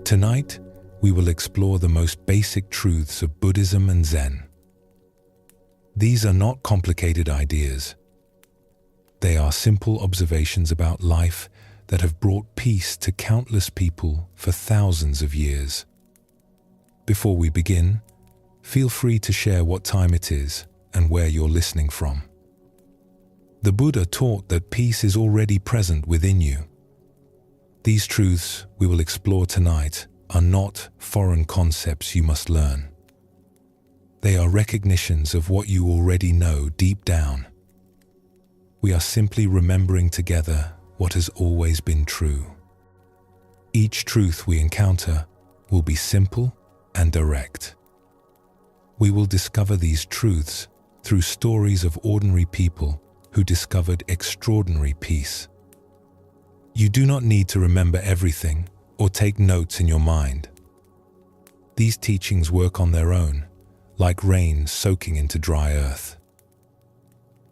Tonight, we will explore the most basic truths of Buddhism and Zen. These are not complicated ideas. They are simple observations about life that have brought peace to countless people for thousands of years. Before we begin, feel free to share what time it is and where you're listening from. The Buddha taught that peace is already present within you. These truths we will explore tonight are not foreign concepts you must learn. They are recognitions of what you already know deep down. We are simply remembering together what has always been true. Each truth we encounter will be simple and direct. We will discover these truths through stories of ordinary people who discovered extraordinary peace. You do not need to remember everything or take notes in your mind. These teachings work on their own, like rain soaking into dry earth.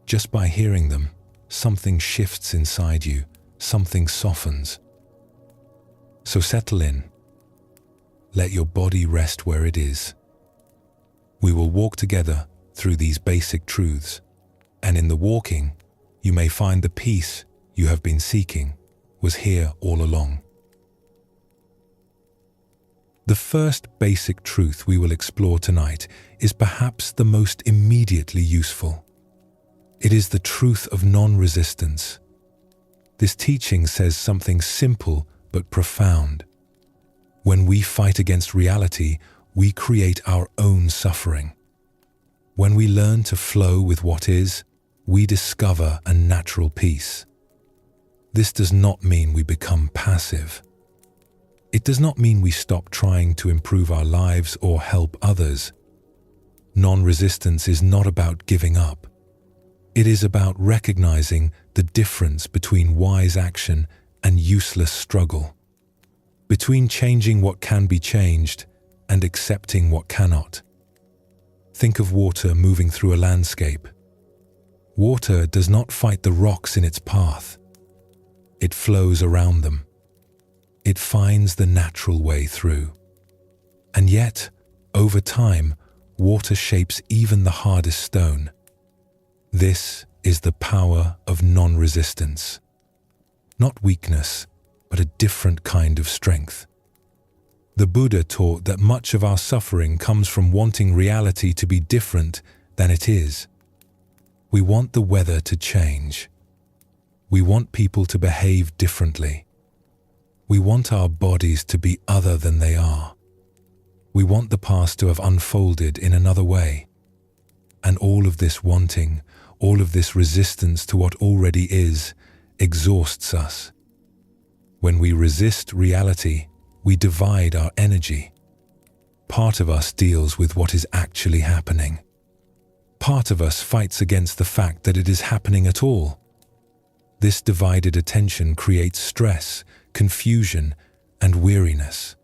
Just by hearing them, something shifts inside you, something softens. So settle in. Let your body rest where it is. We will walk together through these basic truths, and in the walking, you may find the peace you have been seeking was here all along. The first basic truth we will explore tonight is perhaps the most immediately useful. It is the truth of non-resistance. This teaching says something simple but profound. When we fight against reality, we create our own suffering. When we learn to flow with what is, we discover a natural peace. This does not mean we become passive. It does not mean we stop trying to improve our lives or help others. Non-resistance is not about giving up. It is about recognizing the difference between wise action and useless struggle, between changing what can be changed and accepting what cannot. Think of water moving through a landscape. Water does not fight the rocks in its path. It flows around them. It finds the natural way through. And yet, over time, water shapes even the hardest stone. This is the power of non-resistance. Not weakness, but a different kind of strength. The Buddha taught that much of our suffering comes from wanting reality to be different than it is. We want the weather to change. We want people to behave differently. We want our bodies to be other than they are. We want the past to have unfolded in another way. And all of this wanting, all of this resistance to what already is, exhausts us. When we resist reality, we divide our energy. Part of us deals with what is actually happening. Part of us fights against the fact that it is happening at all. This divided attention creates stress, confusion, and weariness.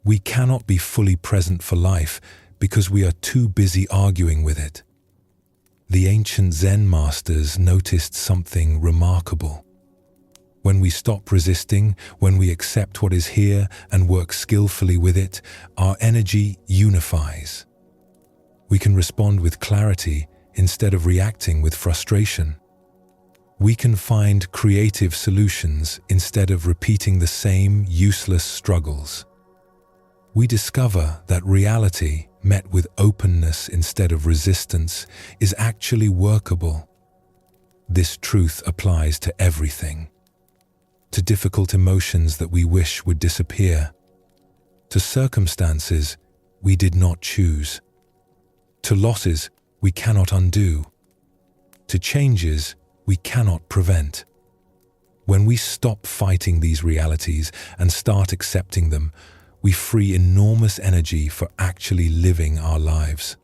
We cannot be fully present for life because we are too busy arguing with it. The ancient Zen masters noticed something remarkable. When we stop resisting, when we accept what is here and work skillfully with it, our energy unifies. We can respond with clarity instead of reacting with frustration. We can find creative solutions instead of repeating the same useless struggles. We discover that reality, met with openness instead of resistance, is actually workable. This truth applies to everything. To difficult emotions that we wish would disappear. To circumstances we did not choose. To losses we cannot undo. To changes we cannot prevent. When we stop fighting these realities and start accepting them, we free enormous energy for actually living our lives.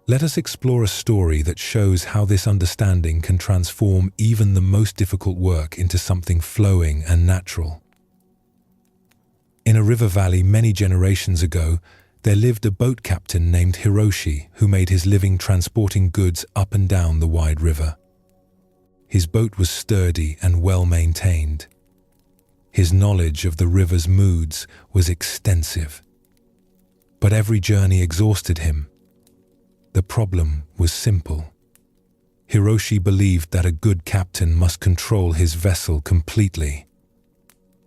Let us explore a story that shows how this understanding can transform even the most difficult work into something flowing and natural. In a river valley many generations ago, there lived a boat captain named Hiroshi who made his living transporting goods up and down the wide river. His boat was sturdy and well maintained. His knowledge of the river's moods was extensive. But every journey exhausted him. The problem was simple. Hiroshi believed that a good captain must control his vessel completely.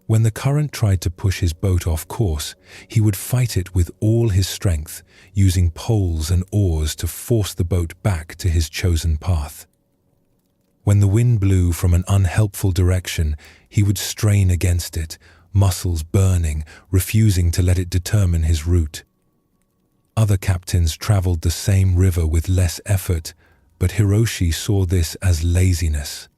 When the current tried to push his boat off course, he would fight it with all his strength, using poles and oars to force the boat back to his chosen path. When the wind blew from an unhelpful direction, he would strain against it, muscles burning, refusing to let it determine his route. Other captains traveled the same river with less effort, but Hiroshi saw this as laziness.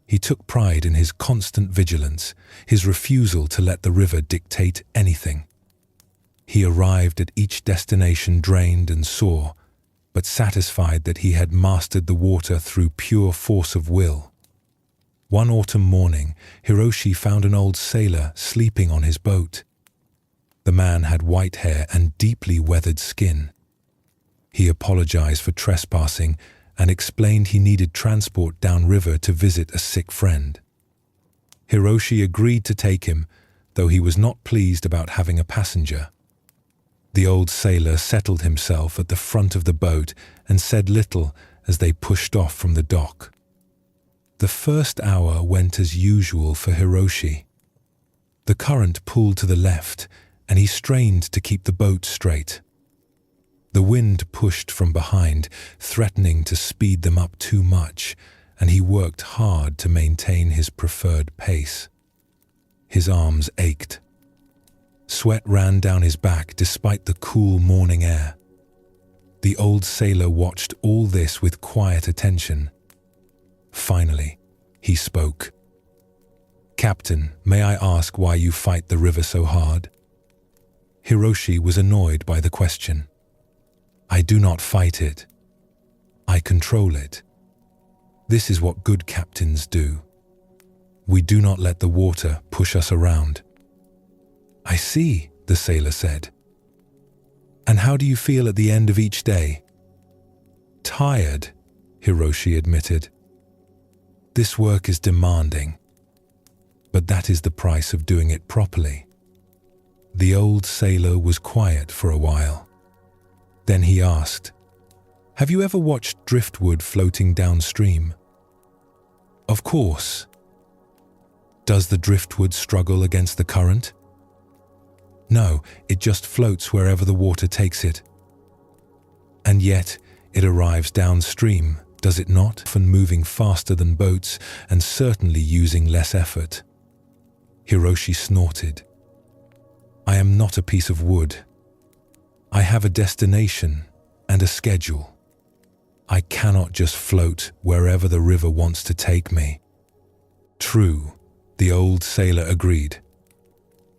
He took pride in his constant vigilance, his refusal to let the river dictate anything. He arrived at each destination drained and sore, but satisfied that he had mastered the water through pure force of will. One autumn morning, Hiroshi found an old sailor sleeping on his boat. The man had white hair and deeply weathered skin. He apologized for trespassing and explained he needed transport downriver to visit a sick friend. Hiroshi agreed to take him, though he was not pleased about having a passenger. The old sailor settled himself at the front of the boat and said little as they pushed off from the dock. The first hour went as usual for Hiroshi. The current pulled to the left, and he strained to keep the boat straight. The wind pushed from behind, threatening to speed them up too much, and he worked hard to maintain his preferred pace. His arms ached. Sweat ran down his back despite the cool morning air. The old sailor watched all this with quiet attention. Finally, he spoke. "Captain, may I ask why you fight the river so hard?" Hiroshi was annoyed by the question. "I do not fight it. I control it. This is what good captains do. We do not let the water push us around." "I see," the sailor said. "And how do you feel at the end of each day?" "Tired," Hiroshi admitted. "This work is demanding, but that is the price of doing it properly." The old sailor was quiet for a while. Then he asked, "Have you ever watched driftwood floating downstream?" "Of course." "Does the driftwood struggle against the current?" "No, it just floats wherever the water takes it." "And yet, it arrives downstream, does it not? Often moving faster than boats and certainly using less effort." Hiroshi snorted. "I am not a piece of wood. I have a destination and a schedule. I cannot just float wherever the river wants to take me." "True," the old sailor agreed.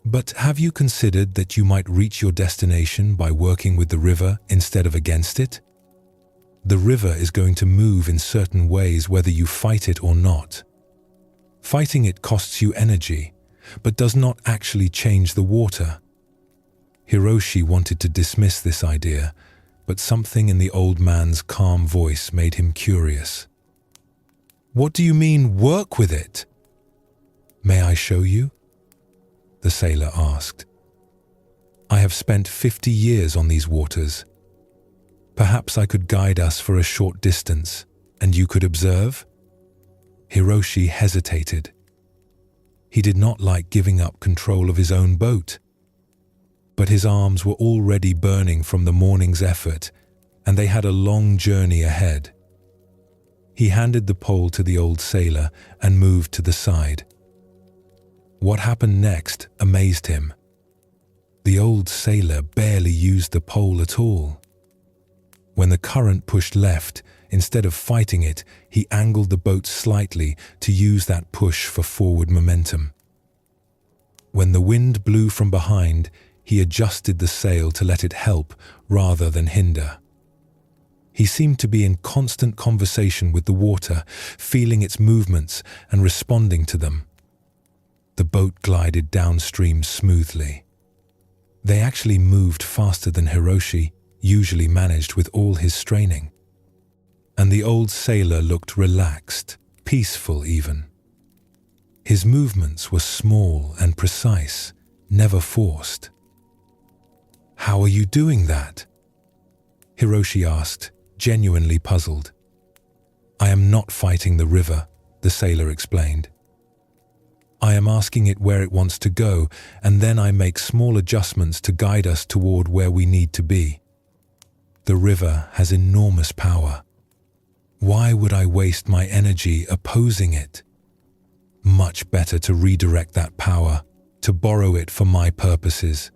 "But have you considered that you might reach your destination by working with the river instead of against it? The river is going to move in certain ways whether you fight it or not. Fighting it costs you energy, but does not actually change the water." Hiroshi wanted to dismiss this idea, but something in the old man's calm voice made him curious. "What do you mean, work with it?" "May I show you?" the sailor asked. "I have spent 50 years on these waters. Perhaps I could guide us for a short distance, and you could observe?" Hiroshi hesitated. He did not like giving up control of his own boat. But his arms were already burning from the morning's effort, and they had a long journey ahead. He handed the pole to the old sailor and moved to the side. What happened next amazed him. The old sailor barely used the pole at all. When the current pushed left, instead of fighting it, he angled the boat slightly to use that push for forward momentum. When the wind blew from behind, he adjusted the sail to let it help rather than hinder. He seemed to be in constant conversation with the water, feeling its movements and responding to them. The boat glided downstream smoothly. They actually moved faster than Hiroshi usually managed with all his straining. And the old sailor looked relaxed, peaceful even. His movements were small and precise, never forced. "How are you doing that?" Hiroshi asked, genuinely puzzled. "I am not fighting the river," the sailor explained. "I am asking it where it wants to go, and then I make small adjustments to guide us toward where we need to be. The river has enormous power. Why would I waste my energy opposing it? Much better to redirect that power, to borrow it for my purposes."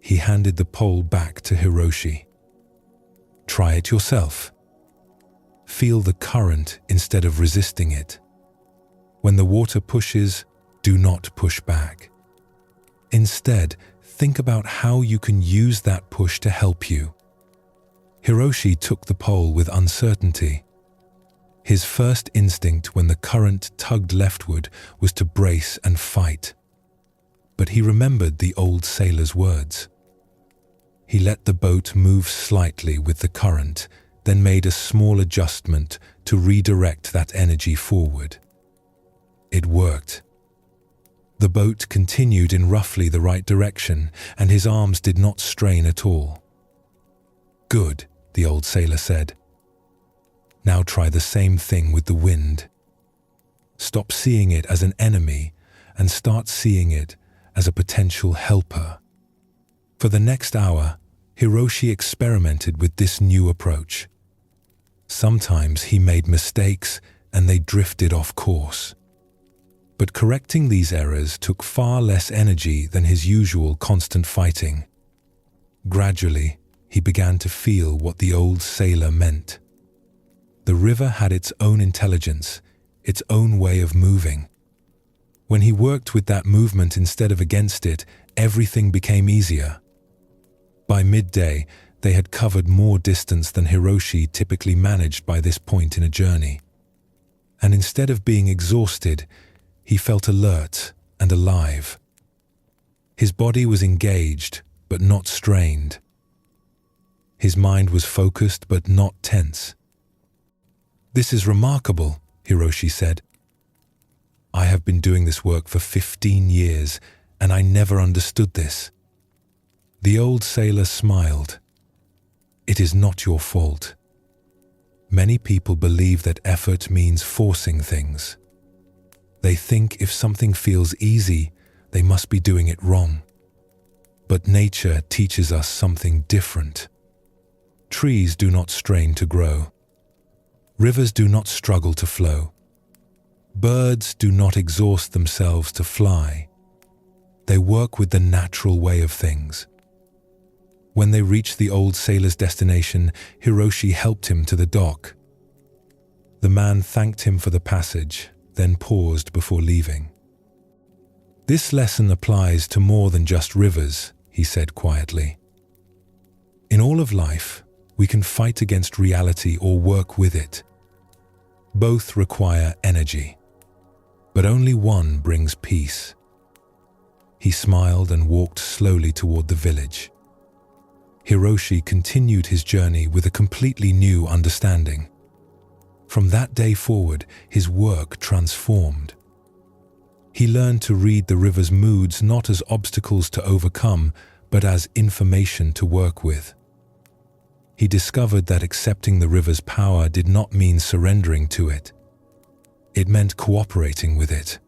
He handed the pole back to Hiroshi. "Try it yourself. Feel the current instead of resisting it. When the water pushes, do not push back. Instead, think about how you can use that push to help you." Hiroshi took the pole with uncertainty. His first instinct when the current tugged leftward was to brace and fight. But he remembered the old sailor's words. He let the boat move slightly with the current, then made a small adjustment to redirect that energy forward. It worked. The boat continued in roughly the right direction, and his arms did not strain at all. "Good," the old sailor said. "Now try the same thing with the wind. Stop seeing it as an enemy and start seeing it as a potential helper." For the next hour, Hiroshi experimented with this new approach. Sometimes he made mistakes and they drifted off course. But correcting these errors took far less energy than his usual constant fighting. Gradually, he began to feel what the old sailor meant. The river had its own intelligence, its own way of moving. When he worked with that movement instead of against it, everything became easier. By midday, they had covered more distance than Hiroshi typically managed by this point in a journey. And instead of being exhausted, he felt alert and alive. His body was engaged, but not strained. His mind was focused, but not tense. "This is remarkable," Hiroshi said. "I have been doing this work for 15 years, and I never understood this." The old sailor smiled. "It is not your fault. Many people believe that effort means forcing things. They think if something feels easy, they must be doing it wrong. But nature teaches us something different. Trees do not strain to grow. Rivers do not struggle to flow. Birds do not exhaust themselves to fly. They work with the natural way of things." When they reached the old sailor's destination, Hiroshi helped him to the dock. The man thanked him for the passage, then paused before leaving. "This lesson applies to more than just rivers," he said quietly. "In all of life, we can fight against reality or work with it. Both require energy, but only one brings peace." He smiled and walked slowly toward the village. Hiroshi continued his journey with a completely new understanding. From that day forward, his work transformed. He learned to read the river's moods not as obstacles to overcome, but as information to work with. He discovered that accepting the river's power did not mean surrendering to it. It meant cooperating with it.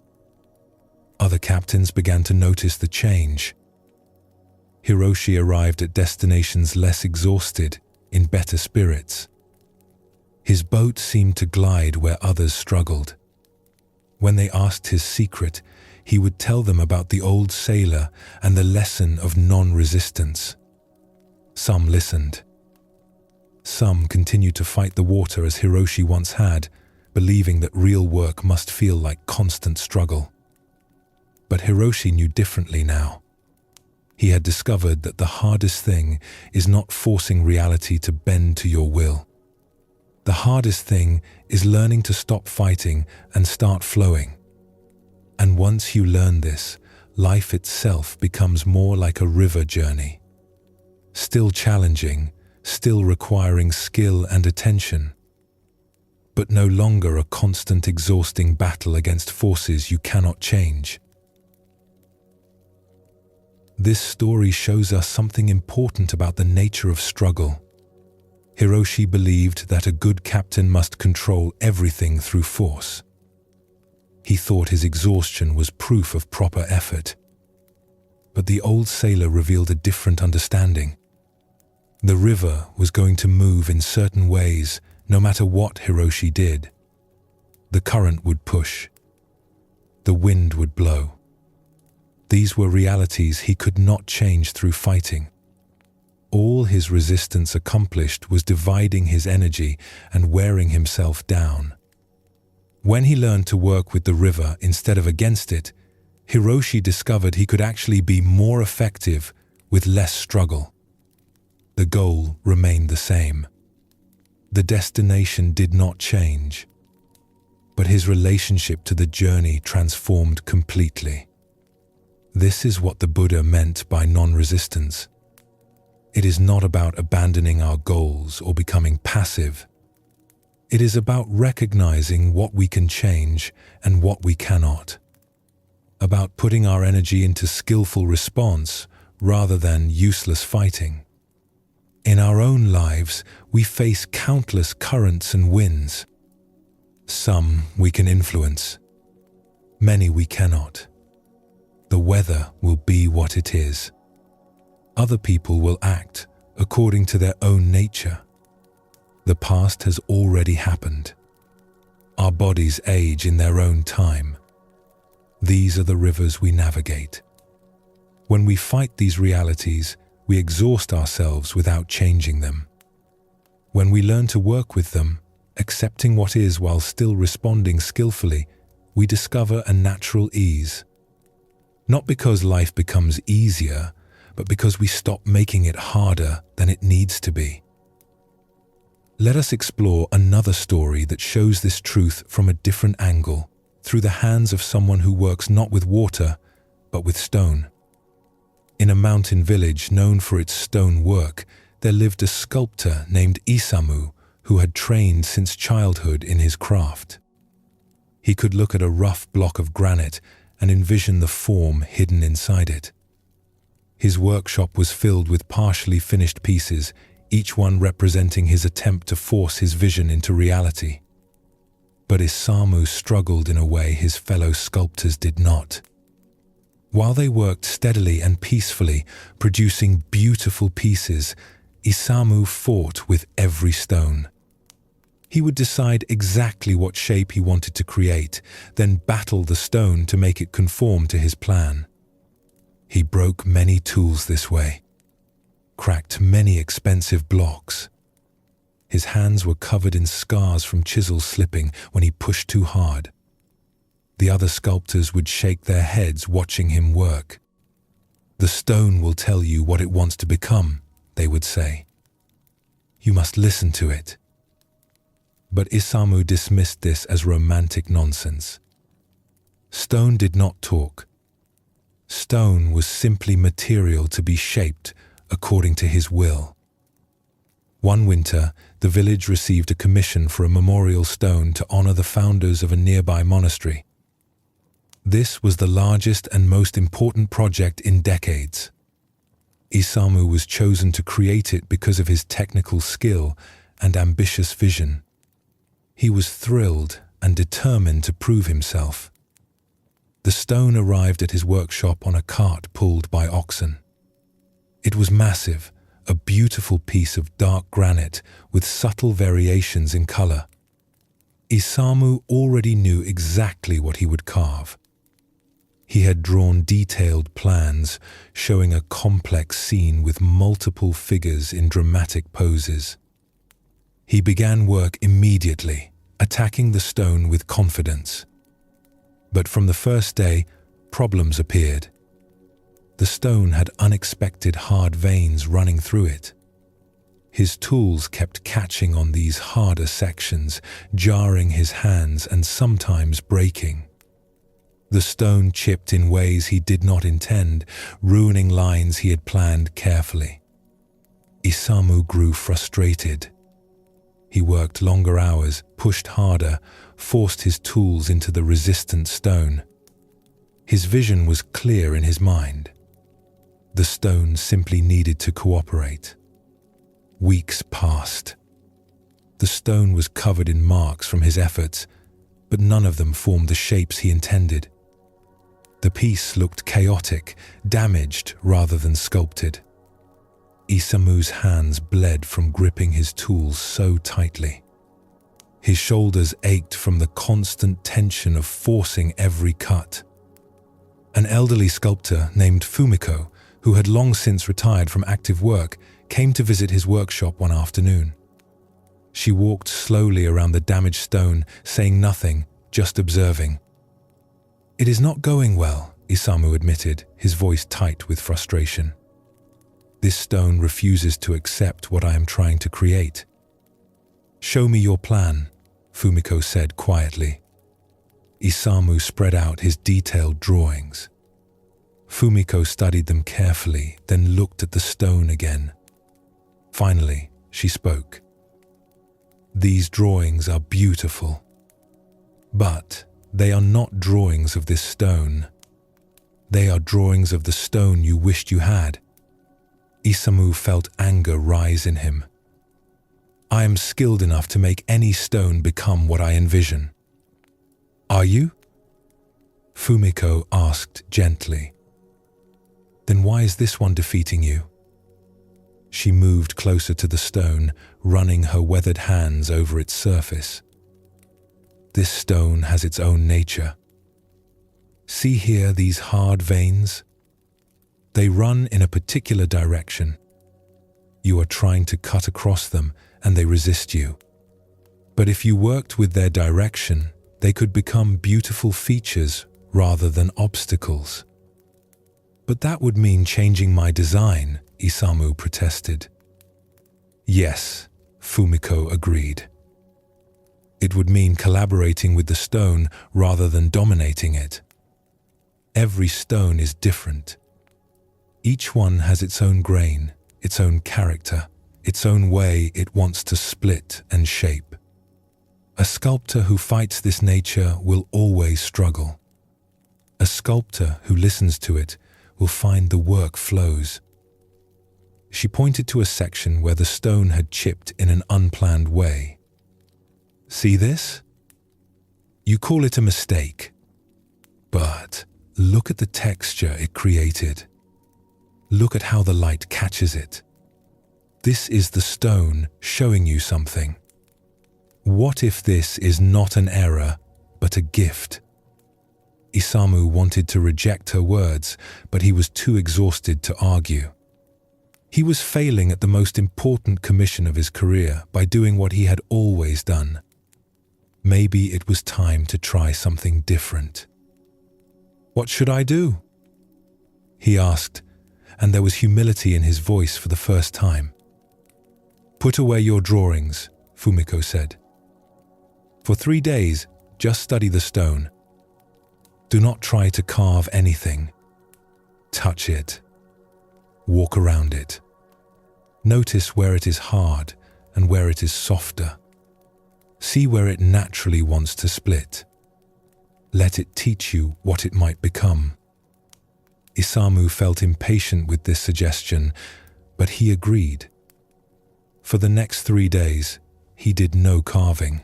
Other captains began to notice the change. Hiroshi arrived at destinations less exhausted, in better spirits. His boat seemed to glide where others struggled. When they asked his secret, he would tell them about the old sailor and the lesson of non-resistance. Some listened. Some continued to fight the water as Hiroshi once had, believing that real work must feel like constant struggle. But Hiroshi knew differently now. He had discovered that the hardest thing is not forcing reality to bend to your will. The hardest thing is learning to stop fighting and start flowing. And once you learn this, life itself becomes more like a river journey. Still challenging, still requiring skill and attention, but no longer a constant exhausting battle against forces you cannot change. This story shows us something important about the nature of struggle. Hiroshi believed that a good captain must control everything through force. He thought his exhaustion was proof of proper effort. But the old sailor revealed a different understanding. The river was going to move in certain ways, no matter what Hiroshi did. The current would push. The wind would blow. These were realities he could not change through fighting. All his resistance accomplished was dividing his energy and wearing himself down. When he learned to work with the river instead of against it, Hiroshi discovered he could actually be more effective with less struggle. The goal remained the same. The destination did not change, but his relationship to the journey transformed completely. This is what the Buddha meant by non-resistance. It is not about abandoning our goals or becoming passive. It is about recognizing what we can change and what we cannot. About putting our energy into skillful response rather than useless fighting. In our own lives, we face countless currents and winds. Some we can influence. Many we cannot. The weather will be what it is. Other people will act according to their own nature. The past has already happened. Our bodies age in their own time. These are the rivers we navigate. When we fight these realities, we exhaust ourselves without changing them. When we learn to work with them, accepting what is while still responding skillfully, we discover a natural ease. Not because life becomes easier, but because we stop making it harder than it needs to be. Let us explore another story that shows this truth from a different angle, through the hands of someone who works not with water, but with stone. In a mountain village known for its stone work, there lived a sculptor named Isamu who had trained since childhood in his craft. He could look at a rough block of granite and envision the form hidden inside it. His workshop was filled with partially finished pieces, each one representing his attempt to force his vision into reality. But Isamu struggled in a way his fellow sculptors did not. While they worked steadily and peacefully, producing beautiful pieces, Isamu fought with every stone. He would decide exactly what shape he wanted to create, then battle the stone to make it conform to his plan. He broke many tools this way, cracked many expensive blocks. His hands were covered in scars from chisels slipping when he pushed too hard. The other sculptors would shake their heads watching him work. "The stone will tell you what it wants to become," they would say. "You must listen to it." But Isamu dismissed this as romantic nonsense. Stone did not talk. Stone was simply material to be shaped according to his will. One winter, the village received a commission for a memorial stone to honor the founders of a nearby monastery. This was the largest and most important project in decades. Isamu was chosen to create it because of his technical skill and ambitious vision. He was thrilled and determined to prove himself. The stone arrived at his workshop on a cart pulled by oxen. It was massive, a beautiful piece of dark granite with subtle variations in color. Isamu already knew exactly what he would carve. He had drawn detailed plans showing a complex scene with multiple figures in dramatic poses. He began work immediately, attacking the stone with confidence. But from the first day, problems appeared. The stone had unexpected hard veins running through it. His tools kept catching on these harder sections, jarring his hands and sometimes breaking. The stone chipped in ways he did not intend, ruining lines he had planned carefully. Isamu grew frustrated. He worked longer hours, pushed harder, forced his tools into the resistant stone. His vision was clear in his mind. The stone simply needed to cooperate. Weeks passed. The stone was covered in marks from his efforts, but none of them formed the shapes he intended. The piece looked chaotic, damaged rather than sculpted. Isamu's hands bled from gripping his tools so tightly. His shoulders ached from the constant tension of forcing every cut. An elderly sculptor named Fumiko, who had long since retired from active work, came to visit his workshop one afternoon. She walked slowly around the damaged stone, saying nothing, just observing. "It is not going well," Isamu admitted, his voice tight with frustration. "This stone refuses to accept what I am trying to create." "Show me your plan," Fumiko said quietly. Isamu spread out his detailed drawings. Fumiko studied them carefully, then looked at the stone again. Finally, she spoke. "These drawings are beautiful, but they are not drawings of this stone. They are drawings of the stone you wished you had." Isamu felt anger rise in him. "I am skilled enough to make any stone become what I envision." "Are you?" Fumiko asked gently. "Then why is this one defeating you?" She moved closer to the stone, running her weathered hands over its surface. "This stone has its own nature. See here these hard veins? They run in a particular direction. You are trying to cut across them and they resist you. But if you worked with their direction, they could become beautiful features rather than obstacles." "But that would mean changing my design," Isamu protested. "Yes," Fumiko agreed. "It would mean collaborating with the stone rather than dominating it. Every stone is different. Each one has its own grain, its own character, its own way it wants to split and shape. A sculptor who fights this nature will always struggle. A sculptor who listens to it will find the work flows." She pointed to a section where the stone had chipped in an unplanned way. "See this? You call it a mistake. But look at the texture it created. Look at how the light catches it. This is the stone showing you something. What if this is not an error, but a gift?" Isamu wanted to reject her words, but he was too exhausted to argue. He was failing at the most important commission of his career by doing what he had always done. Maybe it was time to try something different. "What should I do?" he asked, and there was humility in his voice for the first time. "Put away your drawings," Fumiko said. "For 3 days, just study the stone. Do not try to carve anything. Touch it. Walk around it. Notice where it is hard and where it is softer. See where it naturally wants to split. Let it teach you what it might become." Isamu felt impatient with this suggestion, but he agreed. For the next 3 days, he did no carving.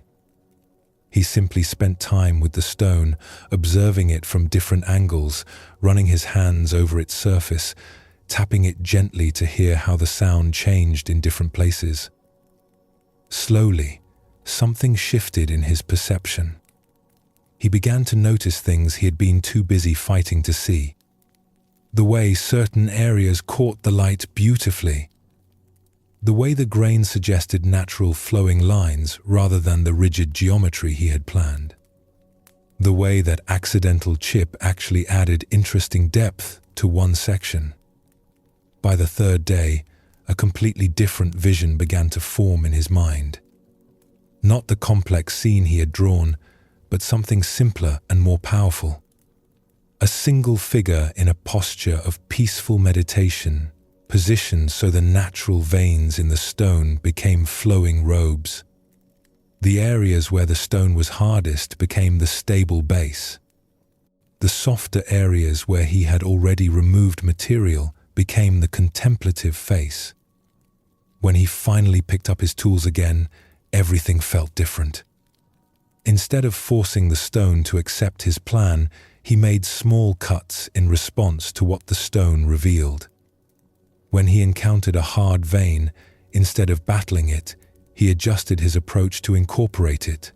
He simply spent time with the stone, observing it from different angles, running his hands over its surface, tapping it gently to hear how the sound changed in different places. Slowly, something shifted in his perception. He began to notice things he had been too busy fighting to see. The way certain areas caught the light beautifully. The way the grain suggested natural flowing lines rather than the rigid geometry he had planned. The way that accidental chip actually added interesting depth to one section. By the 3rd day, a completely different vision began to form in his mind. Not the complex scene he had drawn, but something simpler and more powerful. A single figure in a posture of peaceful meditation, positioned so the natural veins in the stone became flowing robes. The areas where the stone was hardest became the stable base. The softer areas where he had already removed material became the contemplative face. When he finally picked up his tools again, everything felt different. Instead of forcing the stone to accept his plan, he made small cuts in response to what the stone revealed. When he encountered a hard vein, instead of battling it, he adjusted his approach to incorporate it.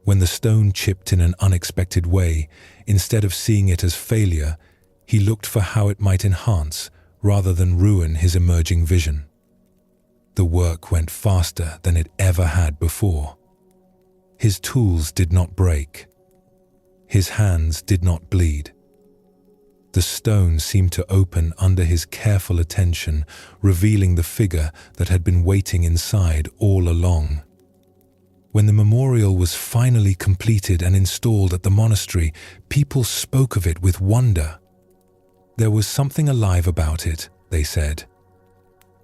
When the stone chipped in an unexpected way, instead of seeing it as failure, he looked for how it might enhance rather than ruin his emerging vision. The work went faster than it ever had before. His tools did not break. His hands did not bleed. The stone seemed to open under his careful attention, revealing the figure that had been waiting inside all along. When the memorial was finally completed and installed at the monastery, people spoke of it with wonder. There was something alive about it, they said.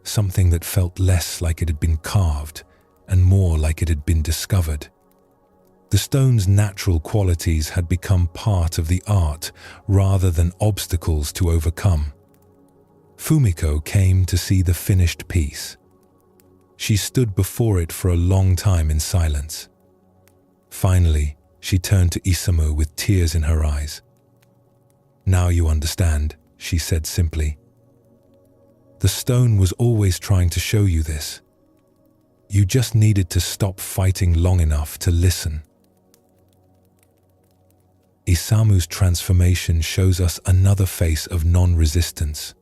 Something that felt less like it had been carved and more like it had been discovered. The stone's natural qualities had become part of the art rather than obstacles to overcome. Fumiko came to see the finished piece. She stood before it for a long time in silence. Finally, she turned to Isamu with tears in her eyes. "Now you understand," she said simply. "The stone was always trying to show you this. You just needed to stop fighting long enough to listen." Isamu's transformation shows us another face of non-resistance.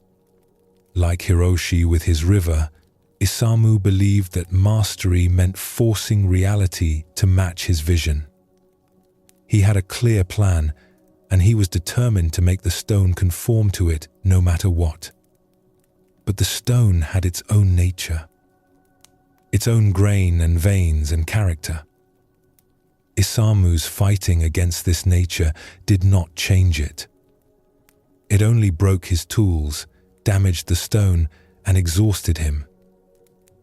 Like Hiroshi with his river, Isamu believed that mastery meant forcing reality to match his vision. He had a clear plan, and he was determined to make the stone conform to it no matter what. But the stone had its own nature, its own grain and veins and character. Isamu's fighting against this nature did not change it. It only broke his tools, damaged the stone, and exhausted him.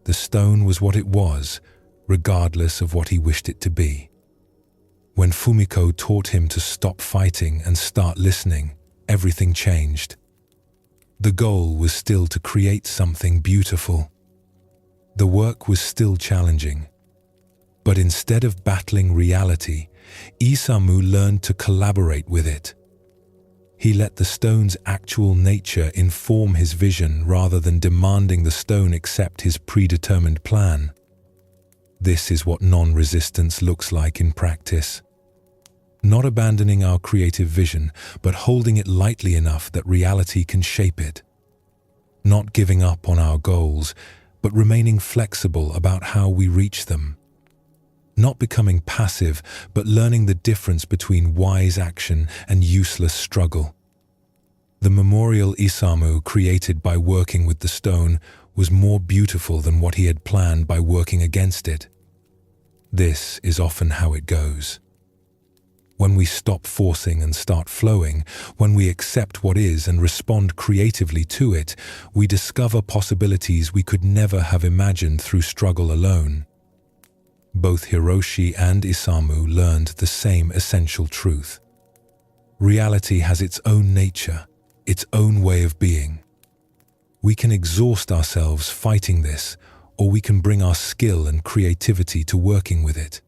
The stone was what it was, regardless of what he wished it to be. When Fumiko taught him to stop fighting and start listening, everything changed. The goal was still to create something beautiful. The work was still challenging. But instead of battling reality, Isamu learned to collaborate with it. He let the stone's actual nature inform his vision rather than demanding the stone accept his predetermined plan. This is what non-resistance looks like in practice. Not abandoning our creative vision, but holding it lightly enough that reality can shape it. Not giving up on our goals, but remaining flexible about how we reach them. Not becoming passive, but learning the difference between wise action and useless struggle. The memorial Isamu created by working with the stone was more beautiful than what he had planned by working against it. This is often how it goes. When we stop forcing and start flowing, when we accept what is and respond creatively to it, we discover possibilities we could never have imagined through struggle alone. Both Hiroshi and Isamu learned the same essential truth. Reality has its own nature, its own way of being. We can exhaust ourselves fighting this, or we can bring our skill and creativity to working with it.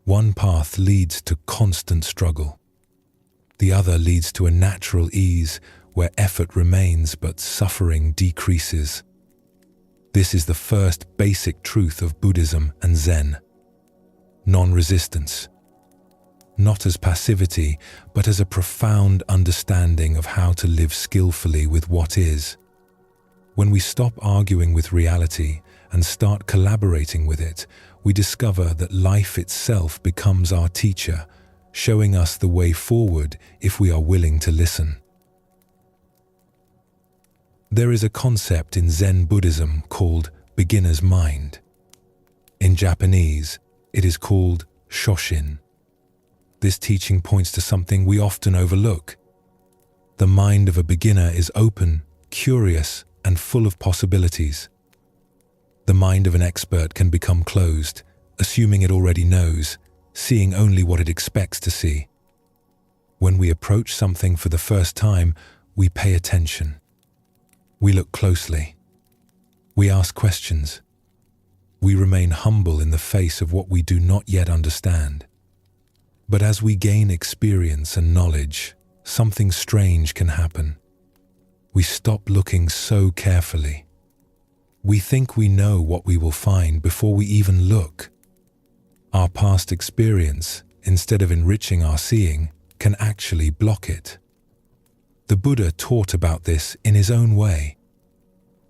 One path leads to constant struggle. The other leads to a natural ease where effort remains but suffering decreases. This is the first basic truth of Buddhism and Zen. Non-resistance. Not as passivity, but as a profound understanding of how to live skillfully with what is. When we stop arguing with reality and start collaborating with it, we discover that life itself becomes our teacher, showing us the way forward if we are willing to listen. There is a concept in Zen Buddhism called beginner's mind. In Japanese, it is called Shoshin. This teaching points to something we often overlook. The mind of a beginner is open, curious, and full of possibilities. The mind of an expert can become closed, assuming it already knows, seeing only what it expects to see. When we approach something for the first time, we pay attention. We look closely. We ask questions. We remain humble in the face of what we do not yet understand. But as we gain experience and knowledge, something strange can happen. We stop looking so carefully. We think we know what we will find before we even look. Our past experience, instead of enriching our seeing, can actually block it. The Buddha taught about this in his own way.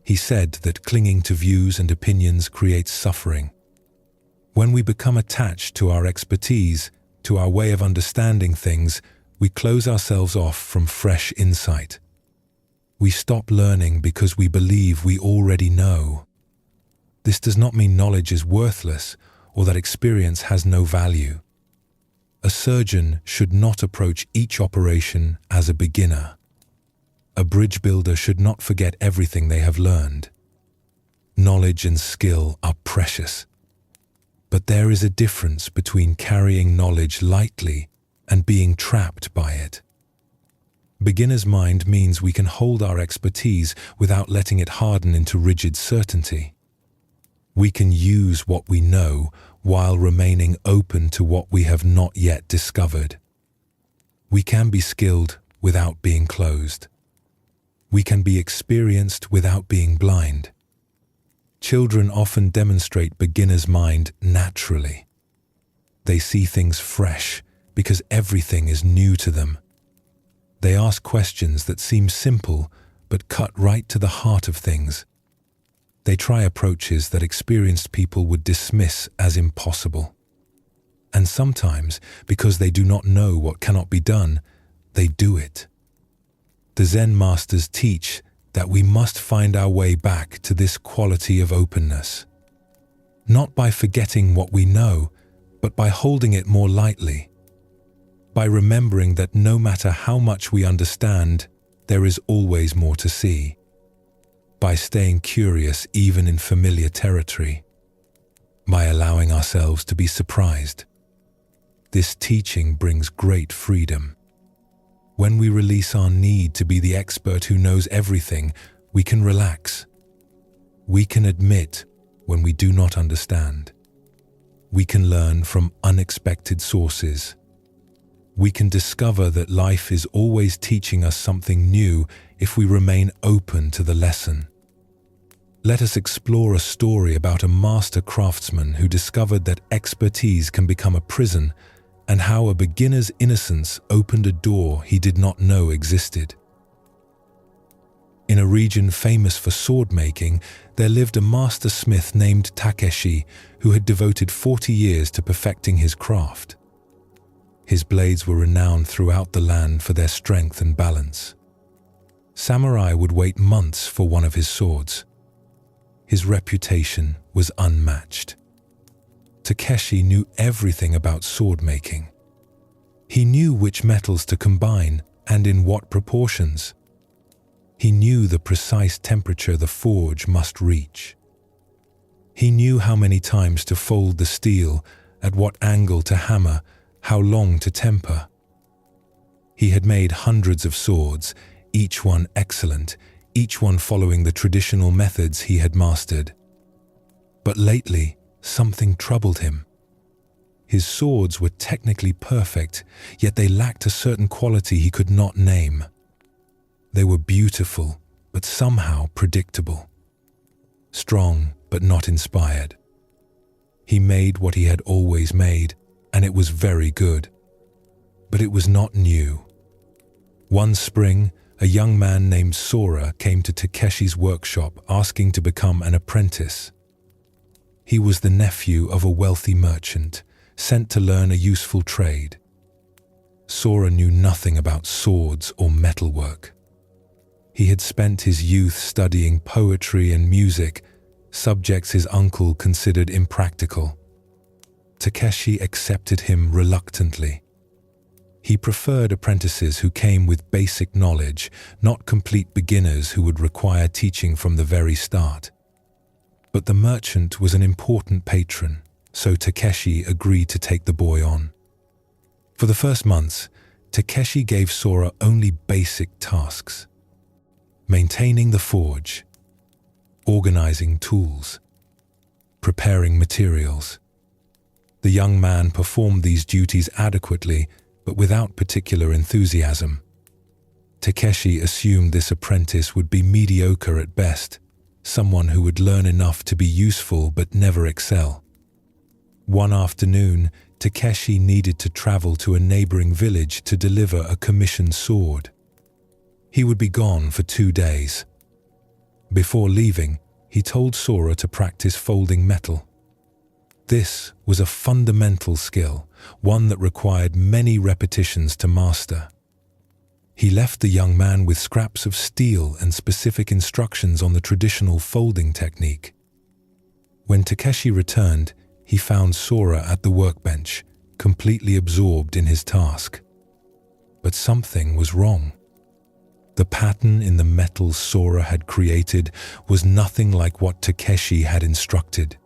He said that clinging to views and opinions creates suffering. When we become attached to our expertise, to our way of understanding things, we close ourselves off from fresh insight. We stop learning because we believe we already know. This does not mean knowledge is worthless or that experience has no value. A surgeon should not approach each operation as a beginner. A bridge builder should not forget everything they have learned. Knowledge and skill are precious. But there is a difference between carrying knowledge lightly and being trapped by it. Beginner's mind means we can hold our expertise without letting it harden into rigid certainty. We can use what we know while remaining open to what we have not yet discovered. We can be skilled without being closed. We can be experienced without being blind. Children often demonstrate beginner's mind naturally. They see things fresh because everything is new to them. They ask questions that seem simple but cut right to the heart of things. They try approaches that experienced people would dismiss as impossible. And sometimes, because they do not know what cannot be done, they do it. The Zen masters teach that we must find our way back to this quality of openness. Not by forgetting what we know, but by holding it more lightly. By remembering that no matter how much we understand, there is always more to see. By staying curious even in familiar territory. By allowing ourselves to be surprised. This teaching brings great freedom. When we release our need to be the expert who knows everything, we can relax. We can admit when we do not understand. We can learn from unexpected sources. We can discover that life is always teaching us something new if we remain open to the lesson. Let us explore a story about a master craftsman who discovered that expertise can become a prison, and how a beginner's innocence opened a door he did not know existed. In a region famous for sword making, there lived a master smith named Takeshi who had devoted 40 years to perfecting his craft. His blades were renowned throughout the land for their strength and balance. Samurai would wait months for one of his swords. His reputation was unmatched. Takeshi knew everything about sword making. He knew which metals to combine and in what proportions. He knew the precise temperature the forge must reach. He knew how many times to fold the steel, at what angle to hammer, how long to temper. He had made hundreds of swords, each one excellent, each one following the traditional methods he had mastered. But lately, something troubled him. His swords were technically perfect, yet they lacked a certain quality he could not name. They were beautiful, but somehow predictable. Strong, but not inspired. He made what he had always made, and it was very good. But it was not new. One spring, a young man named Sora came to Takeshi's workshop asking to become an apprentice. He was the nephew of a wealthy merchant, sent to learn a useful trade. Sora knew nothing about swords or metalwork. He had spent his youth studying poetry and music, subjects his uncle considered impractical. Takeshi accepted him reluctantly. He preferred apprentices who came with basic knowledge, not complete beginners who would require teaching from the very start. But the merchant was an important patron. so Takeshi agreed to take the boy on. For the first months, Takeshi gave Sora only basic tasks: maintaining the forge, organizing tools, preparing materials. The young man performed these duties adequately, but without particular enthusiasm. Takeshi assumed this apprentice would be mediocre at best, someone who would learn enough to be useful but never excel. One afternoon, Takeshi needed to travel to a neighboring village to deliver a commissioned sword. He would be gone for 2 days. Before leaving, he told Sora to practice folding metal. This was a fundamental skill, one that required many repetitions to master. He left the young man with scraps of steel and specific instructions on the traditional folding technique. When Takeshi returned, he found Sora at the workbench, completely absorbed in his task. But something was wrong. The pattern in the metal Sora had created was nothing like what Takeshi had instructed.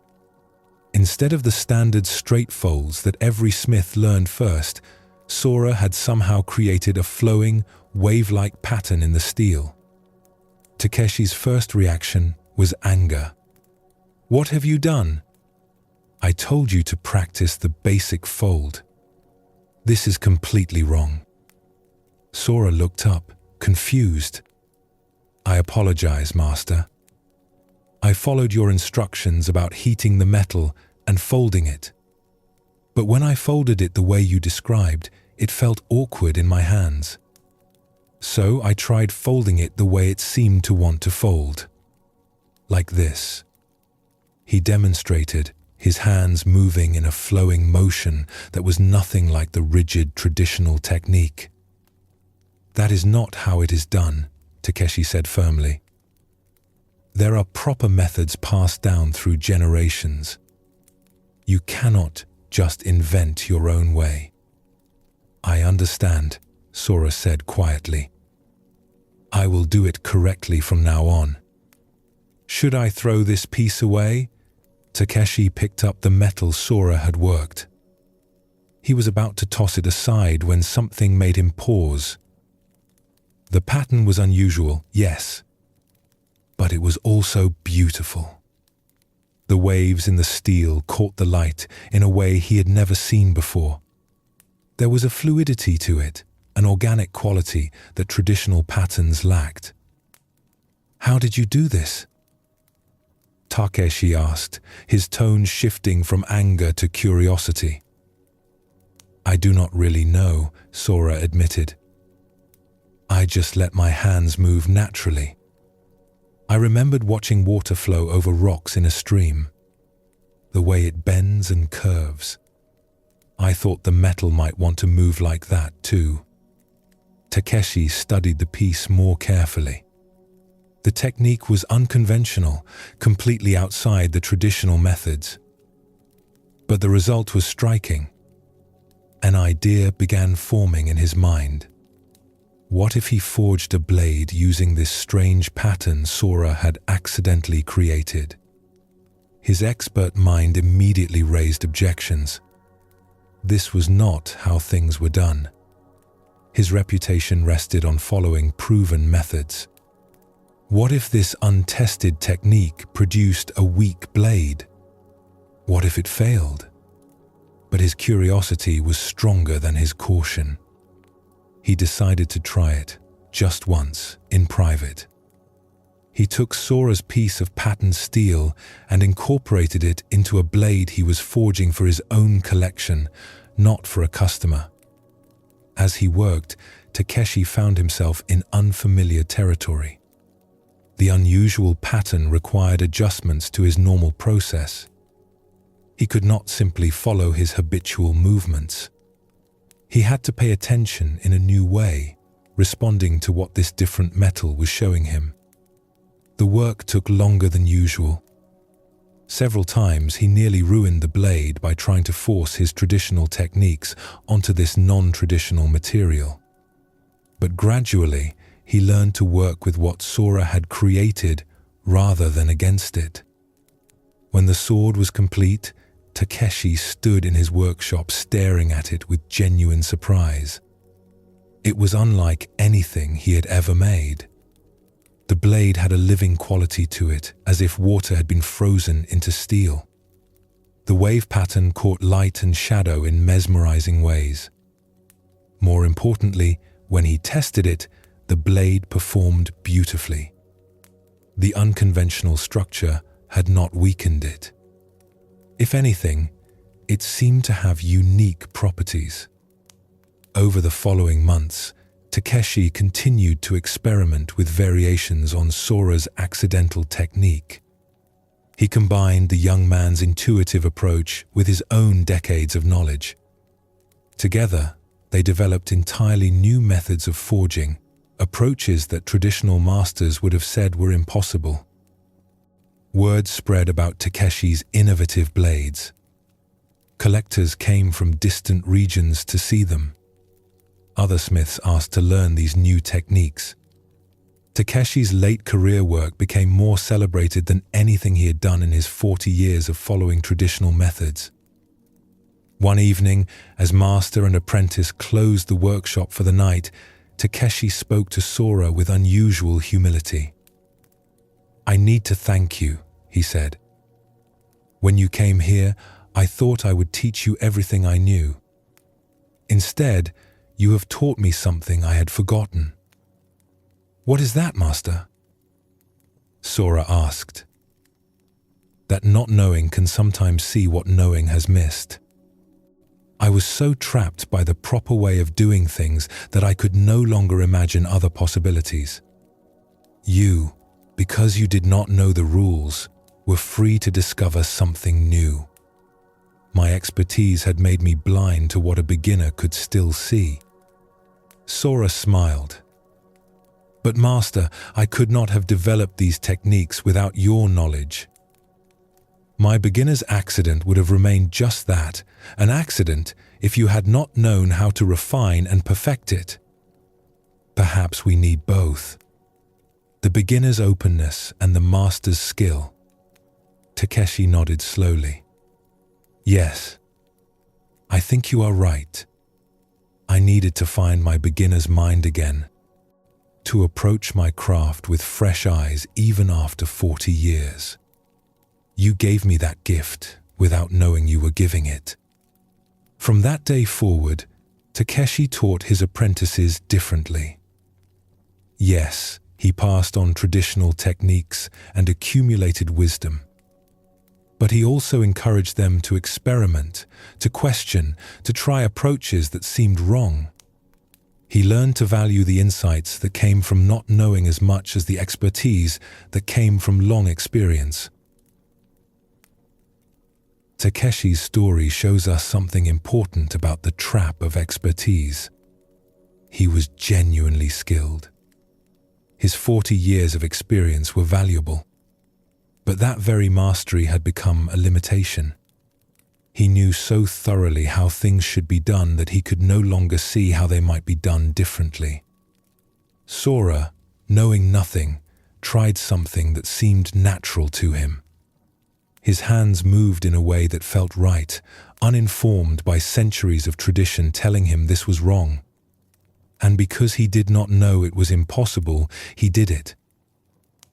Instead of the standard straight folds that every smith learned first, Sora had somehow created a flowing, wave-like pattern in the steel. Takeshi's first reaction was anger. "What have you done? I told you to practice the basic fold. This is completely wrong." Sora looked up, confused. "I apologize, Master. I followed your instructions about heating the metal and folding it. But when I folded it the way you described, it felt awkward in my hands. So I tried folding it the way it seemed to want to fold. Like this." He demonstrated, his hands moving in a flowing motion that was nothing like the rigid traditional technique. "That is not how it is done," Takeshi said firmly. "There are proper methods passed down through generations. You cannot just invent your own way." "I understand," Sora said quietly. "I will do it correctly from now on. Should I throw this piece away?" Takeshi picked up the metal Sora had worked. He was about to toss it aside when something made him pause. The pattern was unusual, yes, but it was also beautiful. The waves in the steel caught the light in a way he had never seen before. There was a fluidity to it, an organic quality that traditional patterns lacked. "How did you do this?" Takeshi asked, his tone shifting from anger to curiosity. "I do not really know," Sora admitted. "I just let my hands move naturally. I remembered watching water flow over rocks in a stream, the way it bends and curves. I thought the metal might want to move like that too." Takeshi studied the piece more carefully. The technique was unconventional, completely outside the traditional methods. But the result was striking. An idea began forming in his mind. What if he forged a blade using this strange pattern Sora had accidentally created? His expert mind immediately raised objections. This was not how things were done. His reputation rested on following proven methods. What if this untested technique produced a weak blade? What if it failed? But his curiosity was stronger than his caution. He decided to try it, just once, in private. He took Sora's piece of patterned steel and incorporated it into a blade he was forging for his own collection, not for a customer. As he worked, Takeshi found himself in unfamiliar territory. The unusual pattern required adjustments to his normal process. He could not simply follow his habitual movements. He had to pay attention in a new way, responding to what this different metal was showing him. The work took longer than usual. Several times he nearly ruined the blade by trying to force his traditional techniques onto this non-traditional material. But gradually, he learned to work with what Sora had created rather than against it. When the sword was complete, Takeshi stood in his workshop staring at it with genuine surprise. It was unlike anything he had ever made. The blade had a living quality to it, as if water had been frozen into steel. The wave pattern caught light and shadow in mesmerizing ways. More importantly, when he tested it, the blade performed beautifully. The unconventional structure had not weakened it. If anything, it seemed to have unique properties. Over the following months, Takeshi continued to experiment with variations on Sora's accidental technique. He combined the young man's intuitive approach with his own decades of knowledge. Together, they developed entirely new methods of forging, approaches that traditional masters would have said were impossible. Word spread about Takeshi's innovative blades. Collectors came from distant regions to see them. Other smiths asked to learn these new techniques. Takeshi's late career work became more celebrated than anything he had done in his 40 years of following traditional methods. One evening, as master and apprentice closed the workshop for the night, Takeshi spoke to Sora with unusual humility. "I need to thank you," he said. "When you came here, I thought I would teach you everything I knew. Instead, you have taught me something I had forgotten." "What is that, master?" Sora asked. "That not knowing can sometimes see what knowing has missed. I was so trapped by the proper way of doing things that I could no longer imagine other possibilities. You, because you did not know the rules, were free to discover something new. My expertise had made me blind to what a beginner could still see." Sora smiled. "But master, I could not have developed these techniques without your knowledge. My beginner's accident would have remained just that, an accident, if you had not known how to refine and perfect it. Perhaps we need both. The beginner's openness and the master's skill." Takeshi nodded slowly. "Yes, I think you are right. I needed to find my beginner's mind again, to approach my craft with fresh eyes even after 40 years. You gave me that gift without knowing you were giving it." From that day forward, Takeshi taught his apprentices differently. Yes, he passed on traditional techniques and accumulated wisdom. But he also encouraged them to experiment, to question, to try approaches that seemed wrong. He learned to value the insights that came from not knowing as much as the expertise that came from long experience. Takeshi's story shows us something important about the trap of expertise. He was genuinely skilled. His 40 years of experience were valuable. But that very mastery had become a limitation. He knew so thoroughly how things should be done that he could no longer see how they might be done differently. Sora, knowing nothing, tried something that seemed natural to him. His hands moved in a way that felt right, uninformed by centuries of tradition telling him this was wrong. And because he did not know it was impossible, he did it.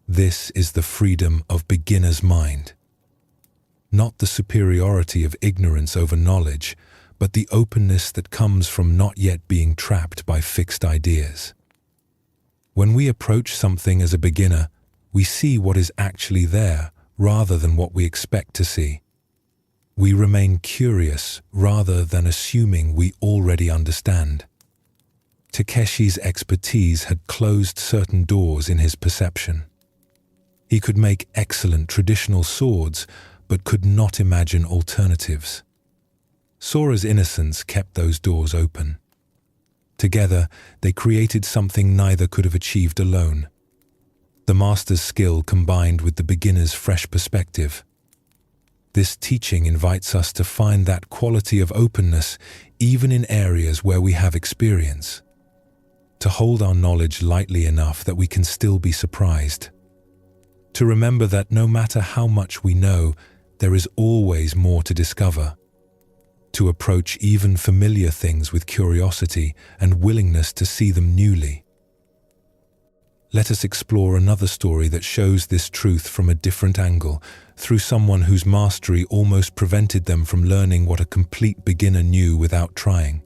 This is the freedom of beginner's mind. Not the superiority of ignorance over knowledge, but the openness that comes from not yet being trapped by fixed ideas. When we approach something as a beginner, we see what is actually there rather than what we expect to see. We remain curious rather than assuming we already understand. Takeshi's expertise had closed certain doors in his perception. He could make excellent traditional swords, but could not imagine alternatives. Sora's innocence kept those doors open. Together, they created something neither could have achieved alone. The master's skill combined with the beginner's fresh perspective. This teaching invites us to find that quality of openness even in areas where we have experience. To hold our knowledge lightly enough that we can still be surprised. To remember that no matter how much we know, there is always more to discover, to approach even familiar things with curiosity and willingness to see them newly. Let us explore another story that shows this truth from a different angle, through someone whose mastery almost prevented them from learning what a complete beginner knew without trying.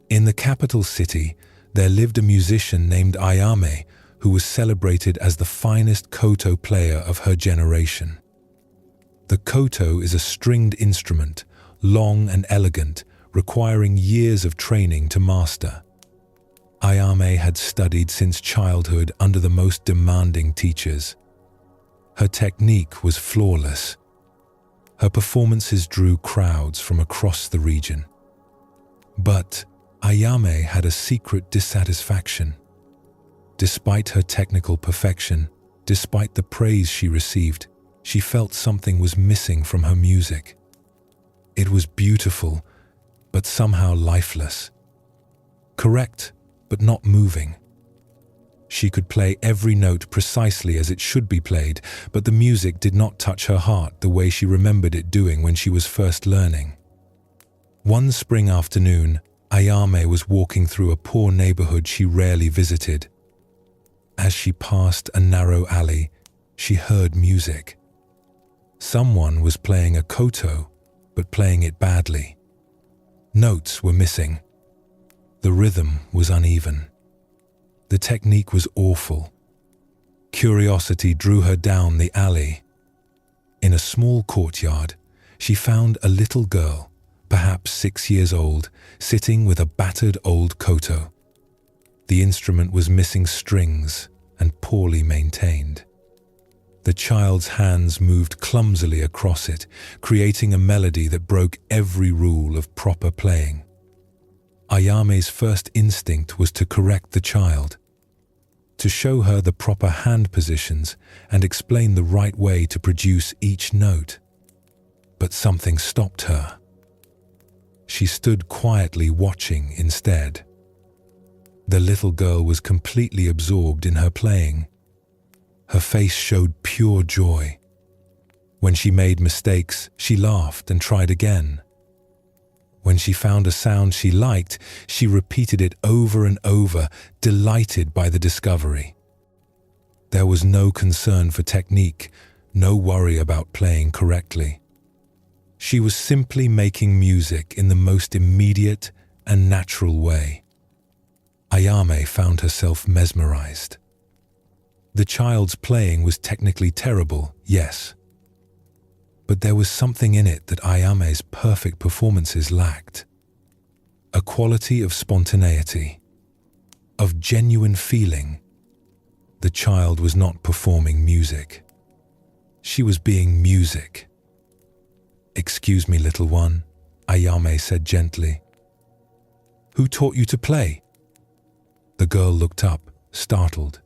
In the capital city, there lived a musician named Ayame, who was celebrated as the finest koto player of her generation. The koto is a stringed instrument, long and elegant, requiring years of training to master. Ayame had studied since childhood under the most demanding teachers. Her technique was flawless. Her performances drew crowds from across the region. But Ayame had a secret dissatisfaction. Despite her technical perfection, despite the praise she received, she felt something was missing from her music. It was beautiful, but somehow lifeless. Correct, but not moving. She could play every note precisely as it should be played, but the music did not touch her heart the way she remembered it doing when she was first learning. One spring afternoon, Ayame was walking through a poor neighborhood she rarely visited. As she passed a narrow alley, she heard music. Someone was playing a koto, but playing it badly. Notes were missing. The rhythm was uneven. The technique was awful. Curiosity drew her down the alley. In a small courtyard, she found a little girl, perhaps 6 years old, sitting with a battered old koto. The instrument was missing strings and poorly maintained. The child's hands moved clumsily across it, creating a melody that broke every rule of proper playing. Ayame's first instinct was to correct the child, to show her the proper hand positions and explain the right way to produce each note. But something stopped her. She stood quietly watching instead. The little girl was completely absorbed in her playing. Her face showed pure joy. When she made mistakes, she laughed and tried again. When she found a sound she liked, she repeated it over and over, delighted by the discovery. There was no concern for technique, no worry about playing correctly. She was simply making music in the most immediate and natural way. Ayame found herself mesmerized. The child's playing was technically terrible, yes. But there was something in it that Ayame's perfect performances lacked. A quality of spontaneity, of genuine feeling. The child was not performing music. She was being music. "Excuse me, little one," Ayame said gently. "Who taught you to play?" The girl looked up, startled.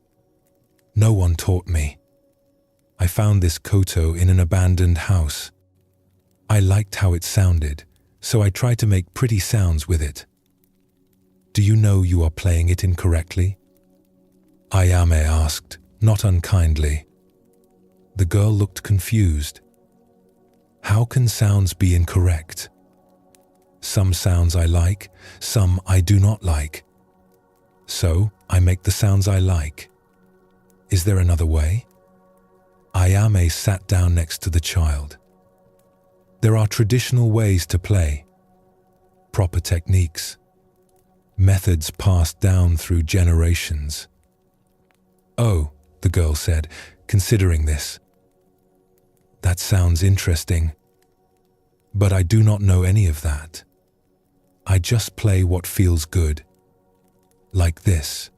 "No one taught me. I found this koto in an abandoned house. I liked how it sounded, so I tried to make pretty sounds with it." "Do you know you are playing it incorrectly?" Ayame asked, not unkindly. The girl looked confused. "How can sounds be incorrect? Some sounds I like, some I do not like. So I make the sounds I like. Is there another way?" Ayame sat down next to the child. There are traditional ways to play, proper techniques, methods passed down through generations. "Oh," the girl said, considering this. "That sounds interesting. But I do not know any of that. I just play what feels good. Like this."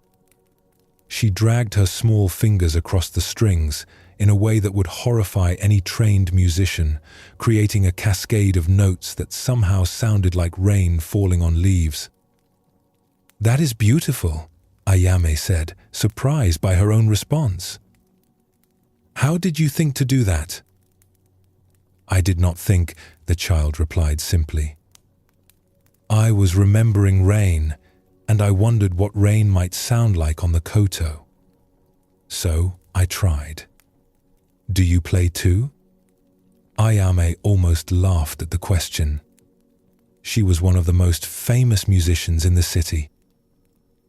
She dragged her small fingers across the strings in a way that would horrify any trained musician, creating a cascade of notes that somehow sounded like rain falling on leaves. "That is beautiful," Ayame said, surprised by her own response. "How did you think to do that?" "I did not think," the child replied simply. "I was remembering rain, and I wondered what rain might sound like on the koto. So I tried. Do you play too?" Ayame almost laughed at the question. She was one of the most famous musicians in the city.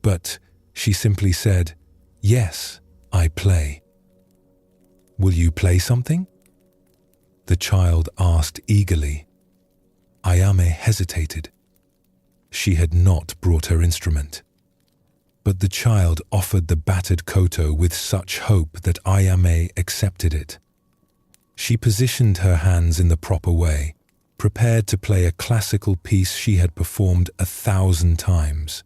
But she simply said, "Yes, I play." "Will you play something?" the child asked eagerly. Ayame hesitated. She had not brought her instrument. But the child offered the battered koto with such hope that Ayame accepted it. She positioned her hands in the proper way, prepared to play a classical piece she had performed 1,000 times.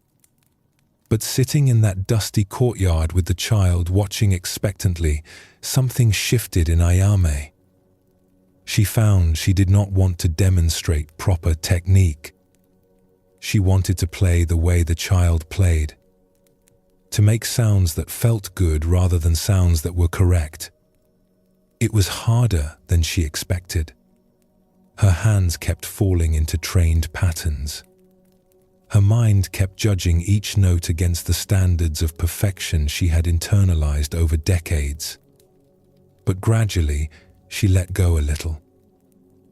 But sitting in that dusty courtyard with the child watching expectantly, something shifted in Ayame. She found she did not want to demonstrate proper technique. She wanted to play the way the child played, to make sounds that felt good rather than sounds that were correct. It was harder than she expected. Her hands kept falling into trained patterns. Her mind kept judging each note against the standards of perfection she had internalized over decades. But gradually, she let go a little.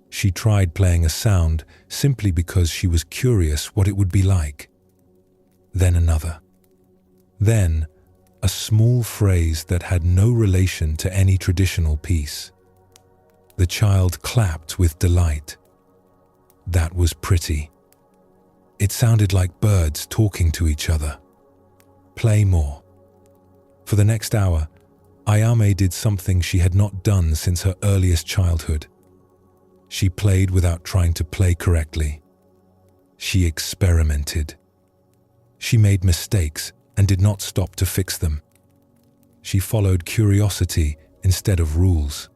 She tried playing a sound simply because she was curious what it would be like. Then another. Then, a small phrase that had no relation to any traditional piece. The child clapped with delight. That was pretty. It sounded like birds talking to each other. Play more. For the next hour, Ayame did something she had not done since her earliest childhood. She played without trying to play correctly. She experimented. She made mistakes and did not stop to fix them. She followed curiosity instead of rules.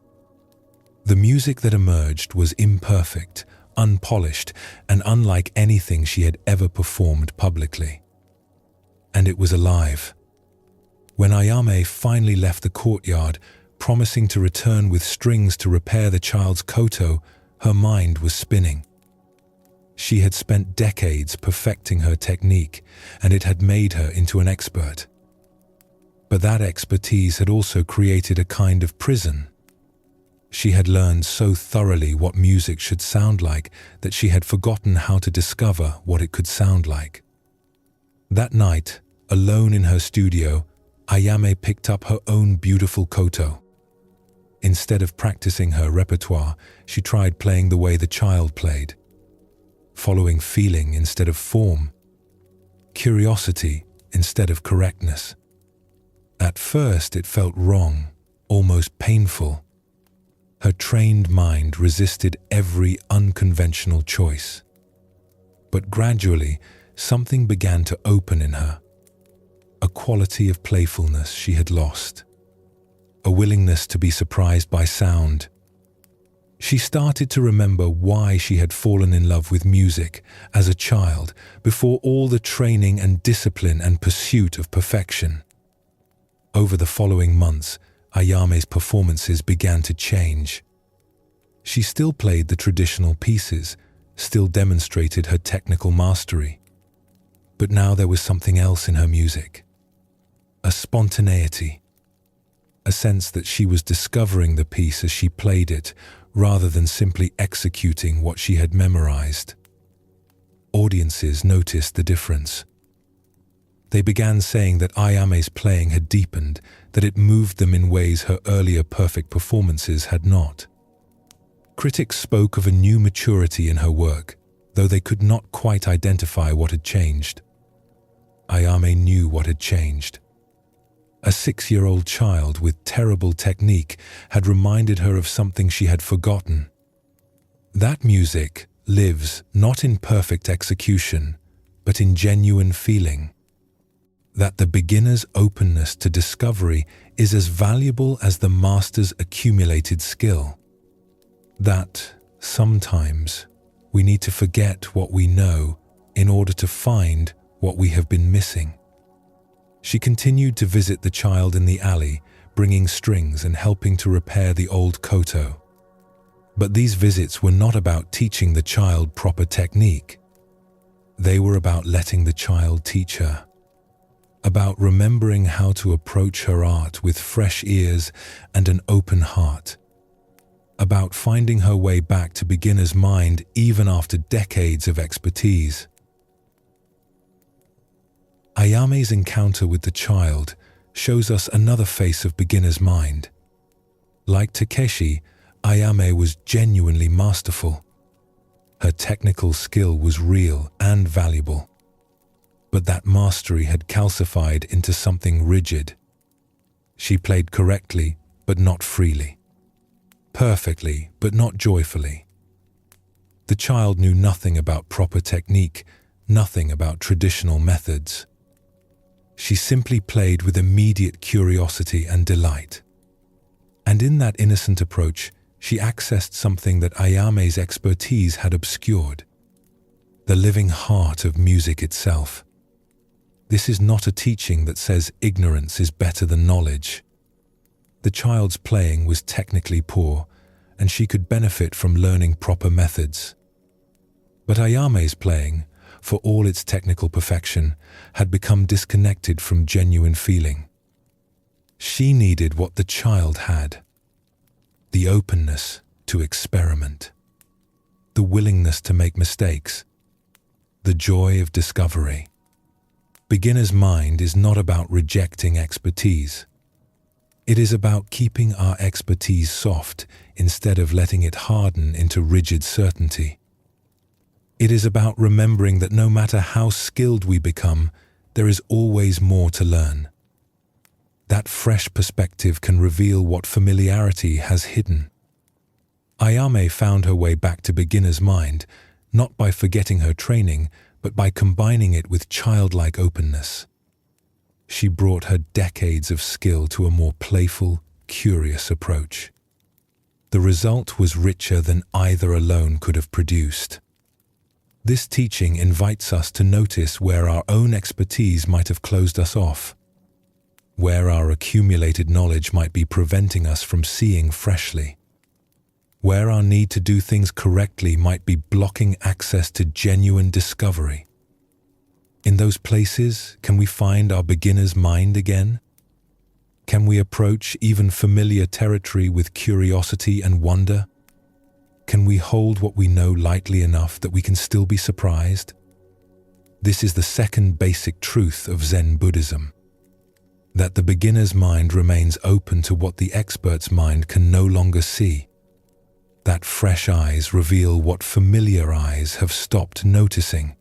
The music that emerged was imperfect, unpolished, and unlike anything she had ever performed publicly. And it was alive. When Ayame finally left the courtyard, promising to return with strings to repair the child's koto, her mind was spinning. She had spent decades perfecting her technique, and it had made her into an expert. But that expertise had also created a kind of prison. She had learned so thoroughly what music should sound like that she had forgotten how to discover what it could sound like. That night, alone in her studio, Ayame picked up her own beautiful koto. Instead of practicing her repertoire, she tried playing the way the child played, following feeling instead of form, curiosity instead of correctness. At first it felt wrong, almost painful. Her trained mind resisted every unconventional choice. But gradually, something began to open in her. A quality of playfulness she had lost. A willingness to be surprised by sound. She started to remember why she had fallen in love with music as a child before all the training and discipline and pursuit of perfection. Over the following months, Ayame's performances began to change. She still played the traditional pieces, still demonstrated her technical mastery. But now there was something else in her music. A spontaneity. A sense that she was discovering the piece as she played it, rather than simply executing what she had memorized. Audiences noticed the difference. They began saying that Ayame's playing had deepened, that it moved them in ways her earlier perfect performances had not. Critics spoke of a new maturity in her work, though they could not quite identify what had changed. Ayame knew what had changed. A 6-year-old child with terrible technique had reminded her of something she had forgotten. That music lives not in perfect execution, but in genuine feeling. That the beginner's openness to discovery is as valuable as the master's accumulated skill. That, sometimes, we need to forget what we know in order to find what we have been missing. She continued to visit the child in the alley, bringing strings and helping to repair the old koto. But these visits were not about teaching the child proper technique. They were about letting the child teach her. About remembering how to approach her art with fresh ears and an open heart. about finding her way back to beginner's mind even after decades of expertise. Ayame's encounter with the child shows us another face of beginner's mind. Like Takeshi, Ayame was genuinely masterful. Her technical skill was real and valuable. But that mastery had calcified into something rigid. She played correctly, but not freely. Perfectly, but not joyfully. The child knew nothing about proper technique, nothing about traditional methods. She simply played with immediate curiosity and delight. And in that innocent approach, she accessed something that Ayame's expertise had obscured: the living heart of music itself. This is not a teaching that says ignorance is better than knowledge. The child's playing was technically poor, and she could benefit from learning proper methods. But Ayame's playing, for all its technical perfection, had become disconnected from genuine feeling. She needed what the child had: the openness to experiment, the willingness to make mistakes, the joy of discovery. Beginner's mind is not about rejecting expertise. It is about keeping our expertise soft instead of letting it harden into rigid certainty. It is about remembering that no matter how skilled we become, there is always more to learn. That fresh perspective can reveal what familiarity has hidden. Ayame found her way back to beginner's mind, not by forgetting her training, but by combining it with childlike openness. She brought her decades of skill to a more playful, curious approach. The result was richer than either alone could have produced. This teaching invites us to notice where our own expertise might have closed us off, where our accumulated knowledge might be preventing us from seeing freshly, where our need to do things correctly might be blocking access to genuine discovery. In those places, can we find our beginner's mind again? Can we approach even familiar territory with curiosity and wonder? Can we hold what we know lightly enough that we can still be surprised? This is the second basic truth of Zen Buddhism: that the beginner's mind remains open to what the expert's mind can no longer see. That fresh eyes reveal what familiar eyes have stopped noticing.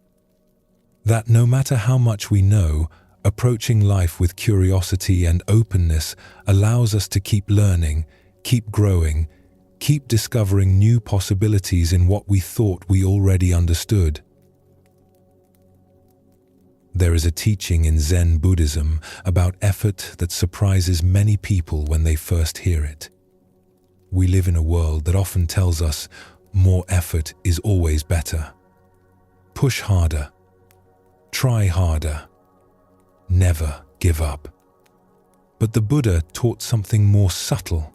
That no matter how much we know, approaching life with curiosity and openness allows us to keep learning, keep growing, keep discovering new possibilities in what we thought we already understood. There is a teaching in Zen Buddhism about effort that surprises many people when they first hear it. We live in a world that often tells us more effort is always better. Push harder. Try harder. Never give up. But the Buddha taught something more subtle.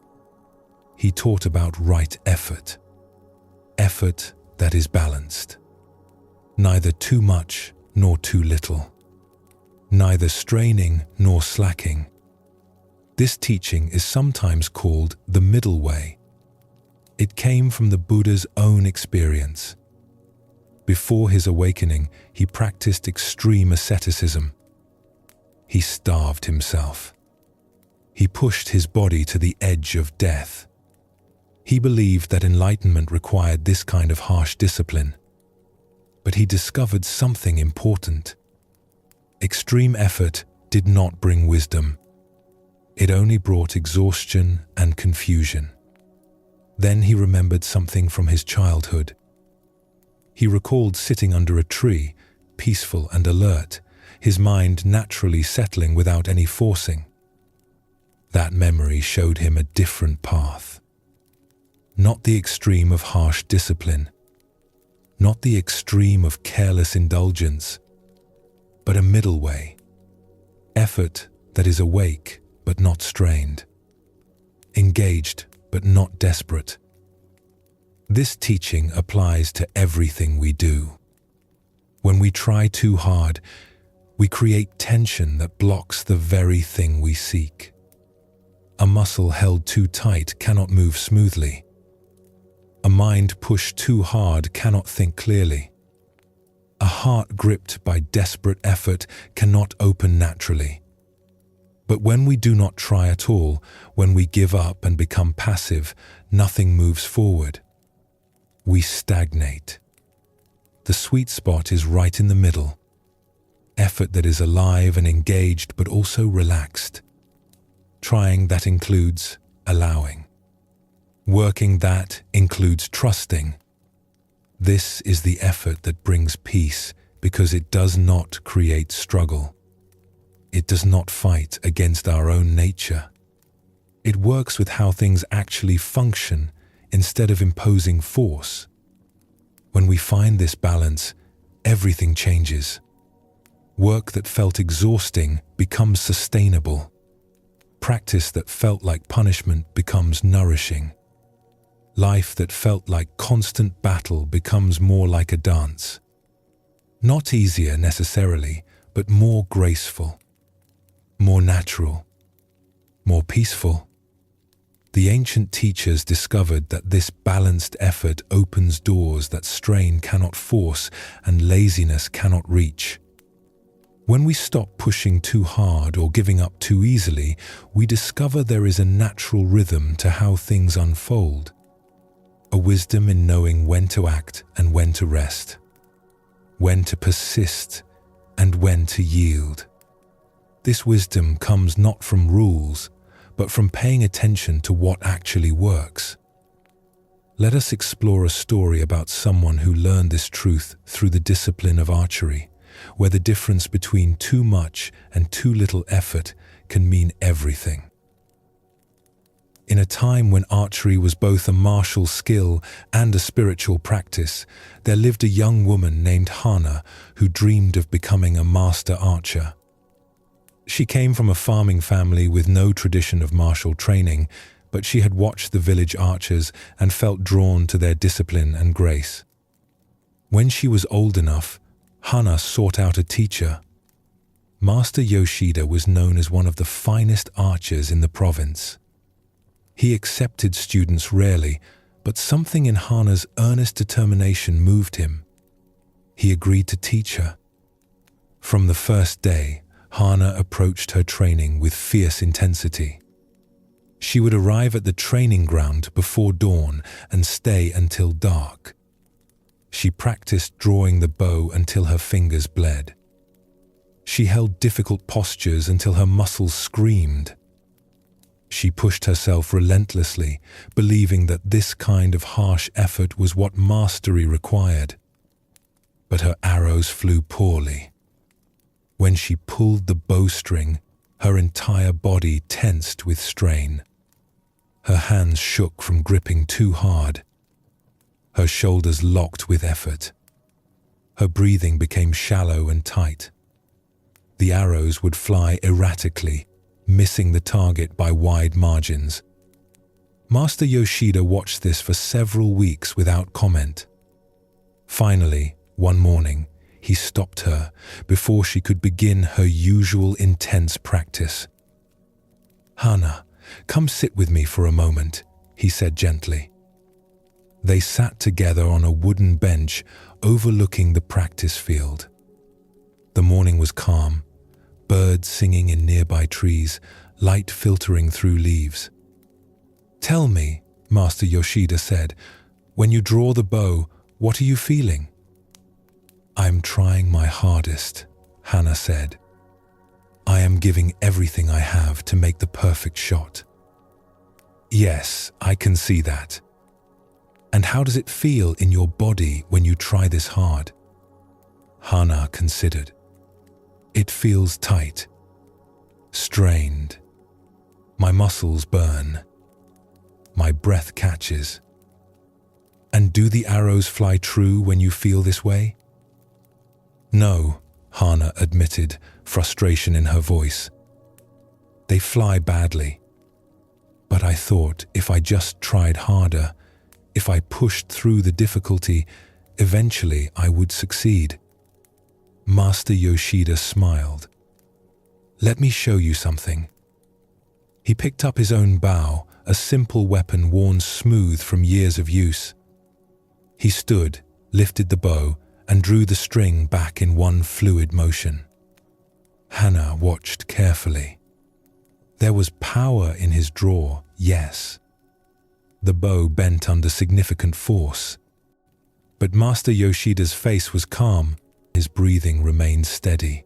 He taught about right effort. Effort that is balanced. Neither too much nor too little. Neither straining nor slacking. This teaching is sometimes called the middle way. It came from the Buddha's own experience. Before his awakening, he practiced extreme asceticism. He starved himself. He pushed his body to the edge of death. He believed that enlightenment required this kind of harsh discipline. But he discovered something important. Extreme effort did not bring wisdom. It only brought exhaustion and confusion. Then he remembered something from his childhood. He recalled sitting under a tree, peaceful and alert, his mind naturally settling without any forcing. That memory showed him a different path. Not the extreme of harsh discipline, not the extreme of careless indulgence, but a middle way. Effort that is awake but not strained. Engaged but not desperate. This teaching applies to everything we do. When we try too hard, we create tension that blocks the very thing we seek. A muscle held too tight cannot move smoothly. A mind pushed too hard cannot think clearly. A heart gripped by desperate effort cannot open naturally. But when we do not try at all, when we give up and become passive, nothing moves forward. We stagnate. The sweet spot is right in the middle. Effort that is alive and engaged but also relaxed. Trying that includes allowing. Working that includes trusting. This is the effort that brings peace because it does not create struggle. It does not fight against our own nature. It works with how things actually function instead of imposing force. When we find this balance, everything changes. Work that felt exhausting becomes sustainable. Practice that felt like punishment becomes nourishing. Life that felt like constant battle becomes more like a dance. Not easier necessarily, but more graceful, more natural, more peaceful. The ancient teachers discovered that this balanced effort opens doors that strain cannot force and laziness cannot reach. When we stop pushing too hard or giving up too easily, we discover there is a natural rhythm to how things unfold. A wisdom in knowing when to act and when to rest, when to persist and when to yield. This wisdom comes not from rules, but from paying attention to what actually works. Let us explore a story about someone who learned this truth through the discipline of archery, where the difference between too much and too little effort can mean everything. In a time when archery was both a martial skill and a spiritual practice, there lived a young woman named Hana who dreamed of becoming a master archer. She came from a farming family with no tradition of martial training, but she had watched the village archers and felt drawn to their discipline and grace. When she was old enough, Hana sought out a teacher. Master Yoshida was known as one of the finest archers in the province. He accepted students rarely, but something in Hana's earnest determination moved him. He agreed to teach her. From the first day, Hana approached her training with fierce intensity. She would arrive at the training ground before dawn and stay until dark. She practiced drawing the bow until her fingers bled. She held difficult postures until her muscles screamed. She pushed herself relentlessly, believing that this kind of harsh effort was what mastery required. But her arrows flew poorly. When she pulled the bowstring, her entire body tensed with strain. Her hands shook from gripping too hard. Her shoulders locked with effort. Her breathing became shallow and tight. The arrows would fly erratically, missing the target by wide margins. Master Yoshida watched this for several weeks without comment. Finally, one morning, he stopped her before she could begin her usual intense practice. "Hana, come sit with me for a moment," he said gently. They sat together on a wooden bench overlooking the practice field. The morning was calm, birds singing in nearby trees, light filtering through leaves. "Tell me," Master Yoshida said, "when you draw the bow, what are you feeling?" "I'm trying my hardest," Hana said. "I am giving everything I have to make the perfect shot." "Yes, I can see that. And how does it feel in your body when you try this hard?" Hana considered. "It feels tight, strained. My muscles burn. My breath catches." "And do the arrows fly true when you feel this way?" "No," Hana admitted, frustration in her voice. "They fly badly. But I thought if I just tried harder, if I pushed through the difficulty, eventually I would succeed." Master Yoshida smiled. "Let me show you something." He picked up his own bow, a simple weapon worn smooth from years of use. He stood, lifted the bow, and drew the string back in one fluid motion. Hannah watched carefully. There was power in his draw, yes. The bow bent under significant force. But Master Yoshida's face was calm, his breathing remained steady.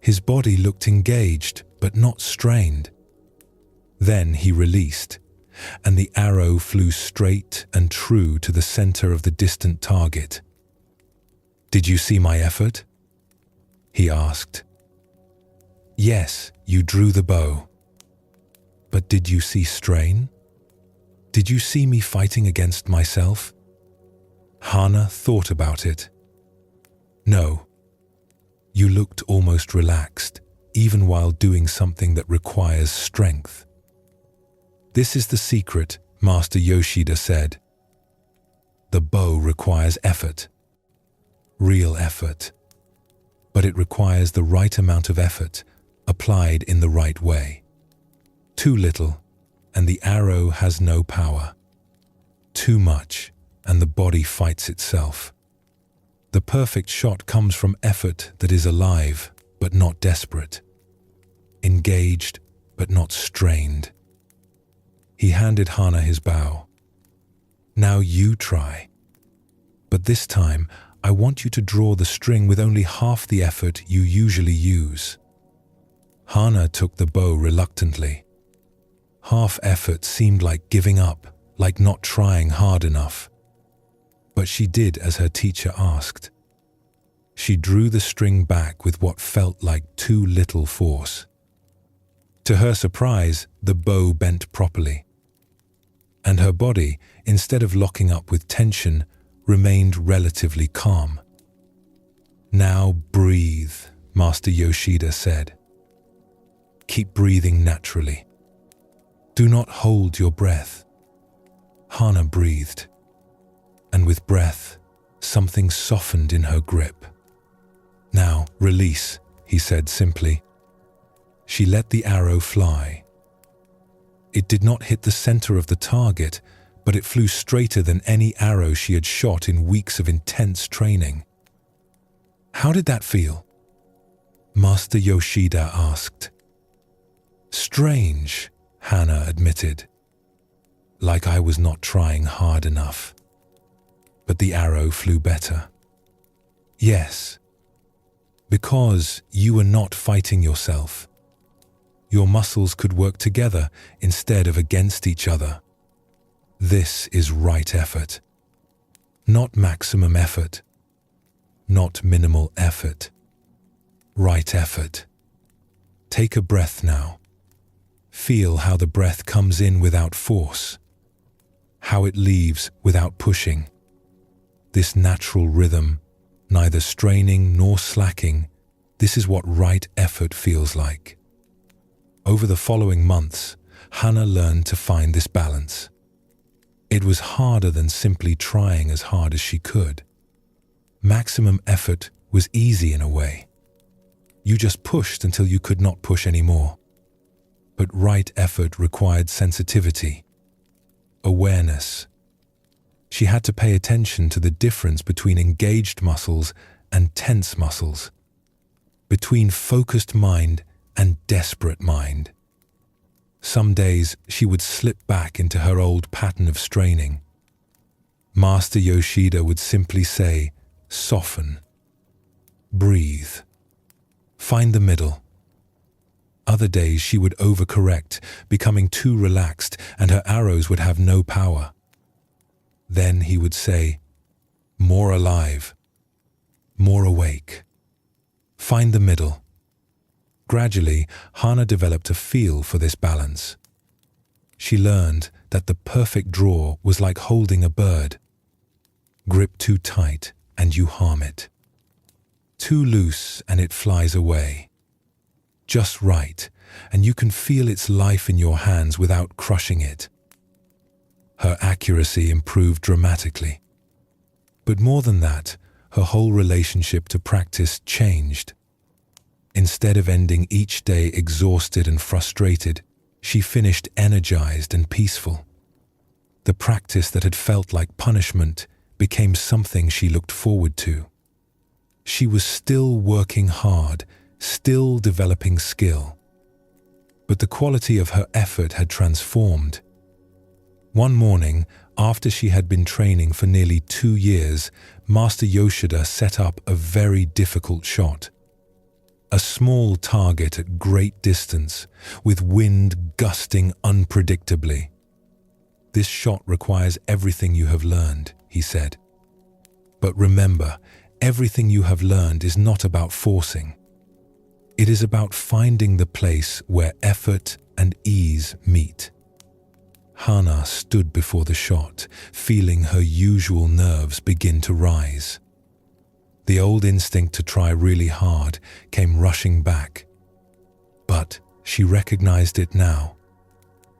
His body looked engaged, but not strained. Then he released, and the arrow flew straight and true to the center of the distant target. "Did you see my effort?" he asked. "Yes, you drew the bow. But did you see strain? Did you see me fighting against myself?" Hannah thought about it. "No. You looked almost relaxed, even while doing something that requires strength." "This is the secret," Master Yoshida said. "The bow requires effort. Real effort. But it requires the right amount of effort, applied in the right way. Too little, and the arrow has no power. Too much, and the body fights itself. The perfect shot comes from effort that is alive, but not desperate. Engaged, but not strained." He handed Hannah his bow. "Now you try. But this time, I want you to draw the string with only half the effort you usually use." Hannah took the bow reluctantly. Half effort seemed like giving up, like not trying hard enough. But she did as her teacher asked. She drew the string back with what felt like too little force. To her surprise, the bow bent properly. And her body, instead of locking up with tension, remained relatively calm. "Now breathe," Master Yoshida said. "Keep breathing naturally. Do not hold your breath." Hannah breathed, and with breath, something softened in her grip. "Now release," he said simply. She let the arrow fly. It did not hit the center of the target, but it flew straighter than any arrow she had shot in weeks of intense training. "How did that feel?" Master Yoshida asked. "Strange," Hannah admitted. "Like I was not trying hard enough. But the arrow flew better." "Yes. Because you were not fighting yourself. Your muscles could work together instead of against each other. This is right effort. Not maximum effort. Not minimal effort. Right effort. Take a breath now. Feel how the breath comes in without force. How it leaves without pushing. This natural rhythm, neither straining nor slacking, this is what right effort feels like." Over the following months, Hannah learned to find this balance. It was harder than simply trying as hard as she could. Maximum effort was easy in a way. You just pushed until you could not push anymore. But right effort required sensitivity, awareness. She had to pay attention to the difference between engaged muscles and tense muscles, between focused mind and desperate mind. Some days she would slip back into her old pattern of straining. Master Yoshida would simply say, "Soften. Breathe. Find the middle." Other days she would overcorrect, becoming too relaxed, and her arrows would have no power. Then he would say, "More alive. More awake. Find the middle." Gradually, Hannah developed a feel for this balance. She learned that the perfect draw was like holding a bird. Grip too tight and you harm it. Too loose and it flies away. Just right, and you can feel its life in your hands without crushing it. Her accuracy improved dramatically. But more than that, her whole relationship to practice changed. Instead of ending each day exhausted and frustrated, she finished energized and peaceful. The practice that had felt like punishment became something she looked forward to. She was still working hard, still developing skill. But the quality of her effort had transformed. One morning, after she had been training for nearly 2 years, Master Yoshida set up a very difficult shot. A small target at great distance, with wind gusting unpredictably. "This shot requires everything you have learned," he said. "But remember, everything you have learned is not about forcing. It is about finding the place where effort and ease meet." Hana stood before the shot, feeling her usual nerves begin to rise. The old instinct to try really hard came rushing back. But she recognized it now.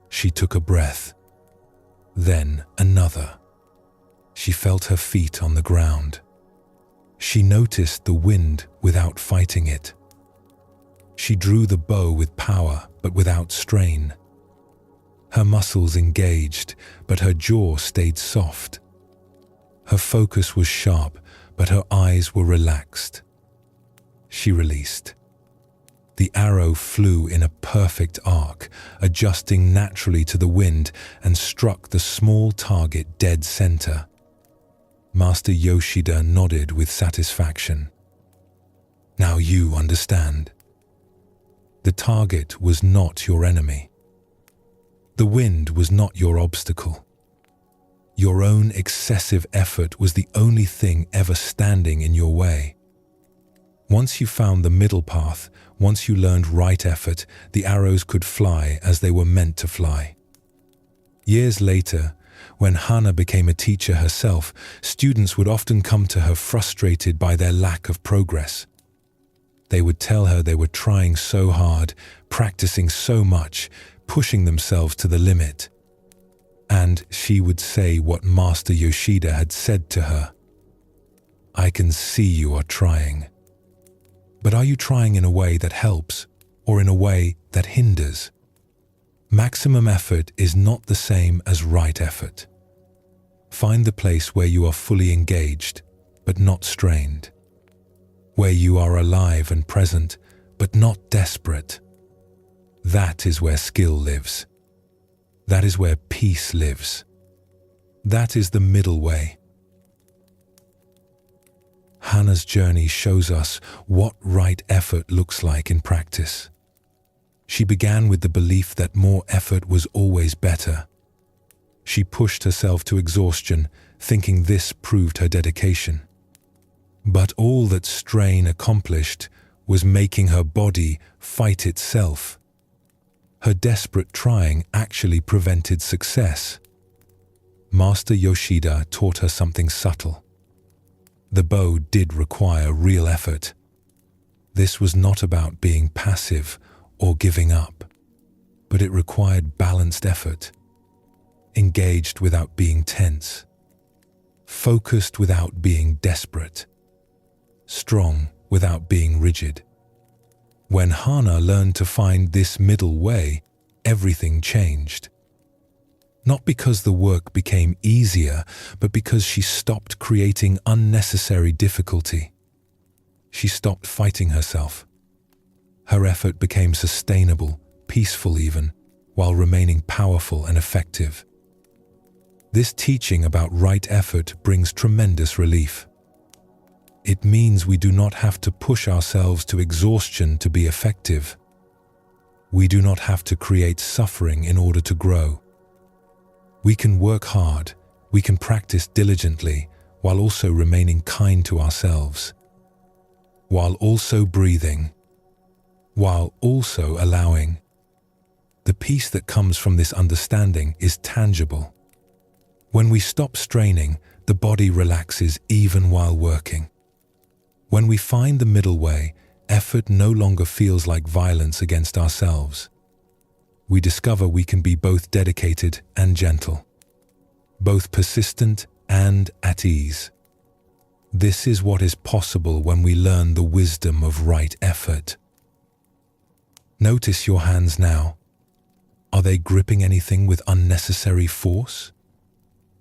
She took a breath. Then another. She felt her feet on the ground. She noticed the wind without fighting it. She drew the bow with power but without strain. Her muscles engaged, but her jaw stayed soft. Her focus was sharp, but her eyes were relaxed. She released. The arrow flew in a perfect arc, adjusting naturally to the wind, and struck the small target dead center. Master Yoshida nodded with satisfaction. "Now you understand. The target was not your enemy. The wind was not your obstacle. Your own excessive effort was the only thing ever standing in your way. Once you found the middle path, once you learned right effort, the arrows could fly as they were meant to fly." Years later, when Hana became a teacher herself, students would often come to her frustrated by their lack of progress. They would tell her they were trying so hard, practicing so much, pushing themselves to the limit. And she would say what Master Yoshida had said to her. "I can see you are trying. But are you trying in a way that helps, or in a way that hinders? Maximum effort is not the same as right effort. Find the place where you are fully engaged, but not strained. Where you are alive and present, but not desperate. That is where skill lives. That is where peace lives. That is the middle way." Hana's journey shows us what right effort looks like in practice. She began with the belief that more effort was always better. She pushed herself to exhaustion, thinking this proved her dedication. But all that strain accomplished was making her body fight itself. Her desperate trying actually prevented success. Master Yoshida taught her something subtle. The bow did require real effort. This was not about being passive or giving up, but it required balanced effort, engaged without being tense, focused without being desperate, strong without being rigid. When Hana learned to find this middle way, everything changed. Not because the work became easier, but because she stopped creating unnecessary difficulty. She stopped fighting herself. Her effort became sustainable, peaceful even, while remaining powerful and effective. This teaching about right effort brings tremendous relief. It means we do not have to push ourselves to exhaustion to be effective. We do not have to create suffering in order to grow. We can work hard, we can practice diligently, while also remaining kind to ourselves, while also breathing, while also allowing. The peace that comes from this understanding is tangible. When we stop straining, the body relaxes even while working. When we find the middle way, effort no longer feels like violence against ourselves. We discover we can be both dedicated and gentle, both persistent and at ease. This is what is possible when we learn the wisdom of right effort. Notice your hands now. Are they gripping anything with unnecessary force?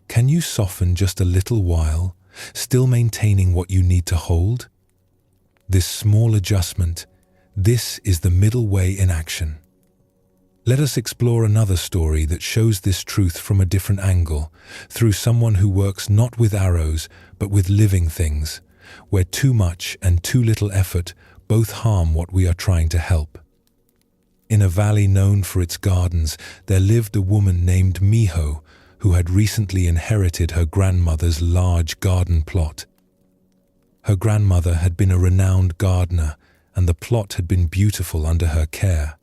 Can you soften just a little while, still maintaining what you need to hold? This small adjustment, this is the middle way in action. Let us explore another story that shows this truth from a different angle, through someone who works not with arrows, but with living things, where too much and too little effort both harm what we are trying to help. In a valley known for its gardens, there lived a woman named Miho, who had recently inherited her grandmother's large garden plot. Her grandmother had been a renowned gardener, and the plot had been beautiful under her care.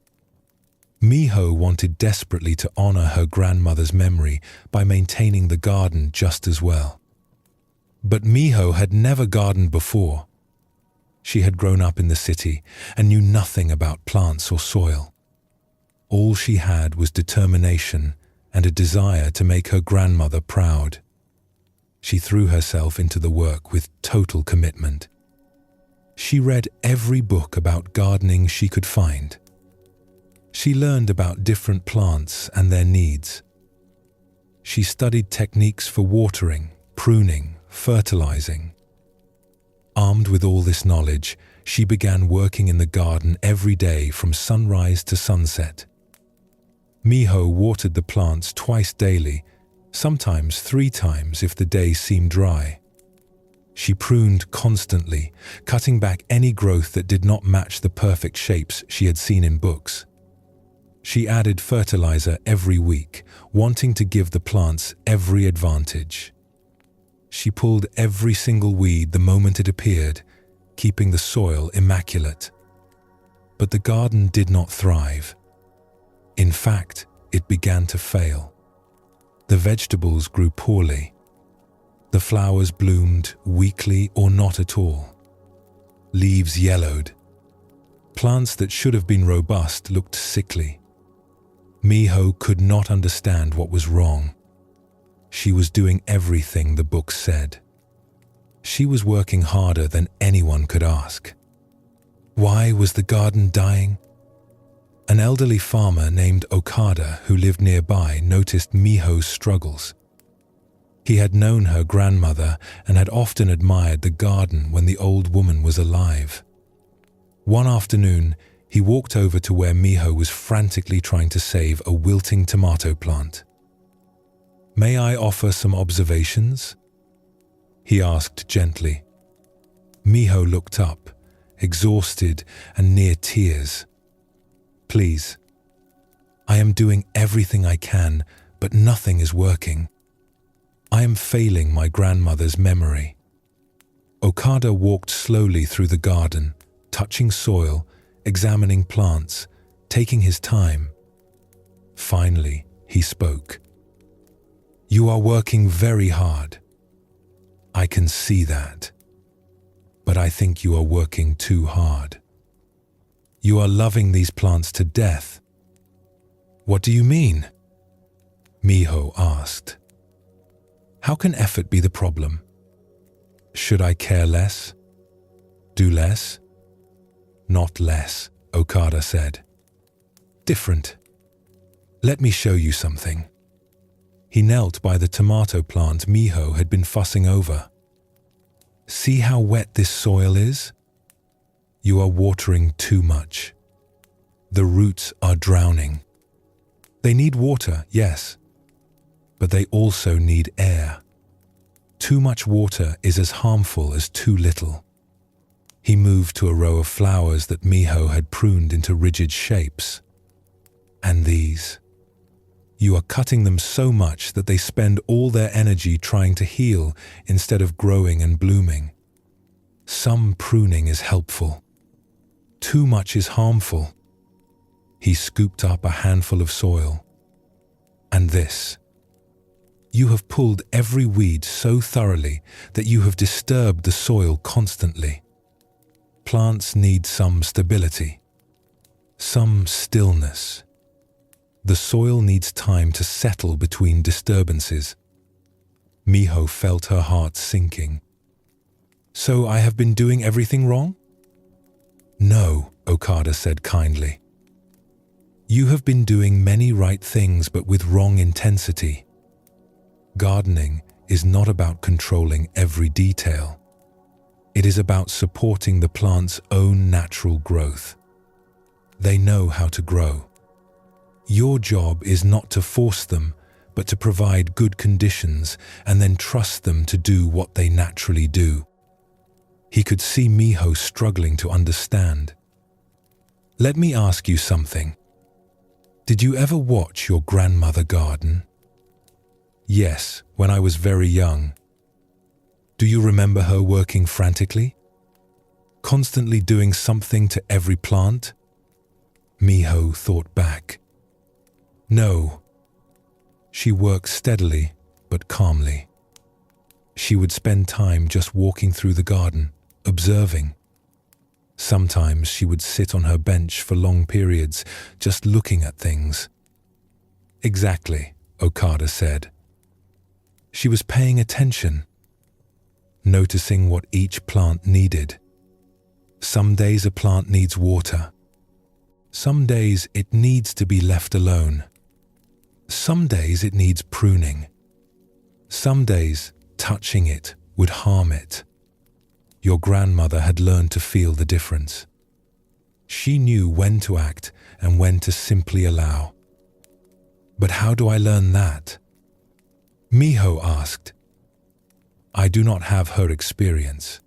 Miho wanted desperately to honor her grandmother's memory by maintaining the garden just as well. But Miho had never gardened before. She had grown up in the city and knew nothing about plants or soil. All she had was determination and a desire to make her grandmother proud. She threw herself into the work with total commitment. She read every book about gardening she could find. She learned about different plants and their needs. She studied techniques for watering, pruning, fertilizing. Armed with all this knowledge, she began working in the garden every day from sunrise to sunset. Miho watered the plants twice daily, sometimes 3 times if the day seemed dry. She pruned constantly, cutting back any growth that did not match the perfect shapes she had seen in books. She added fertilizer every week, wanting to give the plants every advantage. She pulled every single weed the moment it appeared, keeping the soil immaculate. But the garden did not thrive. In fact, it began to fail. The vegetables grew poorly. The flowers bloomed weakly or not at all. Leaves yellowed. Plants that should have been robust looked sickly. Miho could not understand what was wrong. She was doing everything the book said. She was working harder than anyone could ask. Why was the garden dying? An elderly farmer named Okada, who lived nearby, noticed Miho's struggles. He had known her grandmother and had often admired the garden when the old woman was alive. One afternoon, he walked over to where Miho was frantically trying to save a wilting tomato plant. "May I offer some observations?" he asked gently. Miho looked up, exhausted and near tears. "Please. I am doing everything I can, but nothing is working. I am failing my grandmother's memory." Okada walked slowly through the garden, touching soil, examining plants, taking his time. Finally, he spoke. "You are working very hard. I can see that. But I think you are working too hard. You are loving these plants to death." "What do you mean?" Miho asked. "How can effort be the problem? Should I care less? Do less?" "Not less," Okada said. "Different. Let me show you something." He knelt by the tomato plant Miho had been fussing over. "See how wet this soil is? You are watering too much. The roots are drowning. They need water, yes, but they also need air. Too much water is as harmful as too little." He moved to a row of flowers that Miho had pruned into rigid shapes. "And these? You are cutting them so much that they spend all their energy trying to heal instead of growing and blooming. Some pruning is helpful. Too much is harmful." He scooped up a handful of soil. "And this? You have pulled every weed so thoroughly that you have disturbed the soil constantly. Plants need some stability, some stillness. The soil needs time to settle between disturbances." Miho felt her heart sinking. "So I have been doing everything wrong?" "No," Okada said kindly. "You have been doing many right things but with wrong intensity. Gardening is not about controlling every detail. It is about supporting the plant's own natural growth. They know how to grow. Your job is not to force them, but to provide good conditions and then trust them to do what they naturally do. He could see Miho struggling to understand. Let me ask you something. Did you ever watch your grandmother garden? Yes, when I was very young. Do you remember her working frantically? Constantly doing something to every plant? Miho thought back. No. She worked steadily, but calmly. She would spend time just walking through the garden, observing. Sometimes she would sit on her bench for long periods, just looking at things. Exactly, Okada said. She was paying attention, noticing what each plant needed. Some days a plant needs water. Some days it needs to be left alone. Some days it needs pruning. Some days touching it would harm it. Your grandmother had learned to feel the difference. She knew when to act and when to simply allow. But how do I learn that? Miho asked. I do not have her experience.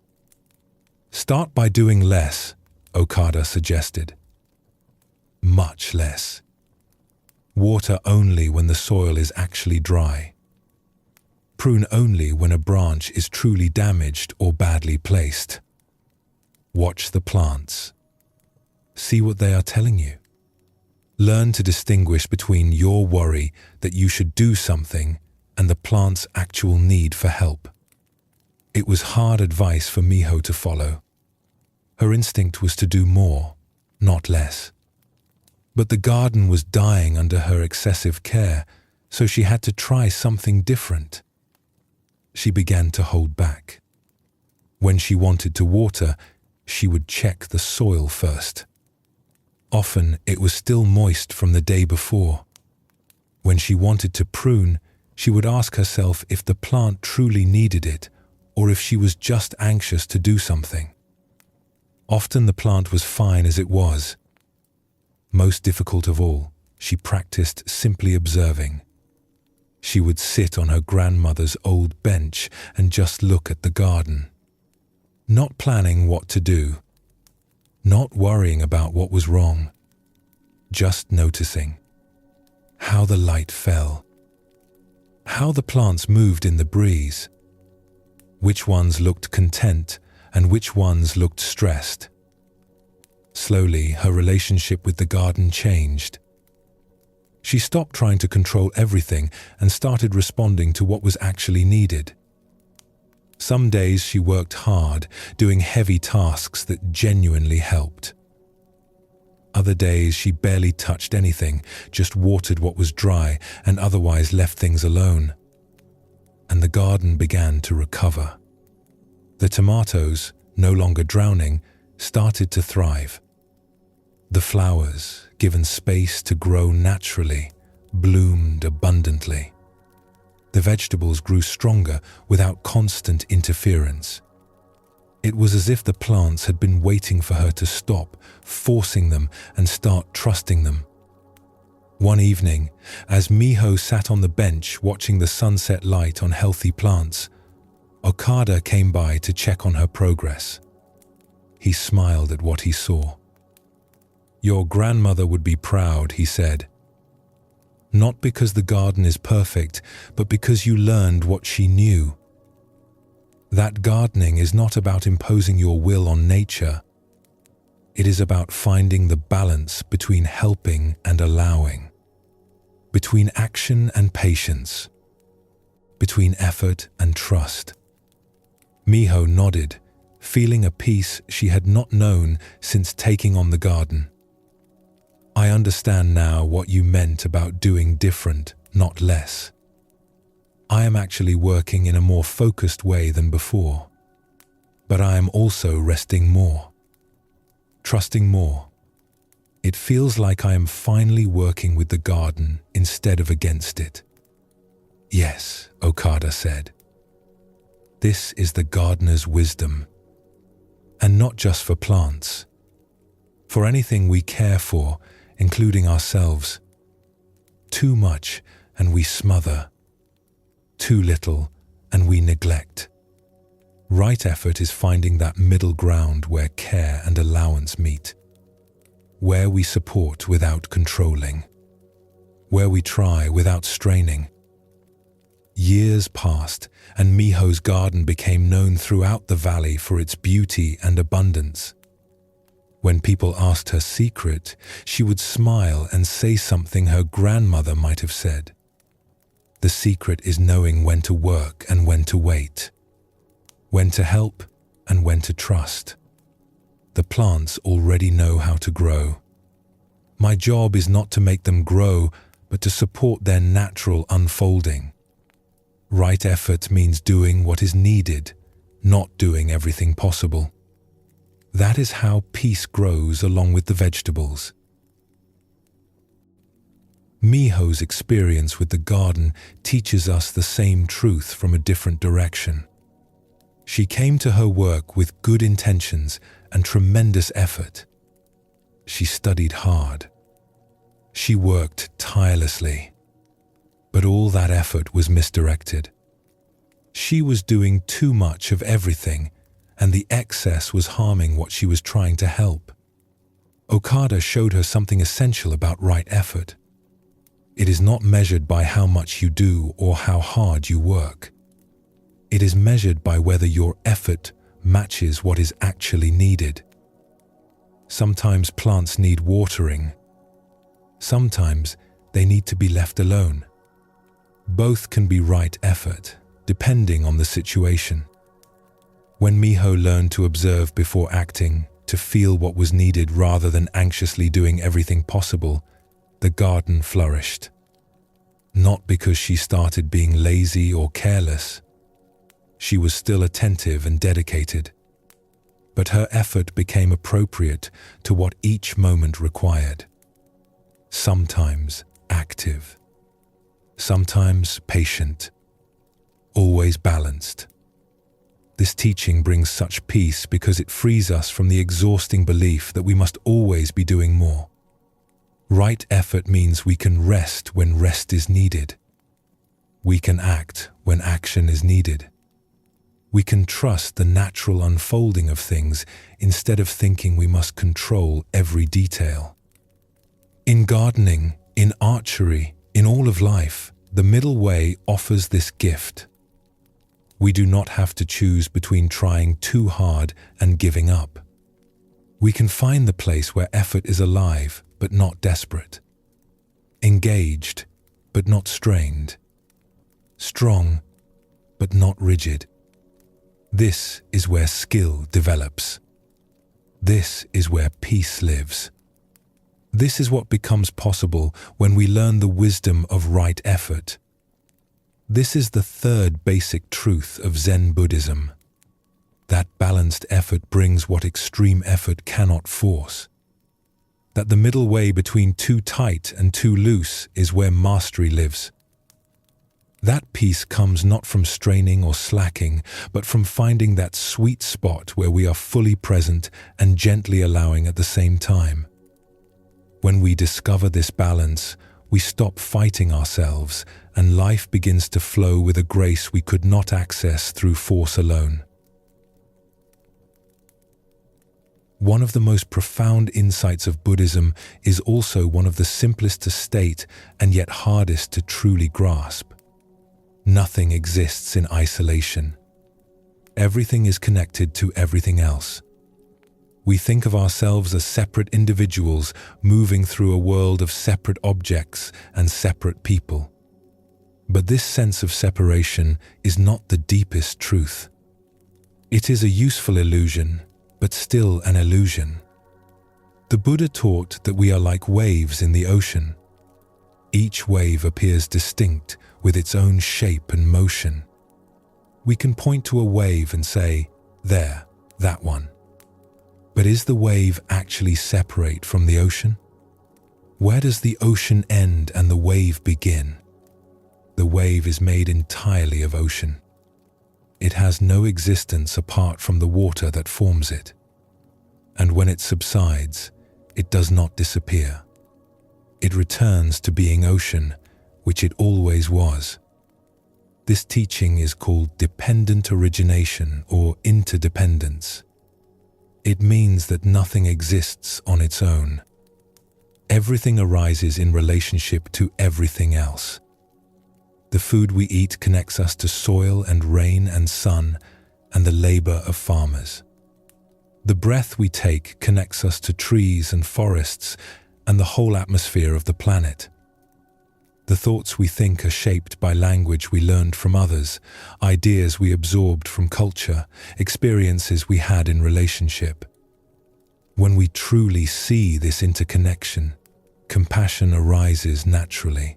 Start by doing less, Okada suggested. Much less. Water only when the soil is actually dry. Prune only when a branch is truly damaged or badly placed. Watch the plants. See what they are telling you. Learn to distinguish between your worry that you should do something and the plant's actual need for help. It was hard advice for Miho to follow. Her instinct was to do more, not less. But the garden was dying under her excessive care, so she had to try something different. She began to hold back. When she wanted to water, she would check the soil first. Often it was still moist from the day before. When she wanted to prune, she would ask herself if the plant truly needed it or if she was just anxious to do something. Often the plant was fine as it was. Most difficult of all, she practiced simply observing. She would sit on her grandmother's old bench and just look at the garden. Not planning what to do. Not worrying about what was wrong. Just noticing. How the light fell. How the plants moved in the breeze. Which ones looked content and which ones looked stressed. Slowly, her relationship with the garden changed. She stopped trying to control everything and started responding to what was actually needed. Some days she worked hard, doing heavy tasks that genuinely helped. Other days she barely touched anything, just watered what was dry and otherwise left things alone. And the garden began to recover. The tomatoes, no longer drowning, started to thrive. The flowers, given space to grow naturally, bloomed abundantly. The vegetables grew stronger without constant interference. It was as if the plants had been waiting for her to stop, forcing them and start trusting them. One evening, as Miho sat on the bench watching the sunset light on healthy plants, Okada came by to check on her progress. He smiled at what he saw. Your grandmother would be proud, he said. Not because the garden is perfect, but because you learned what she knew. That gardening is not about imposing your will on nature. It is about finding the balance between helping and allowing, between action and patience, between effort and trust. Miho nodded, feeling a peace she had not known since taking on the garden. I understand now what you meant about doing different, not less. I am actually working in a more focused way than before. But I am also resting more, trusting more. It feels like I am finally working with the garden instead of against it. Yes, Okada said. This is the gardener's wisdom. And not just for plants. For anything we care for, including ourselves. Too much and we smother. Too little and we neglect. Right effort is finding that middle ground where care and allowance meet. Where we support without controlling. Where we try without straining. Years passed, and Miho's garden became known throughout the valley for its beauty and abundance. When people asked her secret, she would smile and say something her grandmother might have said. The secret is knowing when to work and when to wait. When to help and when to trust. The plants already know how to grow. My job is not to make them grow, but to support their natural unfolding. Right effort means doing what is needed, not doing everything possible. That is how peace grows along with the vegetables. Miho's experience with the garden teaches us the same truth from a different direction. She came to her work with good intentions and tremendous effort. She studied hard. She worked tirelessly. But all that effort was misdirected. She was doing too much of everything, and the excess was harming what she was trying to help. Okada showed her something essential about right effort. It is not measured by how much you do or how hard you work. It is measured by whether your effort matches what is actually needed. Sometimes plants need watering. Sometimes they need to be left alone. Both can be right effort, depending on the situation. When Miho learned to observe before acting, to feel what was needed rather than anxiously doing everything possible, the garden flourished. Not because she started being lazy or careless. She was still attentive and dedicated. But her effort became appropriate to what each moment required. Sometimes active. Sometimes patient, always balanced. This teaching brings such peace because it frees us from the exhausting belief that we must always be doing more. Right effort means we can rest when rest is needed. We can act when action is needed. We can trust the natural unfolding of things instead of thinking we must control every detail. In gardening, in archery, in all of life, the middle way offers this gift. We do not have to choose between trying too hard and giving up. We can find the place where effort is alive but not desperate, engaged but not strained, strong but not rigid. This is where skill develops. This is where peace lives. This is what becomes possible when we learn the wisdom of right effort. This is the third basic truth of Zen Buddhism. That balanced effort brings what extreme effort cannot force. That the middle way between too tight and too loose is where mastery lives. That peace comes not from straining or slacking, but from finding that sweet spot where we are fully present and gently allowing at the same time. When we discover this balance, we stop fighting ourselves and life begins to flow with a grace we could not access through force alone. One of the most profound insights of Buddhism is also one of the simplest to state and yet hardest to truly grasp. Nothing exists in isolation. Everything is connected to everything else. We think of ourselves as separate individuals moving through a world of separate objects and separate people. But this sense of separation is not the deepest truth. It is a useful illusion, but still an illusion. The Buddha taught that we are like waves in the ocean. Each wave appears distinct with its own shape and motion. We can point to a wave and say, "There, that one." But is the wave actually separate from the ocean? Where does the ocean end and the wave begin? The wave is made entirely of ocean. It has no existence apart from the water that forms it. And when it subsides, it does not disappear. It returns to being ocean, which it always was. This teaching is called dependent origination or interdependence. It means that nothing exists on its own. Everything arises in relationship to everything else. The food we eat connects us to soil and rain and sun and the labor of farmers. The breath we take connects us to trees and forests and the whole atmosphere of the planet. The thoughts we think are shaped by language we learned from others, ideas we absorbed from culture, experiences we had in relationship. When we truly see this interconnection, compassion arises naturally.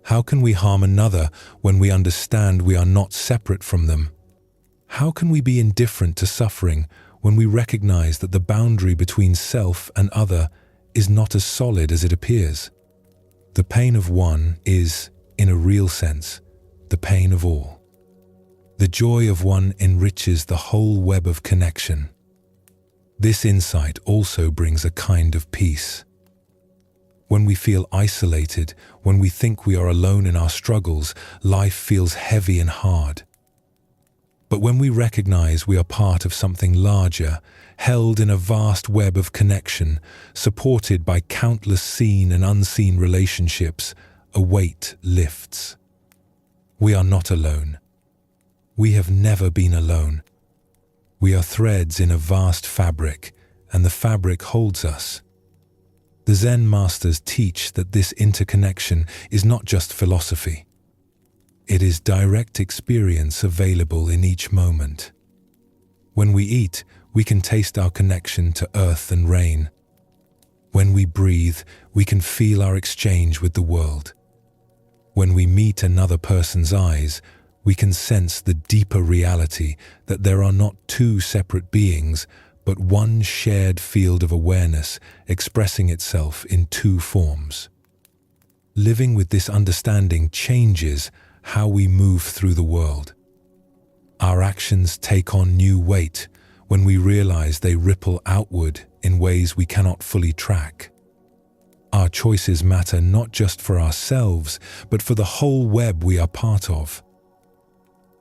How can we harm another when we understand we are not separate from them? How can we be indifferent to suffering when we recognize that the boundary between self and other is not as solid as it appears? The pain of one is, in a real sense, the pain of all. The joy of one enriches the whole web of connection. This insight also brings a kind of peace. When we feel isolated, when we think we are alone in our struggles, life feels heavy and hard. But when we recognize we are part of something larger, held in a vast web of connection, supported by countless seen and unseen relationships, a weight lifts. We are not alone. We have never been alone. We are threads in a vast fabric, and the fabric holds us. The Zen masters teach that this interconnection is not just philosophy. It is direct experience available in each moment. When we eat, we can taste our connection to earth and rain. When we breathe, we can feel our exchange with the world. When we meet another person's eyes, we can sense the deeper reality that there are not two separate beings, but one shared field of awareness expressing itself in two forms. Living with this understanding changes how we move through the world. Our actions take on new weight when we realize they ripple outward in ways we cannot fully track. Our choices matter not just for ourselves, but for the whole web we are part of.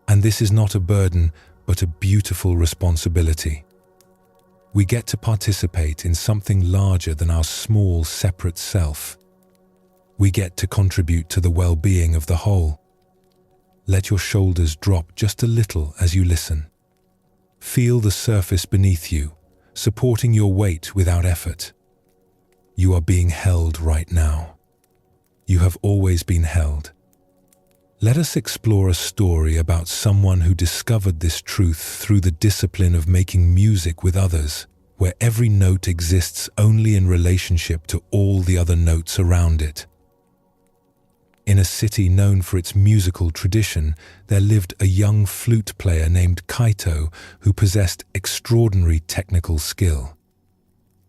And this is not a burden, but a beautiful responsibility. We get to participate in something larger than our small, separate self. We get to contribute to the well-being of the whole. Let your shoulders drop just a little as you listen. Feel the surface beneath you, supporting your weight without effort. You are being held right now. You have always been held. Let us explore a story about someone who discovered this truth through the discipline of making music with others, where every note exists only in relationship to all the other notes around it. In a city known for its musical tradition, there lived a young flute player named Kaito who possessed extraordinary technical skill.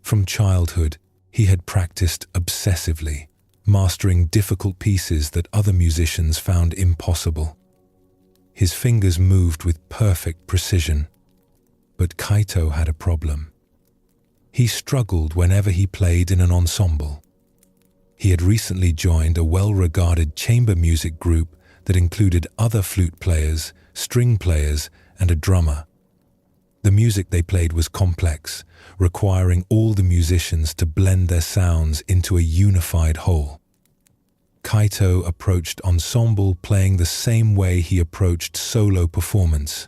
From childhood, he had practiced obsessively, mastering difficult pieces that other musicians found impossible. His fingers moved with perfect precision. But Kaito had a problem. He struggled whenever he played in an ensemble. He had recently joined a well-regarded chamber music group that included other flute players, string players, and a drummer. The music they played was complex, requiring all the musicians to blend their sounds into a unified whole. Kaito approached ensemble playing the same way he approached solo performance.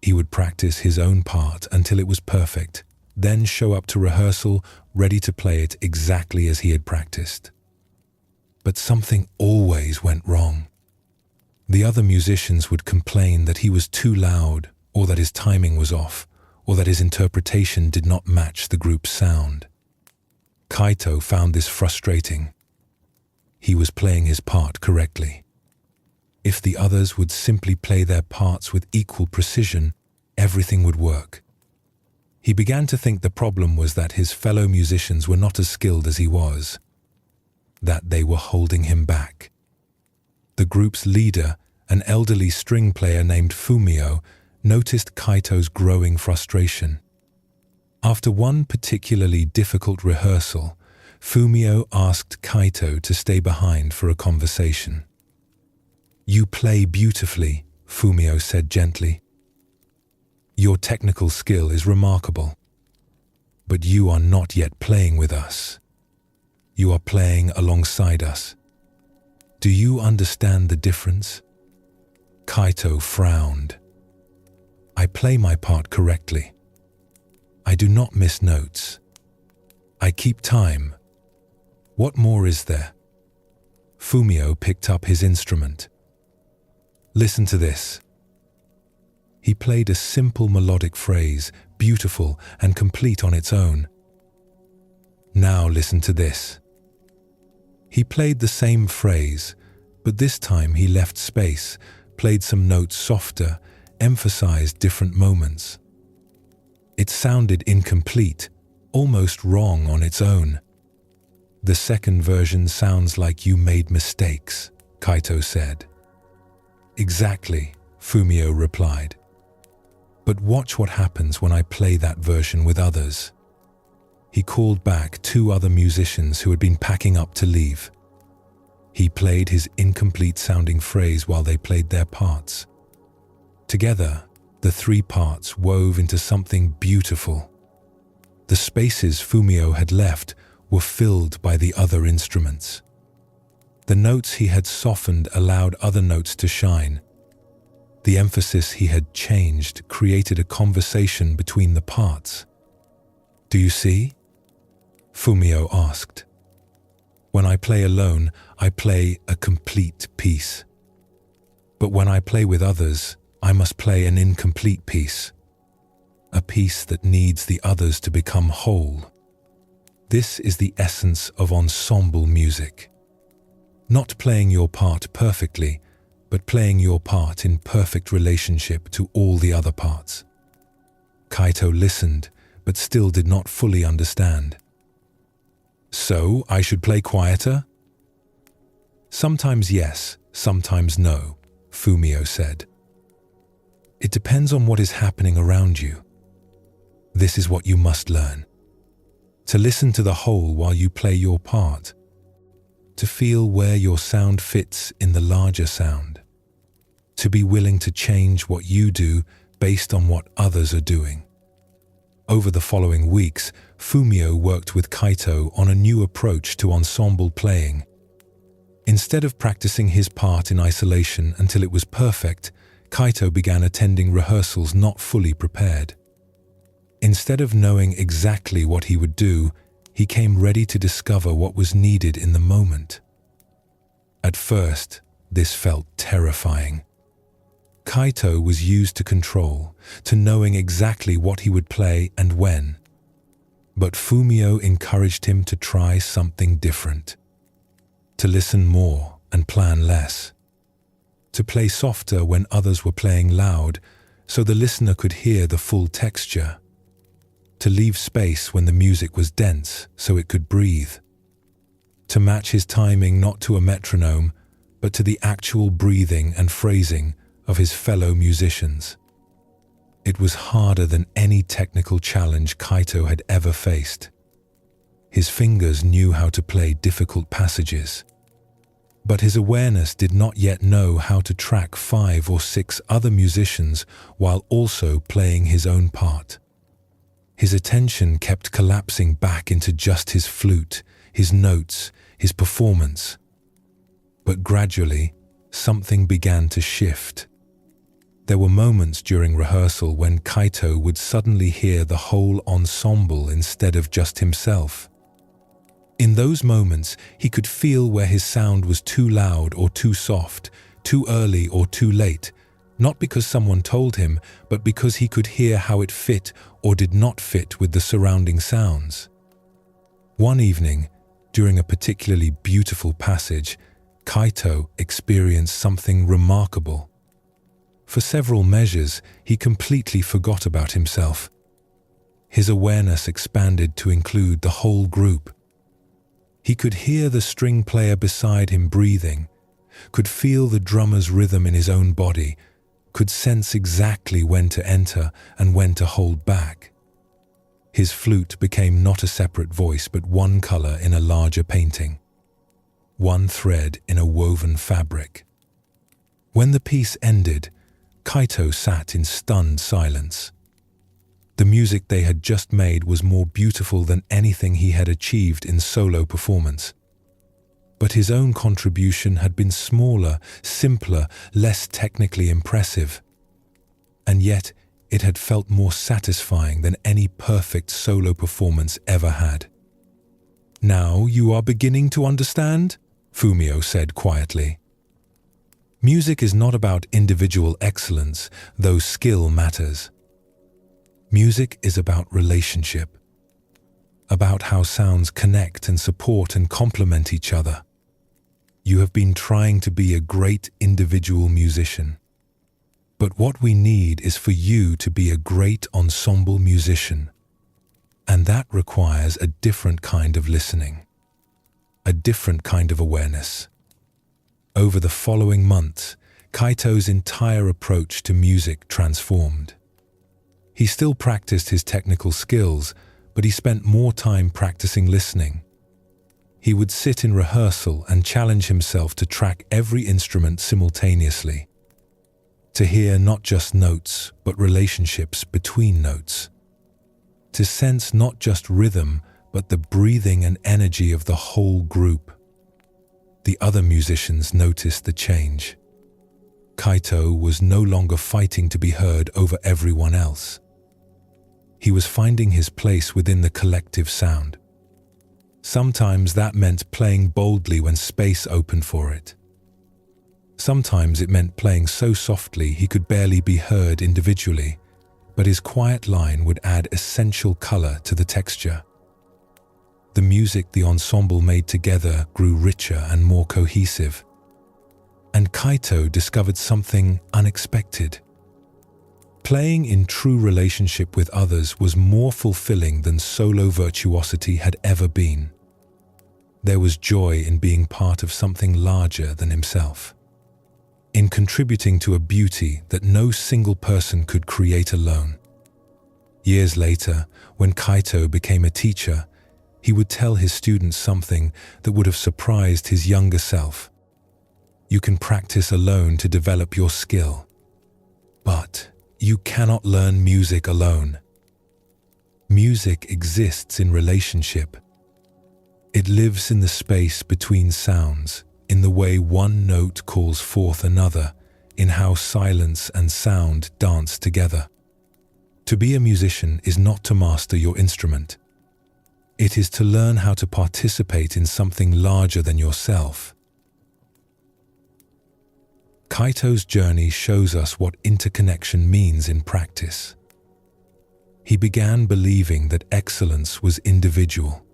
He would practice his own part until it was perfect, then show up to rehearsal ready to play it exactly as he had practiced. But something always went wrong. The other musicians would complain that he was too loud, or that his timing was off, or that his interpretation did not match the group's sound. Kaito found this frustrating. He was playing his part correctly. If the others would simply play their parts with equal precision, everything would work. He began to think the problem was that his fellow musicians were not as skilled as he was, that they were holding him back. the group's leader, an elderly string player named Fumio, noticed Kaito's growing frustration. After one particularly difficult rehearsal, Fumio asked Kaito to stay behind for a conversation. "You play beautifully," Fumio said gently. "Your technical skill is remarkable. But you are not yet playing with us. You are playing alongside us. Do you understand the difference?" Kaito frowned. "I play my part correctly. I do not miss notes. I keep time. What more is there?" Fumio picked up his instrument. "Listen to this." He played a simple melodic phrase, beautiful and complete on its own. "Now listen to this." He played the same phrase, but this time he left space, played some notes softer, emphasized different moments. It sounded incomplete, almost wrong on its own. "The second version sounds like you made mistakes," Kaito said. "Exactly," Fumio replied. "But watch what happens when I play that version with others." He called back 2 other musicians who had been packing up to leave. He played his incomplete-sounding phrase while they played their parts. Together, the 3 parts wove into something beautiful. The spaces Fumio had left were filled by the other instruments. The notes he had softened allowed other notes to shine. The emphasis he had changed created a conversation between the parts. "Do you see?" Fumio asked. "When I play alone, I play a complete piece. But when I play with others, I must play an incomplete piece. A piece that needs the others to become whole. This is the essence of ensemble music. Not playing your part perfectly, but playing your part in perfect relationship to all the other parts." Kaito listened, but still did not fully understand. "So, I should play quieter?" "Sometimes yes, sometimes no," Fumio said. "It depends on what is happening around you. This is what you must learn. To listen to the whole while you play your part. To feel where your sound fits in the larger sound. To be willing to change what you do based on what others are doing." Over the following weeks, Fumio worked with Kaito on a new approach to ensemble playing. Instead of practicing his part in isolation until it was perfect, Kaito began attending rehearsals not fully prepared. Instead of knowing exactly what he would do, he came ready to discover what was needed in the moment. At first, this felt terrifying. Kaito was used to control, to knowing exactly what he would play and when. But Fumio encouraged him to try something different. To listen more and plan less. To play softer when others were playing loud, so the listener could hear the full texture. To leave space when the music was dense, so it could breathe. To match his timing not to a metronome, but to the actual breathing and phrasing of his fellow musicians. It was harder than any technical challenge Kaito had ever faced. His fingers knew how to play difficult passages, but his awareness did not yet know how to track 5 or 6 other musicians while also playing his own part. His attention kept collapsing back into just his flute, his notes, his performance. But gradually, something began to shift. There were moments during rehearsal when Kaito would suddenly hear the whole ensemble instead of just himself. In those moments, he could feel where his sound was too loud or too soft, too early or too late, not because someone told him, but because he could hear how it fit or did not fit with the surrounding sounds. One evening, during a particularly beautiful passage, Kaito experienced something remarkable. For several measures, he completely forgot about himself. His awareness expanded to include the whole group. He could hear the string player beside him breathing, could feel the drummer's rhythm in his own body, could sense exactly when to enter and when to hold back. His flute became not a separate voice but one color in a larger painting, one thread in a woven fabric. When the piece ended, Kaito sat in stunned silence. The music they had just made was more beautiful than anything he had achieved in solo performance. But his own contribution had been smaller, simpler, less technically impressive. And yet, it had felt more satisfying than any perfect solo performance ever had. "Now you are beginning to understand?" Fumio said quietly. "Music is not about individual excellence, though skill matters. Music is about relationship, about how sounds connect and support and complement each other. You have been trying to be a great individual musician. But what we need is for you to be a great ensemble musician. And that requires a different kind of listening, a different kind of awareness." Over the following months, Kaito's entire approach to music transformed. He still practiced his technical skills, but he spent more time practicing listening. He would sit in rehearsal and challenge himself to track every instrument simultaneously, to hear not just notes, but relationships between notes, to sense not just rhythm, but the breathing and energy of the whole group. The other musicians noticed the change. Kaito was no longer fighting to be heard over everyone else. He was finding his place within the collective sound. Sometimes that meant playing boldly when space opened for it. Sometimes it meant playing so softly he could barely be heard individually, but his quiet line would add essential color to the texture. The music the ensemble made together grew richer and more cohesive. And Kaito discovered something unexpected. Playing in true relationship with others was more fulfilling than solo virtuosity had ever been. There was joy in being part of something larger than himself, in contributing to a beauty that no single person could create alone. Years later, when Kaito became a teacher, he would tell his students something that would have surprised his younger self. "You can practice alone to develop your skill, but you cannot learn music alone. Music exists in relationship. It lives in the space between sounds, in the way one note calls forth another, in how silence and sound dance together. To be a musician is not to master your instrument. It is to learn how to participate in something larger than yourself." Kaito's journey shows us what interconnection means in practice. He began believing that excellence was individual,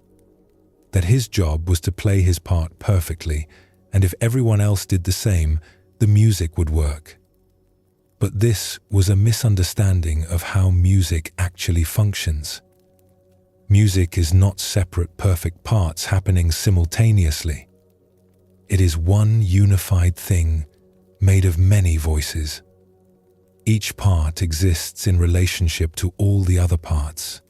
that his job was to play his part perfectly, and if everyone else did the same, the music would work. But this was a misunderstanding of how music actually functions. Music is not separate perfect parts happening simultaneously. It is one unified thing made of many voices. Each part exists in relationship to all the other parts.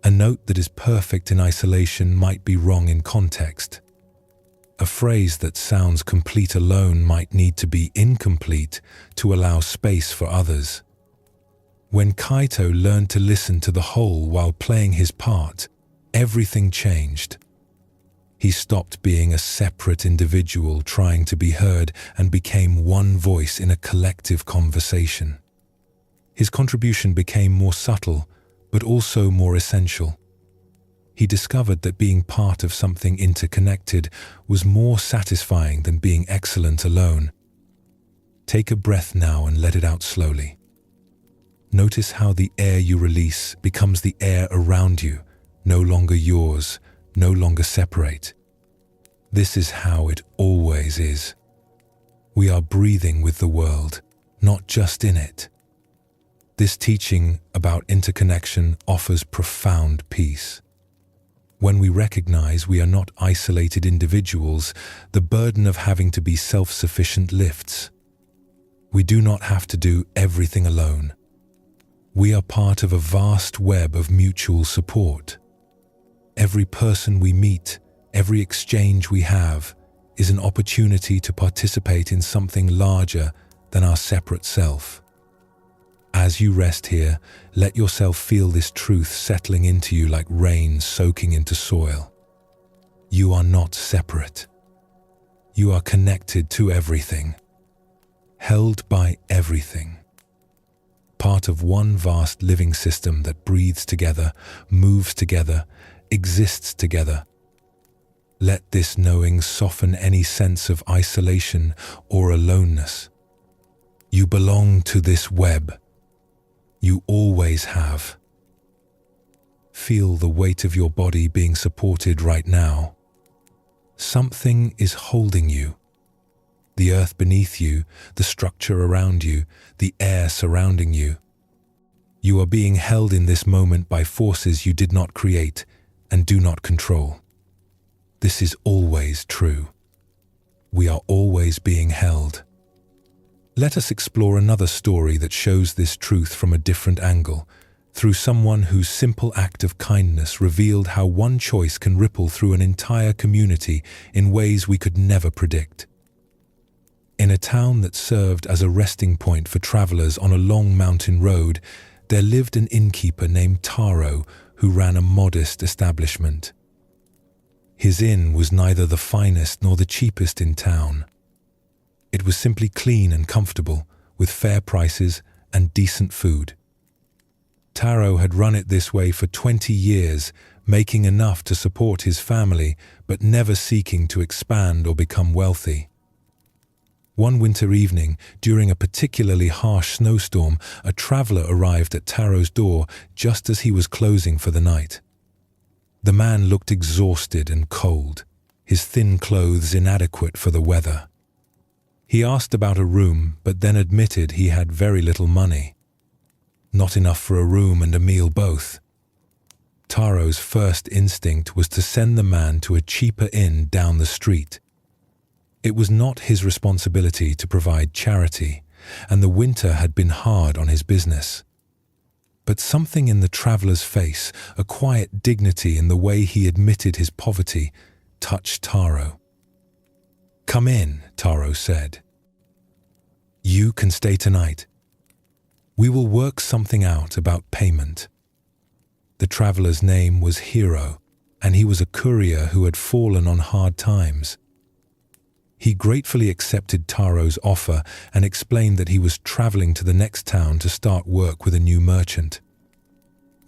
A note that is perfect in isolation might be wrong in context. A phrase that sounds complete alone might need to be incomplete to allow space for others. When Kaito learned to listen to the whole while playing his part, everything changed. He stopped being a separate individual trying to be heard and became one voice in a collective conversation. His contribution became more subtle, but also more essential. He discovered that being part of something interconnected was more satisfying than being excellent alone. Take a breath now and let it out slowly. Notice how the air you release becomes the air around you, no longer yours, no longer separate. This is how it always is. We are breathing with the world, not just in it. This teaching about interconnection offers profound peace. When we recognize we are not isolated individuals, the burden of having to be self-sufficient lifts. We do not have to do everything alone. We are part of a vast web of mutual support. Every person we meet, every exchange we have, is an opportunity to participate in something larger than our separate self. As you rest here, let yourself feel this truth settling into you like rain soaking into soil. You are not separate. You are connected to everything, held by everything. Part of one vast living system that breathes together, moves together, exists together. Let this knowing soften any sense of isolation or aloneness. You belong to this web. You always have. Feel the weight of your body being supported right now. Something is holding you. The earth beneath you, the structure around you, the air surrounding you. You are being held in this moment by forces you did not create and do not control. This is always true. We are always being held. Let us explore another story that shows this truth from a different angle, through someone whose simple act of kindness revealed how one choice can ripple through an entire community in ways we could never predict. In a town that served as a resting point for travelers on a long mountain road, there lived an innkeeper named Taro who ran a modest establishment. His inn was neither the finest nor the cheapest in town. It was simply clean and comfortable, with fair prices and decent food. Taro had run it this way for 20 years, making enough to support his family, but never seeking to expand or become wealthy. One winter evening, during a particularly harsh snowstorm, a traveler arrived at Taro's door just as he was closing for the night. The man looked exhausted and cold, his thin clothes inadequate for the weather. He asked about a room, but then admitted he had very little money. Not enough for a room and a meal both. Taro's first instinct was to send the man to a cheaper inn down the street. It was not his responsibility to provide charity, and the winter had been hard on his business. But something in the traveler's face, a quiet dignity in the way he admitted his poverty, touched Taro. "Come in," Taro said. "You can stay tonight. We will work something out about payment." The traveler's name was Hiro, and he was a courier who had fallen on hard times. He gratefully accepted Taro's offer and explained that he was traveling to the next town to start work with a new merchant.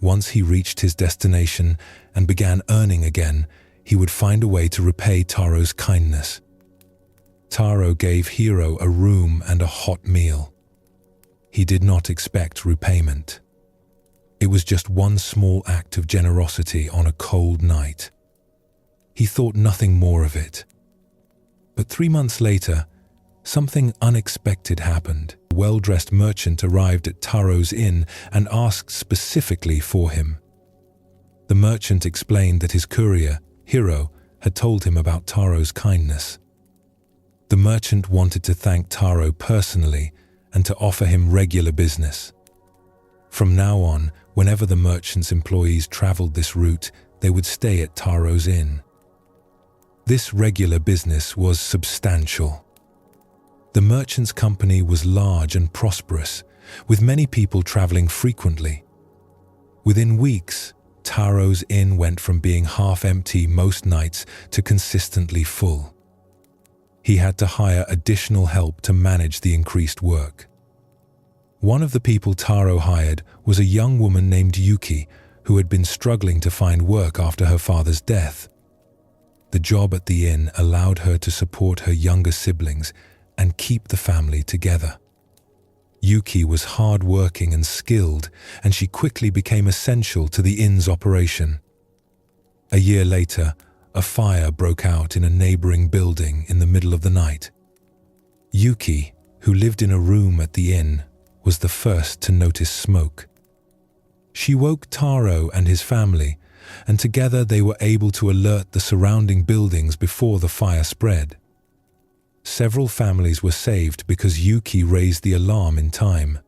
Once he reached his destination and began earning again, he would find a way to repay Taro's kindness. Taro gave Hiro a room and a hot meal. He did not expect repayment. It was just one small act of generosity on a cold night. He thought nothing more of it. But 3 months later, something unexpected happened. A well-dressed merchant arrived at Taro's inn and asked specifically for him. The merchant explained that his courier, Hiro, had told him about Taro's kindness. The merchant wanted to thank Taro personally and to offer him regular business. From now on, whenever the merchant's employees traveled this route, they would stay at Taro's inn. This regular business was substantial. The merchant's company was large and prosperous, with many people traveling frequently. Within weeks, Taro's inn went from being half empty most nights to consistently full. He had to hire additional help to manage the increased work. One of the people Taro hired was a young woman named Yuki, who had been struggling to find work after her father's death. The job at the inn allowed her to support her younger siblings and keep the family together. Yuki was hard-working and skilled, and she quickly became essential to the inn's operation. A year later, a fire broke out in a neighboring building in the middle of the night. Yuki, who lived in a room at the inn, was the first to notice smoke. She woke Taro and his family, and together they were able to alert the surrounding buildings before the fire spread. Several families were saved because Yuki raised the alarm in time.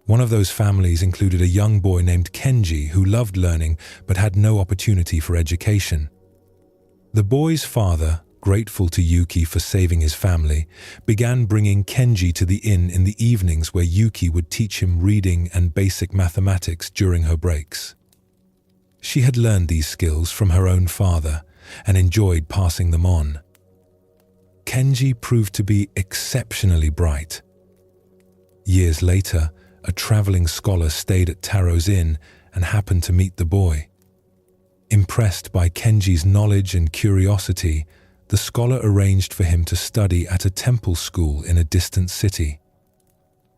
One of those families included a young boy named Kenji who loved learning but had no opportunity for education. The boy's father, grateful to Yuki for saving his family, began bringing Kenji to the inn in the evenings where Yuki would teach him reading and basic mathematics during her breaks. She had learned these skills from her own father and enjoyed passing them on. Kenji proved to be exceptionally bright. Years later, a traveling scholar stayed at Taro's inn and happened to meet the boy. Impressed by Kenji's knowledge and curiosity, the scholar arranged for him to study at a temple school in a distant city.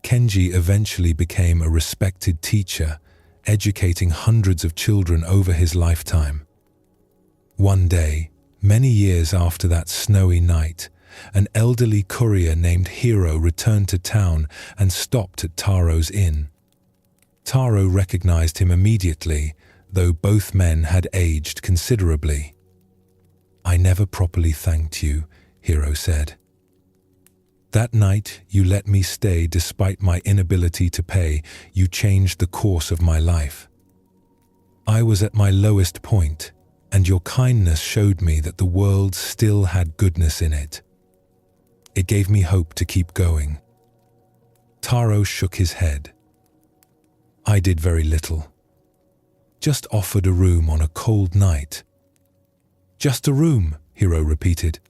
Kenji eventually became a respected teacher, educating hundreds of children over his lifetime. One day, many years after that snowy night, an elderly courier named Hiro returned to town and stopped at Taro's inn. Taro recognized him immediately, though both men had aged considerably. "I never properly thanked you," Hiro said. "That night you let me stay despite my inability to pay. You changed the course of my life. I was at my lowest point, and your kindness showed me that the world still had goodness in it. It gave me hope to keep going." Taro shook his head. "I did very little. Just offered a room on a cold night." "Just a room," Hiro repeated.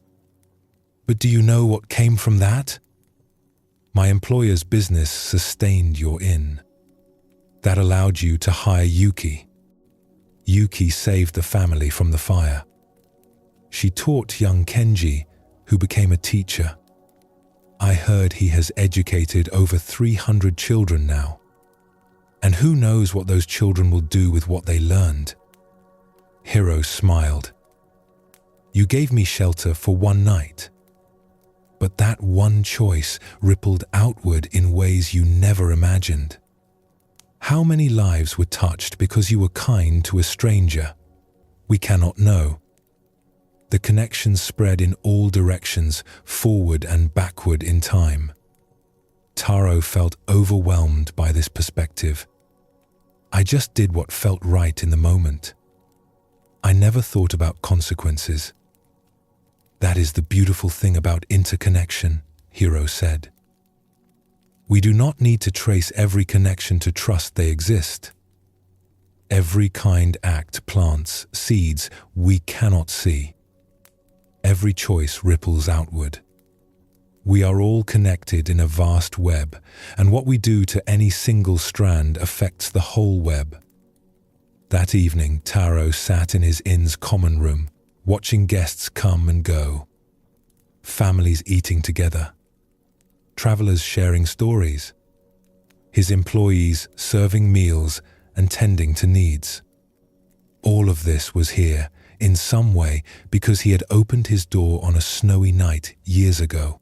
"But do you know what came from that?" "My employer's business sustained your inn. That allowed you to hire Yuki. Yuki saved the family from the fire. She taught young Kenji, who became a teacher. I heard he has educated over 300 children now. And who knows what those children will do with what they learned." Hiro smiled. "You gave me shelter for one night. But that one choice rippled outward in ways you never imagined. How many lives were touched because you were kind to a stranger? We cannot know. The connection spread in all directions, forward and backward in time." Taro felt overwhelmed by this perspective. "I just did what felt right in the moment. I never thought about consequences." "That is the beautiful thing about interconnection," Hiro said. "We do not need to trace every connection to trust they exist. Every kind act plants seeds we cannot see. Every choice ripples outward. We are all connected in a vast web, and what we do to any single strand affects the whole web." That evening, Taro sat in his inn's common room, watching guests come and go. Families eating together. Travelers sharing stories. His employees serving meals and tending to needs. All of this was here, in some way, because he had opened his door on a snowy night years ago.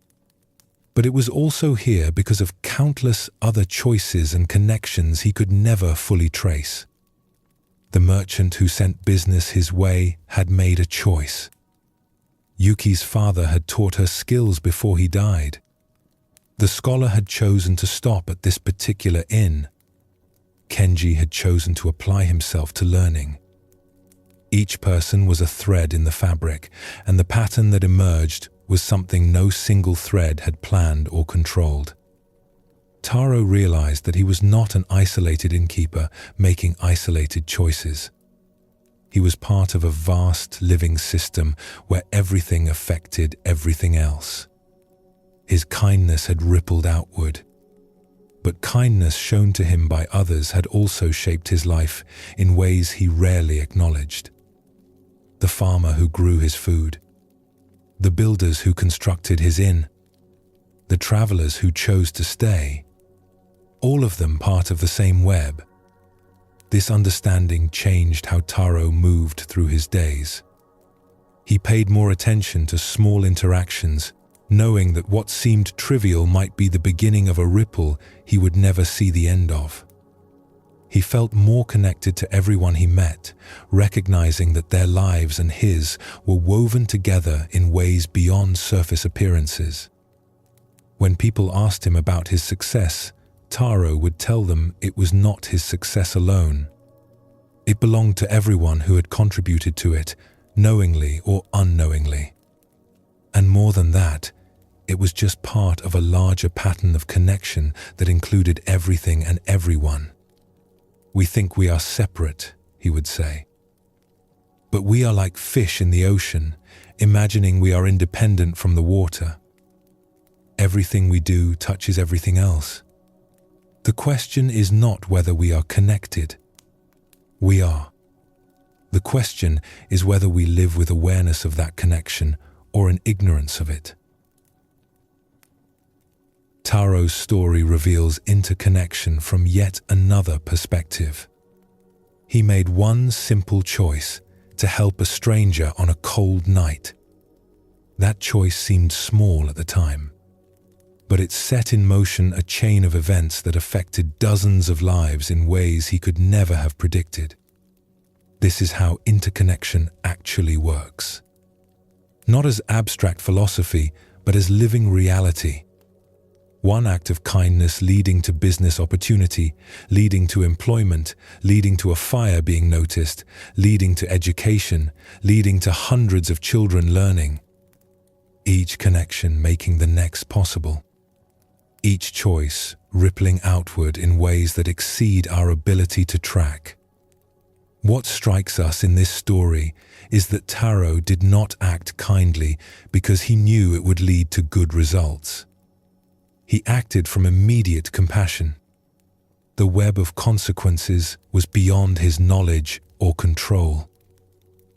But it was also here because of countless other choices and connections he could never fully trace. The merchant who sent business his way had made a choice. Yuki's father had taught her skills before he died. The scholar had chosen to stop at this particular inn. Kenji had chosen to apply himself to learning. Each person was a thread in the fabric, and the pattern that emerged was something no single thread had planned or controlled. Taro realized that he was not an isolated innkeeper making isolated choices. He was part of a vast living system where everything affected everything else. His kindness had rippled outward, but kindness shown to him by others had also shaped his life in ways he rarely acknowledged. The farmer who grew his food, the builders who constructed his inn, the travelers who chose to stay, all of them part of the same web. This understanding changed how Taro moved through his days. He paid more attention to small interactions, knowing that what seemed trivial might be the beginning of a ripple he would never see the end of. He felt more connected to everyone he met, recognizing that their lives and his were woven together in ways beyond surface appearances. When people asked him about his success, Taro would tell them it was not his success alone. It belonged to everyone who had contributed to it, knowingly or unknowingly. And more than that, it was just part of a larger pattern of connection that included everything and everyone. We think we are separate, he would say. But we are like fish in the ocean, imagining we are independent from the water. Everything we do touches everything else. The question is not whether we are connected. We are. The question is whether we live with awareness of that connection or in ignorance of it. Taro's story reveals interconnection from yet another perspective. He made one simple choice to help a stranger on a cold night. That choice seemed small at the time, but it set in motion a chain of events that affected dozens of lives in ways he could never have predicted. This is how interconnection actually works. Not as abstract philosophy, but as living reality. One act of kindness leading to business opportunity, leading to employment, leading to a fire being noticed, leading to education, leading to hundreds of children learning. Each connection making the next possible. Each choice rippling outward in ways that exceed our ability to track. What strikes us in this story is that Taro did not act kindly because he knew it would lead to good results. He acted from immediate compassion. The web of consequences was beyond his knowledge or control.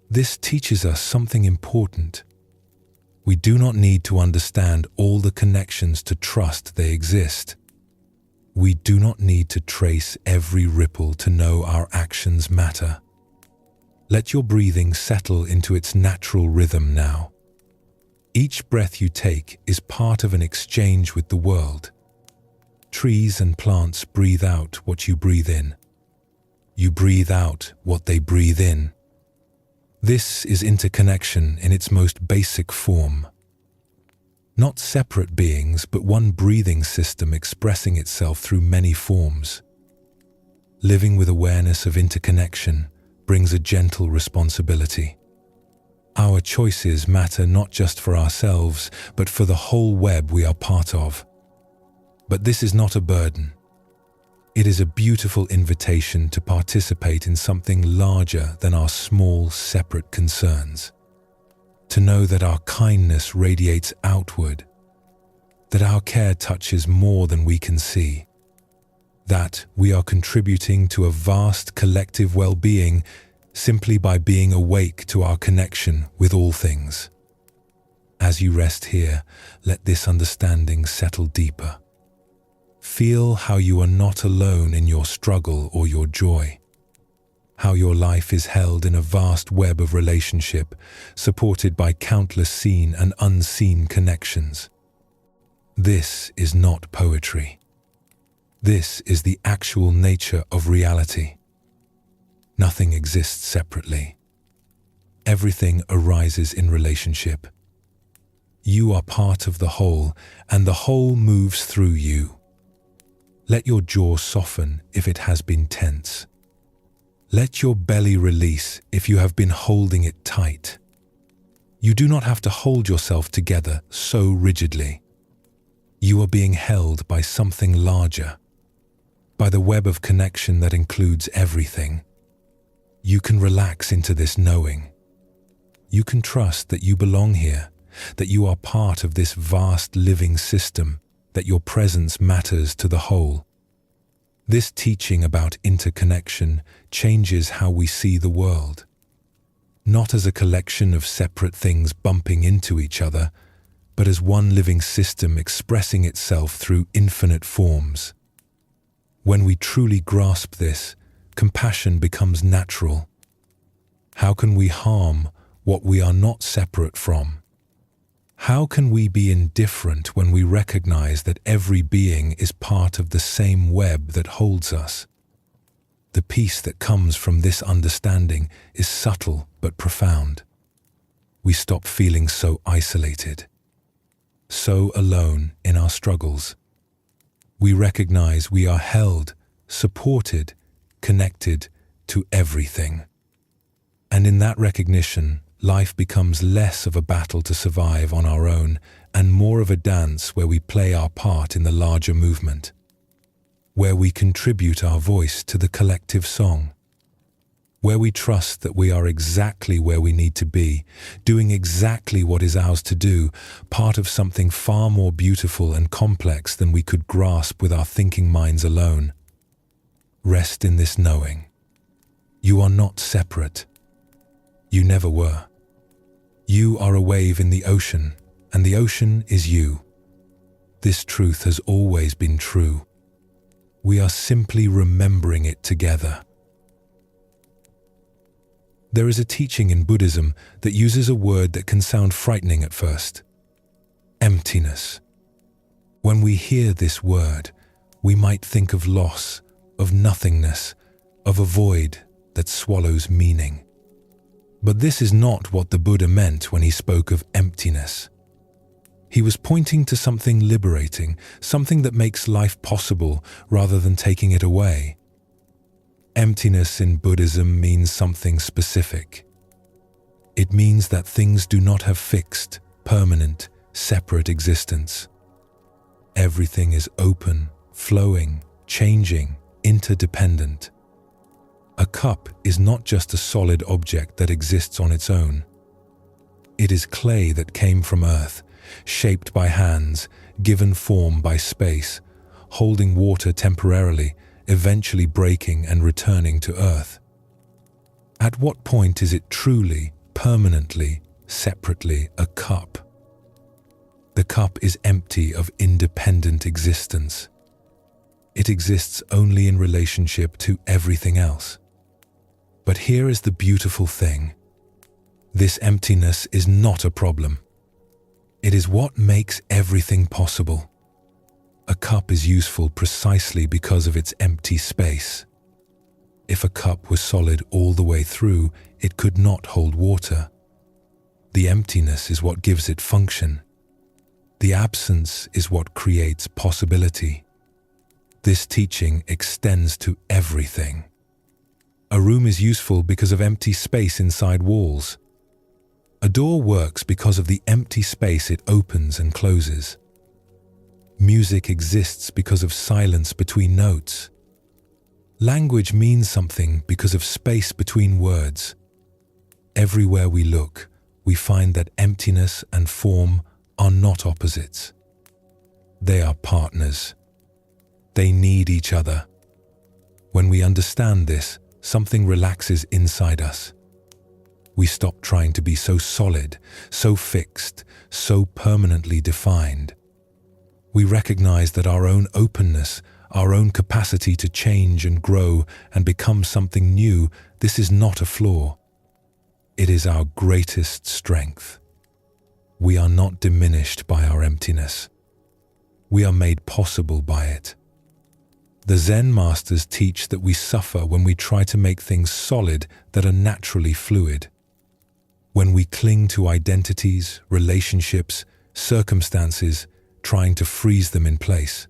This teaches us something important. We do not need to understand all the connections to trust they exist. We do not need to trace every ripple to know our actions matter. Let your breathing settle into its natural rhythm now. Each breath you take is part of an exchange with the world. Trees and plants breathe out what you breathe in. You breathe out what they breathe in. This is interconnection in its most basic form. Not separate beings, but one breathing system expressing itself through many forms. Living with awareness of interconnection brings a gentle responsibility. Our choices matter not just for ourselves, but for the whole web we are part of. But this is not a burden. It is a beautiful invitation to participate in something larger than our small, separate concerns. To know that our kindness radiates outward, that our care touches more than we can see, that we are contributing to a vast collective well-being simply by being awake to our connection with all things. As you rest here, let this understanding settle deeper. Feel how you are not alone in your struggle or your joy. How your life is held in a vast web of relationship, supported by countless seen and unseen connections. This is not poetry. This is the actual nature of reality. Nothing exists separately. Everything arises in relationship. You are part of the whole, and the whole moves through you. Let your jaw soften if it has been tense. Let your belly release if you have been holding it tight. You do not have to hold yourself together so rigidly. You are being held by something larger, by the web of connection that includes everything. You can relax into this knowing. You can trust that you belong here, that you are part of this vast living system, that your presence matters to the whole. This teaching about interconnection changes how we see the world. Not as a collection of separate things bumping into each other, but as one living system expressing itself through infinite forms. When we truly grasp this, compassion becomes natural. How can we harm what we are not separate from? How can we be indifferent when we recognize that every being is part of the same web that holds us? The peace that comes from this understanding is subtle but profound. We stop feeling so isolated, so alone in our struggles. We recognize we are held, supported, connected to everything. And in that recognition, life becomes less of a battle to survive on our own and more of a dance where we play our part in the larger movement, where we contribute our voice to the collective song, where we trust that we are exactly where we need to be, doing exactly what is ours to do, part of something far more beautiful and complex than we could grasp with our thinking minds alone. Rest in this knowing. You are not separate. You never were. You are a wave in the ocean, and the ocean is you. This truth has always been true. We are simply remembering it together. There is a teaching in Buddhism that uses a word that can sound frightening at first: emptiness. When we hear this word, we might think of loss, of nothingness, of a void that swallows meaning. But this is not what the Buddha meant when he spoke of emptiness. He was pointing to something liberating, something that makes life possible rather than taking it away. Emptiness in Buddhism means something specific. It means that things do not have fixed, permanent, separate existence. Everything is open, flowing, changing, interdependent. A cup is not just a solid object that exists on its own. It is clay that came from earth, shaped by hands, given form by space, holding water temporarily, eventually breaking and returning to earth. At what point is it truly, permanently, separately a cup? The cup is empty of independent existence. It exists only in relationship to everything else. But here is the beautiful thing. This emptiness is not a problem. It is what makes everything possible. A cup is useful precisely because of its empty space. If a cup was solid all the way through, it could not hold water. The emptiness is what gives it function. The absence is what creates possibility. This teaching extends to everything. A room is useful because of empty space inside walls. A door works because of the empty space it opens and closes. Music exists because of silence between notes. Language means something because of space between words. Everywhere we look, we find that emptiness and form are not opposites. They are partners. They need each other. When we understand this, something relaxes inside us. We stop trying to be so solid, so fixed, so permanently defined. We recognize that our own openness, our own capacity to change and grow and become something new, this is not a flaw. It is our greatest strength. We are not diminished by our emptiness. We are made possible by it. The Zen masters teach that we suffer when we try to make things solid that are naturally fluid. When we cling to identities, relationships, circumstances, trying to freeze them in place.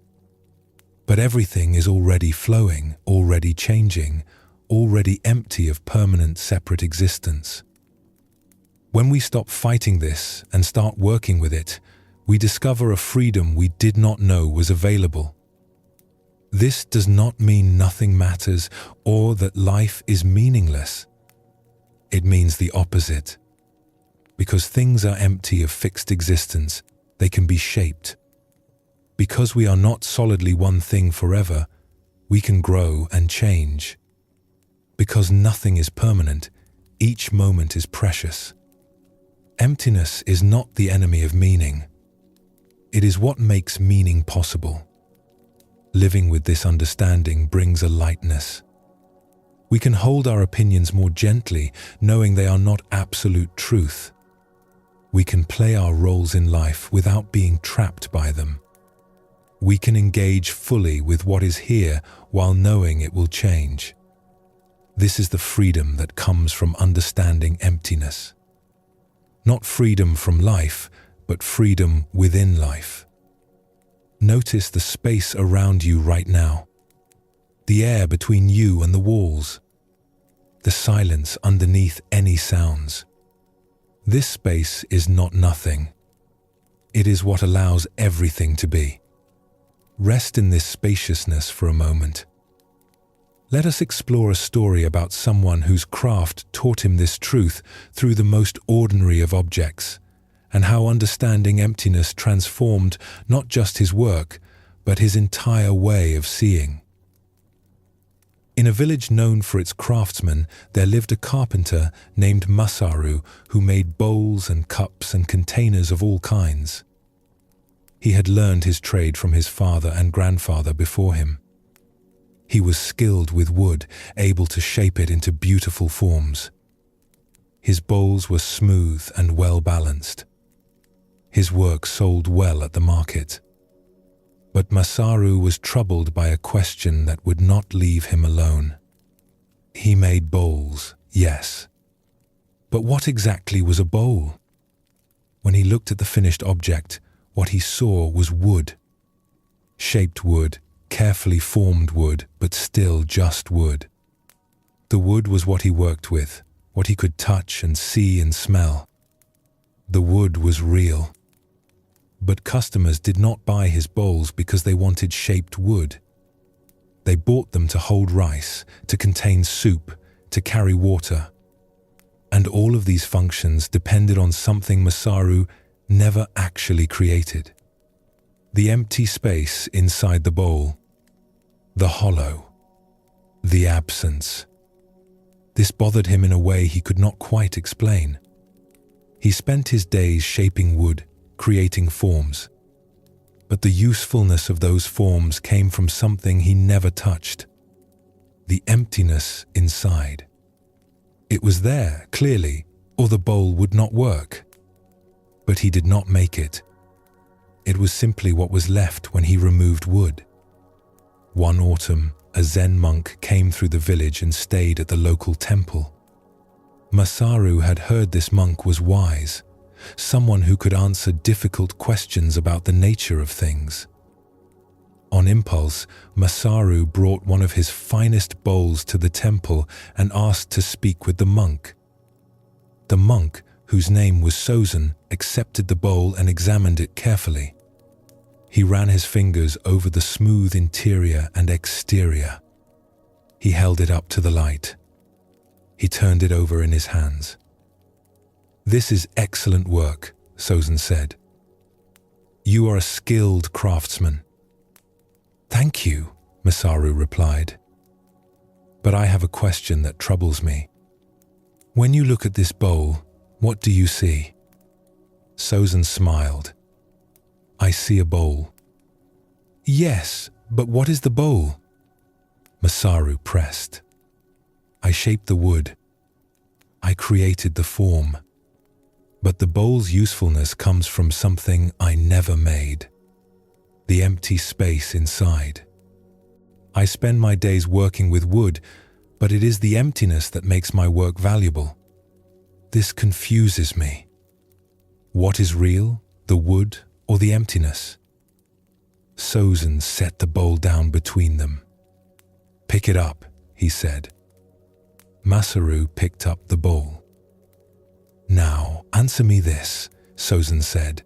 But everything is already flowing, already changing, already empty of permanent separate existence. When we stop fighting this and start working with it, we discover a freedom we did not know was available. This does not mean nothing matters or that life is meaningless. It means the opposite. Because things are empty of fixed existence, they can be shaped. Because we are not solidly one thing forever, we can grow and change. Because nothing is permanent, each moment is precious. Emptiness is not the enemy of meaning. It is what makes meaning possible. Living with this understanding brings a lightness. We can hold our opinions more gently, knowing they are not absolute truth. We can play our roles in life without being trapped by them. We can engage fully with what is here while knowing it will change. This is the freedom that comes from understanding emptiness. Not freedom from life, but freedom within life. Notice the space around you right now, the air between you and the walls, the silence underneath any sounds. This space is not nothing. It is what allows everything to be. Rest in this spaciousness for a moment. Let us explore a story about someone whose craft taught him this truth through the most ordinary of objects, and how understanding emptiness transformed not just his work, but his entire way of seeing. In a village known for its craftsmen, there lived a carpenter named Masaru who made bowls and cups and containers of all kinds. He had learned his trade from his father and grandfather before him. He was skilled with wood, able to shape it into beautiful forms. His bowls were smooth and well balanced. His work sold well at the market. But Masaru was troubled by a question that would not leave him alone. He made bowls, yes. But what exactly was a bowl? When he looked at the finished object, what he saw was wood. Shaped wood, carefully formed wood, but still just wood. The wood was what he worked with, what he could touch and see and smell. The wood was real. But customers did not buy his bowls because they wanted shaped wood. They bought them to hold rice, to contain soup, to carry water. And all of these functions depended on something Masaru never actually created. The empty space inside the bowl. The hollow. The absence. This bothered him in a way he could not quite explain. He spent his days shaping wood, creating forms. But the usefulness of those forms came from something he never touched. The emptiness inside. It was there, clearly, or the bowl would not work. But he did not make it. It was simply what was left when he removed wood. One autumn, a Zen monk came through the village and stayed at the local temple. Masaru had heard this monk was wise, someone who could answer difficult questions about the nature of things. On impulse, Masaru brought one of his finest bowls to the temple and asked to speak with the monk. The monk, whose name was Sozen, accepted the bowl and examined it carefully. He ran his fingers over the smooth interior and exterior. He held it up to the light. He turned it over in his hands. "This is excellent work," Sozen said. "You are a skilled craftsman." "Thank you," Masaru replied. "But I have a question that troubles me. When you look at this bowl, what do you see?" Sozen smiled. "I see a bowl." "Yes, but what is the bowl?" Masaru pressed. "I shaped the wood. I created the form. But the bowl's usefulness comes from something I never made. The empty space inside. I spend my days working with wood, but it is the emptiness that makes my work valuable. This confuses me. What is real, the wood or the emptiness?" Sozen set the bowl down between them. "Pick it up," he said. Masaru picked up the bowl. "Now, answer me this," Sozen said.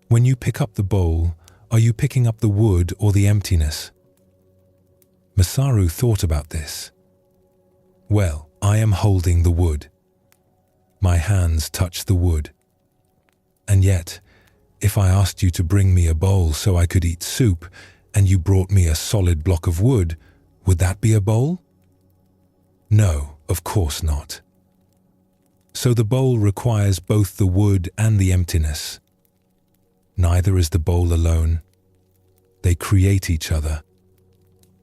"When you pick up the bowl, are you picking up the wood or the emptiness?" Masaru thought about this. "Well, I am holding the wood. My hands touch the wood. And yet, if I asked you to bring me a bowl so I could eat soup, and you brought me a solid block of wood, would that be a bowl?" "No, of course not." So the bowl requires both the wood and the emptiness. Neither is the bowl alone. They create each other.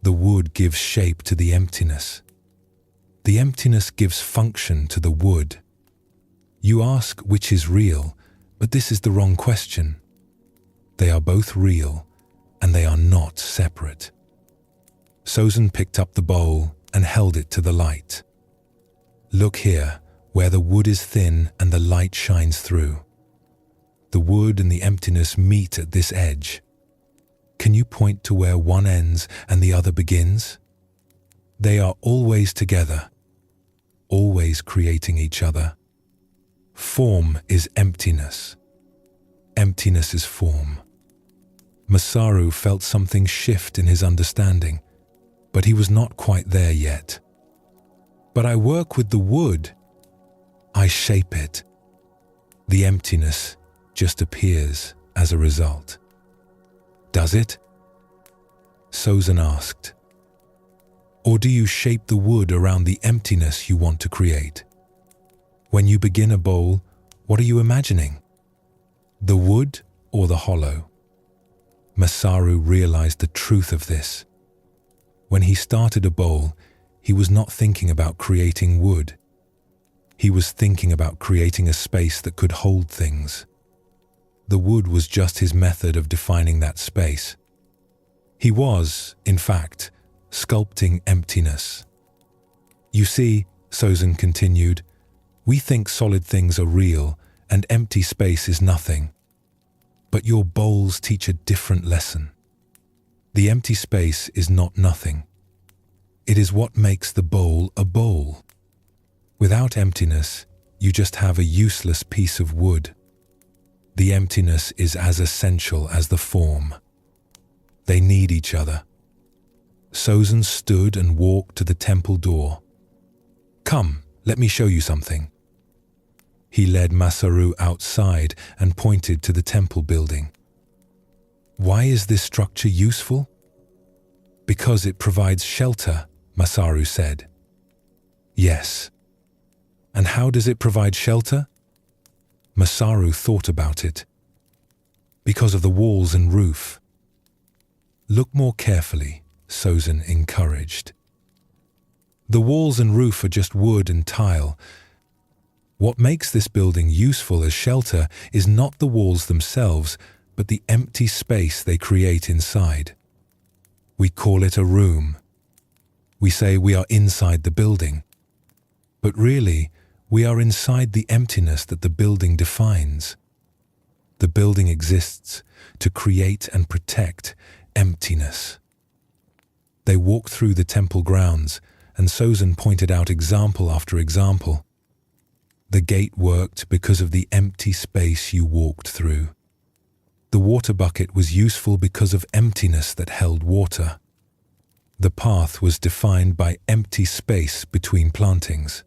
The wood gives shape to the emptiness. The emptiness gives function to the wood. You ask which is real, but this is the wrong question. They are both real, and they are not separate. Sozen picked up the bowl and held it to the light. Look here, where the wood is thin and the light shines through. The wood and the emptiness meet at this edge. Can you point to where one ends and the other begins? They are always together, always creating each other. Form is emptiness. Emptiness is form. Masaru felt something shift in his understanding, but he was not quite there yet. But I work with the wood. I shape it. The emptiness just appears as a result. Does it? Sozen asked. Or do you shape the wood around the emptiness you want to create? When you begin a bowl, what are you imagining? The wood or the hollow? Masaru realized the truth of this. When he started a bowl, he was not thinking about creating wood. He was thinking about creating a space that could hold things. The wood was just his method of defining that space. He was, in fact, sculpting emptiness. You see, Sozen continued, we think solid things are real and empty space is nothing. But your bowls teach a different lesson. The empty space is not nothing. It is what makes the bowl a bowl. Without emptiness, you just have a useless piece of wood. The emptiness is as essential as the form. They need each other. Sozen stood and walked to the temple door. Come, let me show you something. He led Masaru outside and pointed to the temple building. Why is this structure useful? Because it provides shelter, Masaru said. Yes. And how does it provide shelter? Masaru thought about it. Because of the walls and roof. Look more carefully, Sozen encouraged. The walls and roof are just wood and tile. What makes this building useful as shelter is not the walls themselves, but the empty space they create inside. We call it a room. We say we are inside the building. But really, we are inside the emptiness that the building defines. The building exists to create and protect emptiness. They walked through the temple grounds, and Sozen pointed out example after example. The gate worked because of the empty space you walked through. The water bucket was useful because of emptiness that held water. The path was defined by empty space between plantings.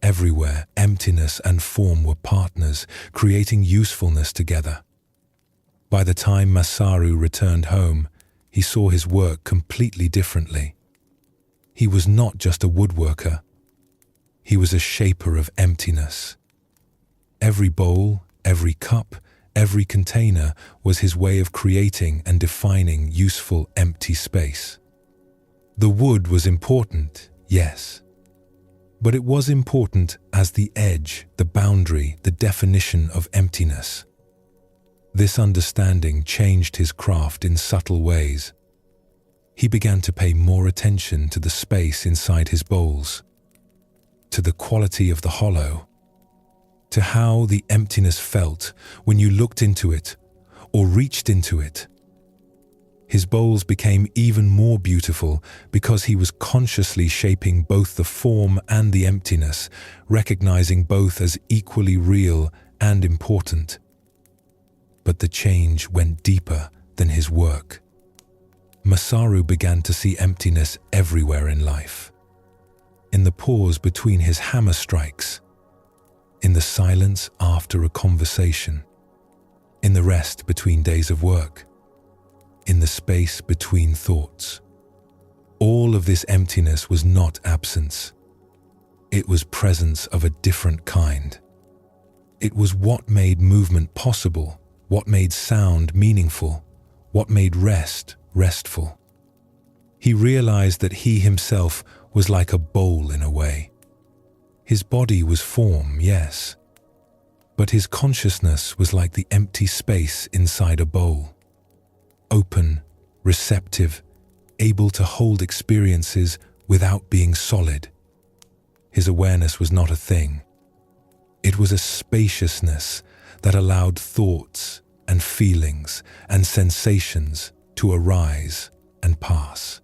Everywhere, emptiness and form were partners, creating usefulness together. By the time Masaru returned home, he saw his work completely differently. He was not just a woodworker. He was a shaper of emptiness. Every bowl, every cup, every container was his way of creating and defining useful empty space. The wood was important, yes. But it was important as the edge, the boundary, the definition of emptiness. This understanding changed his craft in subtle ways. He began to pay more attention to the space inside his bowls, to the quality of the hollow, to how the emptiness felt when you looked into it or reached into it. His bowls became even more beautiful because he was consciously shaping both the form and the emptiness, recognizing both as equally real and important. But the change went deeper than his work. Masaru began to see emptiness everywhere in life. In the pause between his hammer strikes, in the silence after a conversation, in the rest between days of work, in the space between thoughts. All of this emptiness was not absence. It was presence of a different kind. It was what made movement possible, what made sound meaningful, what made rest restful. He realized that he himself was like a bowl in a way. His body was form, yes, but his consciousness was like the empty space inside a bowl. Open, receptive, able to hold experiences without being solid. His awareness was not a thing. It was a spaciousness that allowed thoughts and feelings and sensations to arise and pass.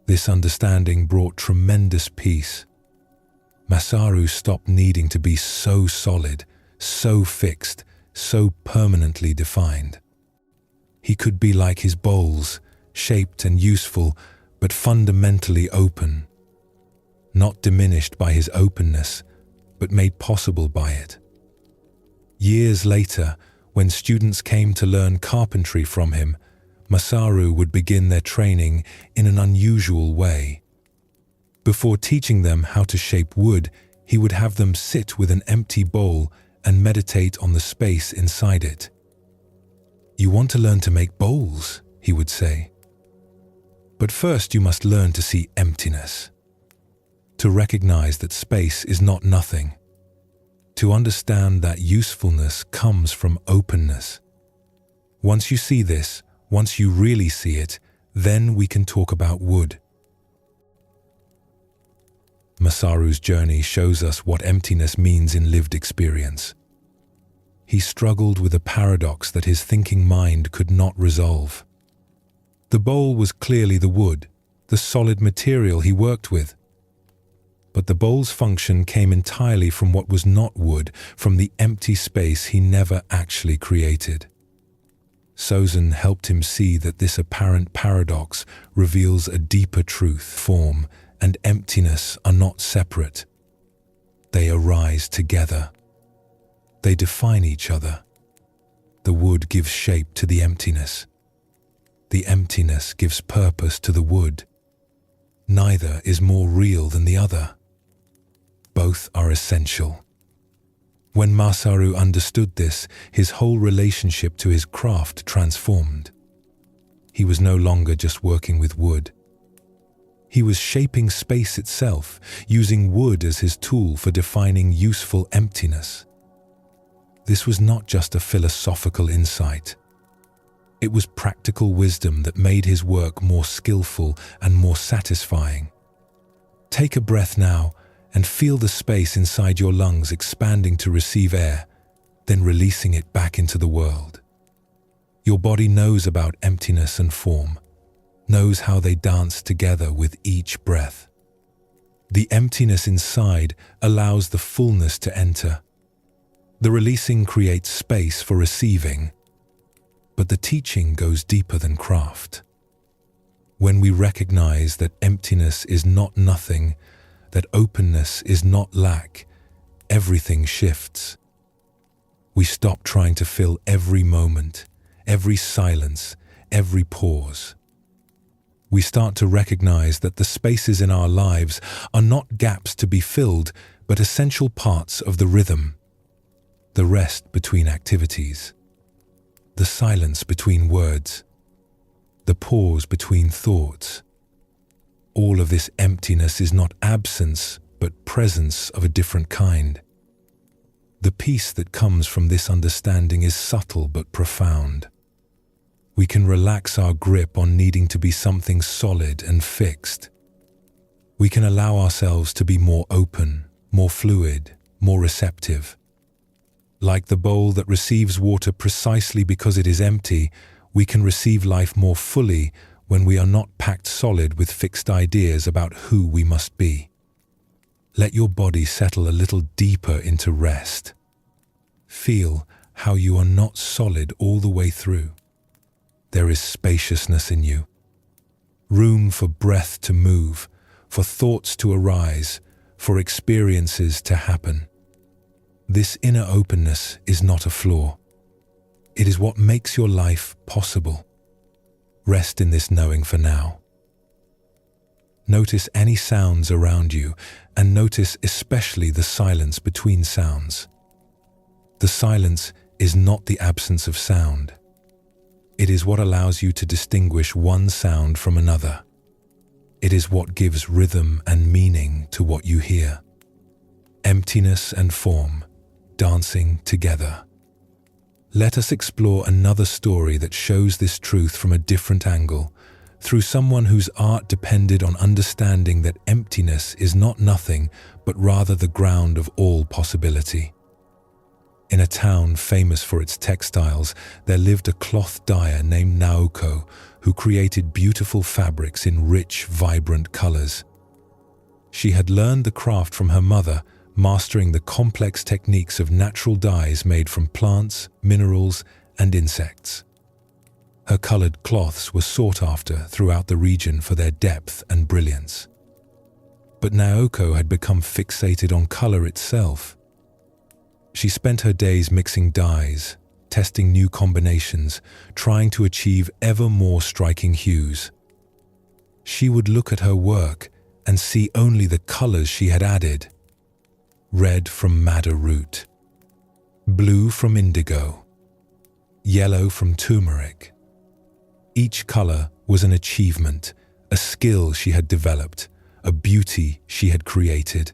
This understanding brought tremendous peace. Masaru stopped needing to be so solid, so fixed, so permanently defined. He could be like his bowls, shaped and useful, but fundamentally open. Not diminished by his openness, but made possible by it. Years later, when students came to learn carpentry from him, Masaru would begin their training in an unusual way. Before teaching them how to shape wood, he would have them sit with an empty bowl and meditate on the space inside it. "You want to learn to make bowls," he would say. "But first you must learn to see emptiness. To recognize that space is not nothing. To understand that usefulness comes from openness. Once you see this, once you really see it, then we can talk about wood." Masaru's journey shows us what emptiness means in lived experience. He struggled with a paradox that his thinking mind could not resolve. The bowl was clearly the wood, the solid material he worked with. But the bowl's function came entirely from what was not wood, from the empty space he never actually created. Sozen helped him see that this apparent paradox reveals a deeper truth. Form and emptiness are not separate. They arise together. They define each other. The wood gives shape to the emptiness. The emptiness gives purpose to the wood. Neither is more real than the other. Both are essential. When Masaru understood this, his whole relationship to his craft transformed. He was no longer just working with wood. He was shaping space itself, using wood as his tool for defining useful emptiness. This was not just a philosophical insight. It was practical wisdom that made his work more skillful and more satisfying. Take a breath now and feel the space inside your lungs expanding to receive air, then releasing it back into the world. Your body knows about emptiness and form, knows how they dance together with each breath. The emptiness inside allows the fullness to enter. The releasing creates space for receiving. But the teaching goes deeper than craft. When we recognize that emptiness is not nothing, that openness is not lack, everything shifts. We stop trying to fill every moment, every silence, every pause. We start to recognize that the spaces in our lives are not gaps to be filled, but essential parts of the rhythm. The rest between activities. The silence between words. The pause between thoughts. All of this emptiness is not absence, but presence of a different kind. The peace that comes from this understanding is subtle but profound. We can relax our grip on needing to be something solid and fixed. We can allow ourselves to be more open, more fluid, more receptive. Like the bowl that receives water precisely because it is empty, we can receive life more fully when we are not packed solid with fixed ideas about who we must be. Let your body settle a little deeper into rest. Feel how you are not solid all the way through. There is spaciousness in you. Room for breath to move, for thoughts to arise, for experiences to happen. This inner openness is not a flaw. It is what makes your life possible. Rest in this knowing for now. Notice any sounds around you, and notice especially the silence between sounds. The silence is not the absence of sound. It is what allows you to distinguish one sound from another. It is what gives rhythm and meaning to what you hear. Emptiness and form, dancing together. Let us explore another story that shows this truth from a different angle, through someone whose art depended on understanding that emptiness is not nothing, but rather the ground of all possibility. In a town famous for its textiles, there lived a cloth dyer named Naoko who created beautiful fabrics in rich, vibrant colors. She had learned the craft from her mother, mastering the complex techniques of natural dyes made from plants, minerals, and insects. Her colored cloths were sought after throughout the region for their depth and brilliance. But Naoko had become fixated on color itself. She spent her days mixing dyes, testing new combinations, trying to achieve ever more striking hues. She would look at her work and see only the colors she had added. Red from madder root, blue from indigo, yellow from turmeric. Each color was an achievement, a skill she had developed, a beauty she had created.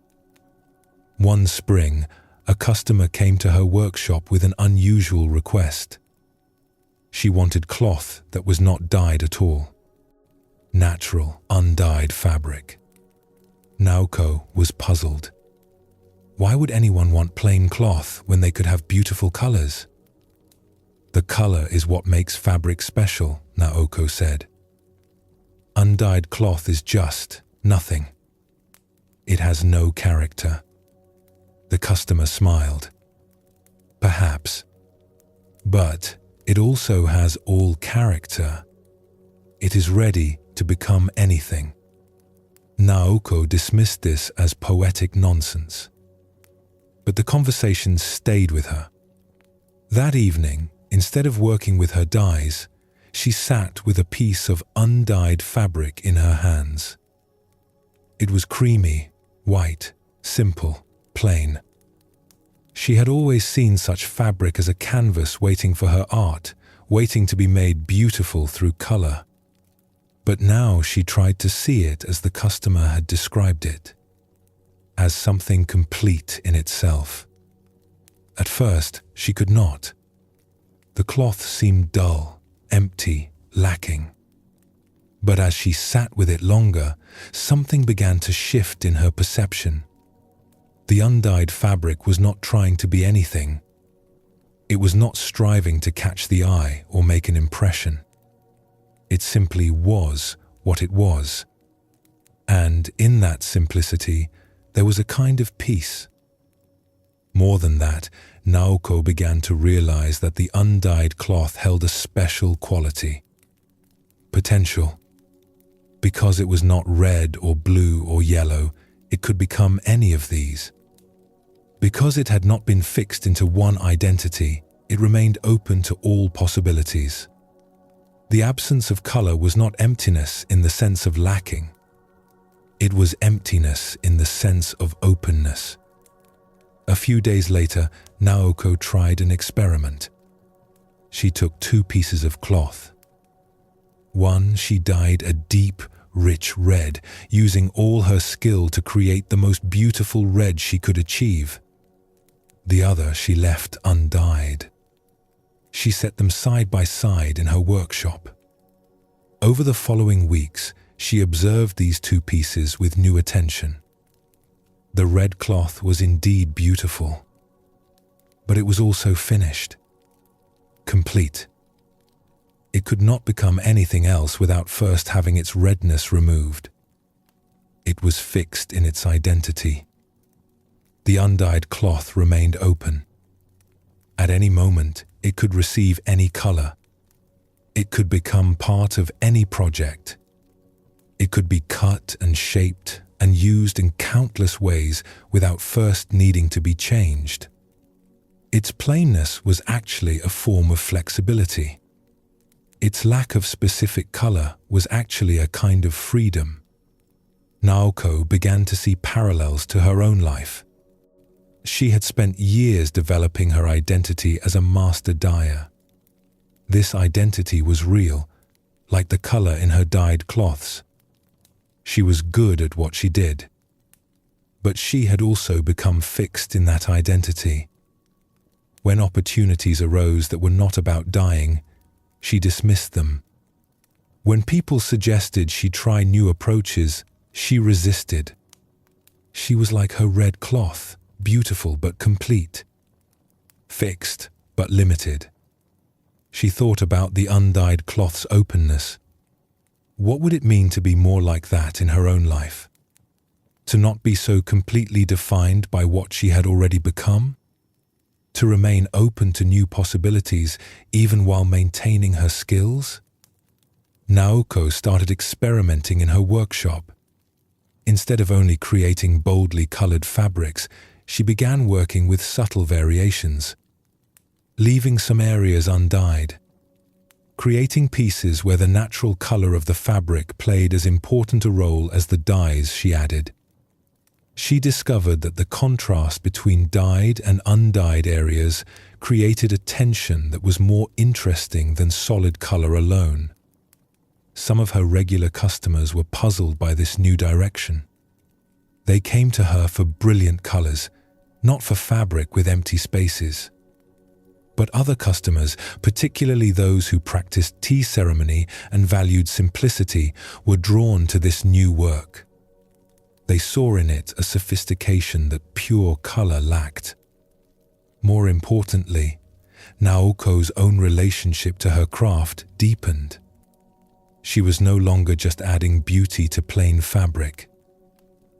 One spring, a customer came to her workshop with an unusual request. She wanted cloth that was not dyed at all. Natural, undyed fabric. Naoko was puzzled. Why would anyone want plain cloth when they could have beautiful colors? The color is what makes fabric special, Naoko said. Undyed cloth is just nothing. It has no character. The customer smiled. Perhaps. But it also has all character. It is ready to become anything. Naoko dismissed this as poetic nonsense. But the conversation stayed with her. That evening, instead of working with her dyes, she sat with a piece of undyed fabric in her hands. It was creamy, white, simple, plain. She had always seen such fabric as a canvas waiting for her art, waiting to be made beautiful through color. But now she tried to see it as the customer had described it, as something complete in itself. At first, she could not. The cloth seemed dull, empty, lacking. But as she sat with it longer, something began to shift in her perception. The undyed fabric was not trying to be anything. It was not striving to catch the eye or make an impression. It simply was what it was. And in that simplicity, there was a kind of peace. More than that, Naoko began to realize that the undyed cloth held a special quality. Potential. Because it was not red or blue or yellow, it could become any of these. Because it had not been fixed into one identity, it remained open to all possibilities. The absence of color was not emptiness in the sense of lacking. It was emptiness in the sense of openness. A few days later, Naoko tried an experiment. She took 2 pieces of cloth. One she dyed a deep, rich red, using all her skill to create the most beautiful red she could achieve. The other she left undyed. She set them side by side in her workshop. Over the following weeks, she observed these 2 pieces with new attention. The red cloth was indeed beautiful, but it was also finished, complete. It could not become anything else without first having its redness removed. It was fixed in its identity. The undyed cloth remained open. At any moment, it could receive any color. It could become part of any project. It could be cut and shaped and used in countless ways without first needing to be changed. Its plainness was actually a form of flexibility. Its lack of specific color was actually a kind of freedom. Naoko began to see parallels to her own life. She had spent years developing her identity as a master dyer. This identity was real, like the color in her dyed cloths. She was good at what she did. But she had also become fixed in that identity. When opportunities arose that were not about dyeing, she dismissed them. When people suggested she try new approaches, she resisted. She was like her red cloth, beautiful but complete, fixed but limited. She thought about the undyed cloth's openness. What would it mean to be more like that in her own life? To not be so completely defined by what she had already become? To remain open to new possibilities even while maintaining her skills? Naoko started experimenting in her workshop. Instead of only creating boldly colored fabrics, she began working with subtle variations, leaving some areas undyed, creating pieces where the natural color of the fabric played as important a role as the dyes she added. She discovered that the contrast between dyed and undyed areas created a tension that was more interesting than solid color alone. Some of her regular customers were puzzled by this new direction. They came to her for brilliant colors, not for fabric with empty spaces. But other customers, particularly those who practiced tea ceremony and valued simplicity, were drawn to this new work. They saw in it a sophistication that pure color lacked. More importantly, Naoko's own relationship to her craft deepened. She was no longer just adding beauty to plain fabric.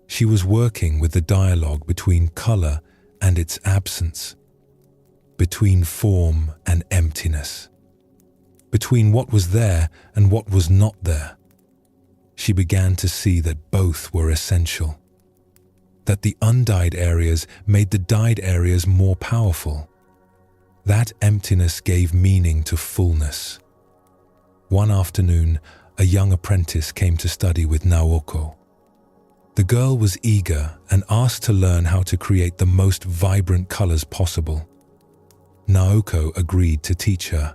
She was working with the dialogue between color and its absence, between form and emptiness, between what was there and what was not there. She began to see that both were essential, that the undyed areas made the dyed areas more powerful. That emptiness gave meaning to fullness. One afternoon, a young apprentice came to study with Naoko. The girl was eager and asked to learn how to create the most vibrant colors possible. Naoko agreed to teach her.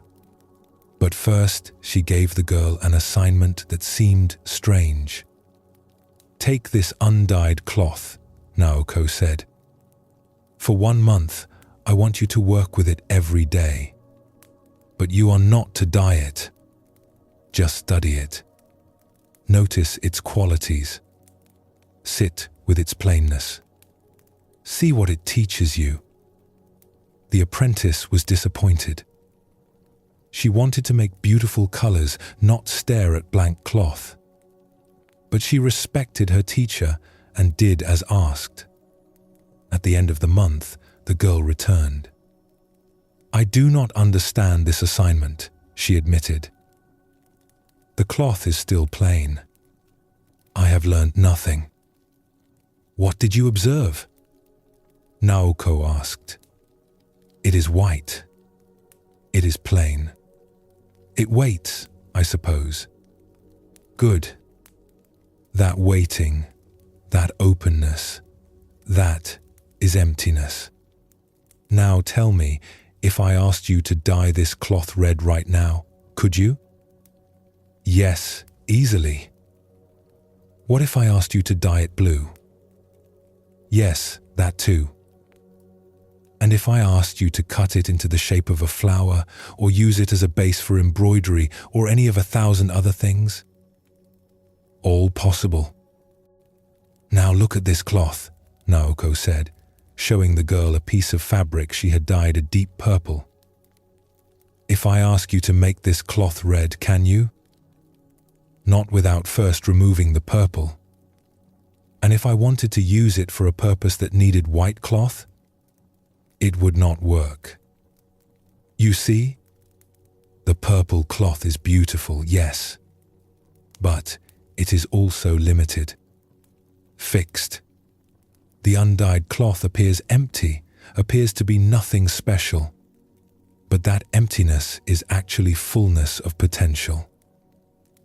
But first, she gave the girl an assignment that seemed strange. "Take this undyed cloth," Naoko said. "For 1 month, I want you to work with it every day. But you are not to dye it. Just study it. Notice its qualities. Sit with its plainness. See what it teaches you." The apprentice was disappointed. She wanted to make beautiful colors, not stare at blank cloth. But she respected her teacher and did as asked. At the end of the month, the girl returned. "I do not understand this assignment," she admitted. "The cloth is still plain. I have learned nothing." "What did you observe?" Naoko asked. "It is white. It is plain. It waits, I suppose." "Good. That waiting, that openness, that is emptiness. Now tell me, if I asked you to dye this cloth red right now, could you?" "Yes, easily." "What if I asked you to dye it blue?" "Yes, that too." "And if I asked you to cut it into the shape of a flower, or use it as a base for embroidery, or any of 1,000 other things?" "All possible." "Now look at this cloth," Naoko said, showing the girl a piece of fabric she had dyed a deep purple. "If I ask you to make this cloth red, can you?" "Not without first removing the purple." "And if I wanted to use it for a purpose that needed white cloth?" "It would not work." "You see? The purple cloth is beautiful, yes, but it is also limited, fixed. The undyed cloth appears empty, appears to be nothing special, but that emptiness is actually fullness of potential.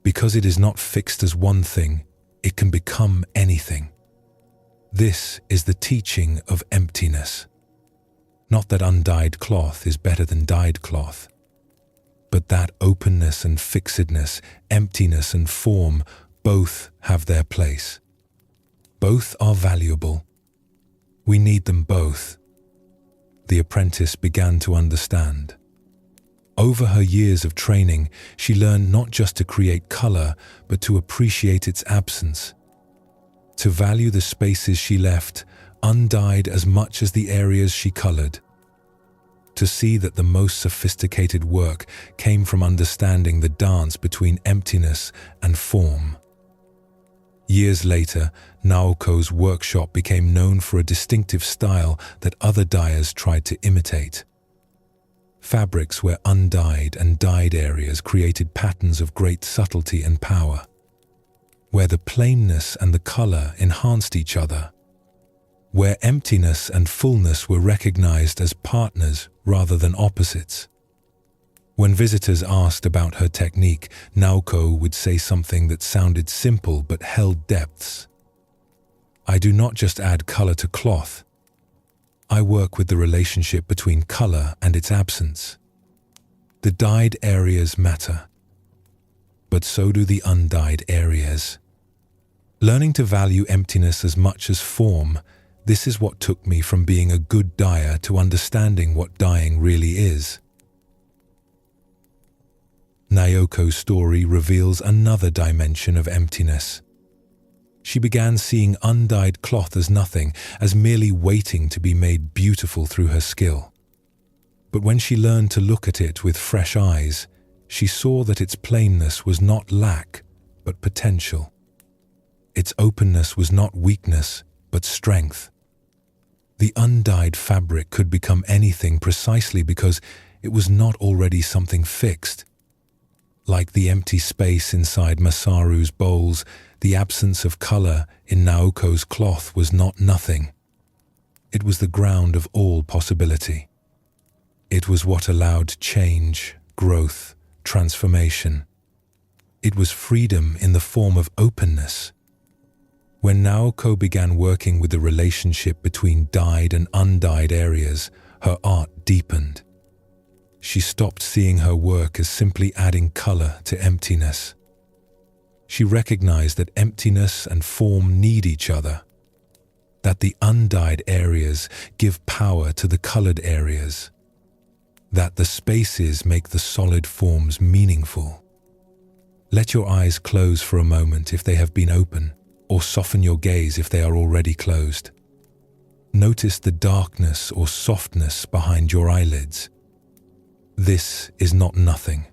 Because it is not fixed as one thing, it can become anything. This is the teaching of emptiness. Not that undyed cloth is better than dyed cloth, but that openness and fixedness, emptiness and form, both have their place. Both are valuable. We need them both." The apprentice began to understand. Over her years of training, she learned not just to create color, but to appreciate its absence, to value the spaces she left undyed as much as the areas she colored, to see that the most sophisticated work came from understanding the dance between emptiness and form. Years later, Naoko's workshop became known for a distinctive style that other dyers tried to imitate. Fabrics where undyed and dyed areas created patterns of great subtlety and power, where the plainness and the color enhanced each other, where emptiness and fullness were recognized as partners rather than opposites. When visitors asked about her technique, Naoko would say something that sounded simple but held depths. "I do not just add color to cloth. I work with the relationship between color and its absence. The dyed areas matter, but so do the undyed areas. Learning to value emptiness as much as form, this is what took me from being a good dyer to understanding what dyeing really is." Naoko's story reveals another dimension of emptiness. She began seeing undyed cloth as nothing, as merely waiting to be made beautiful through her skill. But when she learned to look at it with fresh eyes, she saw that its plainness was not lack, but potential. Its openness was not weakness, but strength. The undyed fabric could become anything precisely because it was not already something fixed. Like the empty space inside Masaru's bowls, the absence of color in Naoko's cloth was not nothing. It was the ground of all possibility. It was what allowed change, growth, transformation. It was freedom in the form of openness. When Naoko began working with the relationship between dyed and undyed areas, her art deepened. She stopped seeing her work as simply adding color to emptiness. She recognized that emptiness and form need each other, that the undyed areas give power to the colored areas, that the spaces make the solid forms meaningful. Let your eyes close for a moment if they have been open, or soften your gaze if they are already closed. Notice the darkness or softness behind your eyelids. This is not nothing.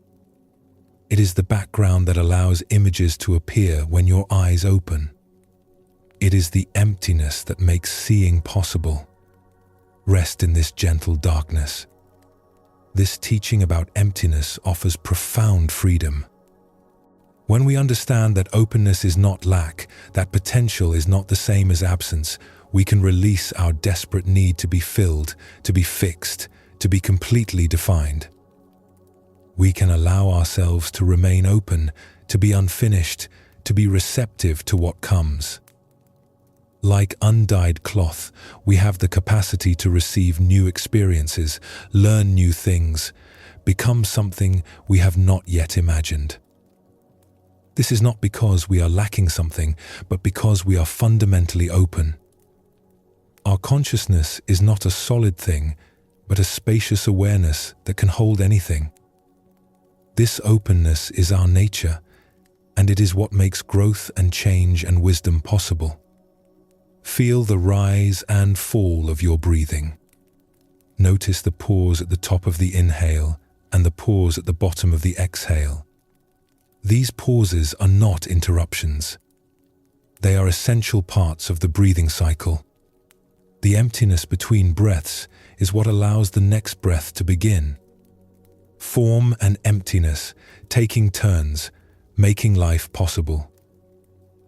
It is the background that allows images to appear when your eyes open. It is the emptiness that makes seeing possible. Rest in this gentle darkness. This teaching about emptiness offers profound freedom. When we understand that openness is not lack, that potential is not the same as absence, we can release our desperate need to be filled, to be fixed, to be completely defined. We can allow ourselves to remain open, to be unfinished, to be receptive to what comes. Like undyed cloth, we have the capacity to receive new experiences, learn new things, become something we have not yet imagined. This is not because we are lacking something, but because we are fundamentally open. Our consciousness is not a solid thing, but a spacious awareness that can hold anything. This openness is our nature, and it is what makes growth and change and wisdom possible. Feel the rise and fall of your breathing. Notice the pause at the top of the inhale and the pause at the bottom of the exhale. These pauses are not interruptions. They are essential parts of the breathing cycle. The emptiness between breaths is what allows the next breath to begin. Form and emptiness, taking turns, making life possible.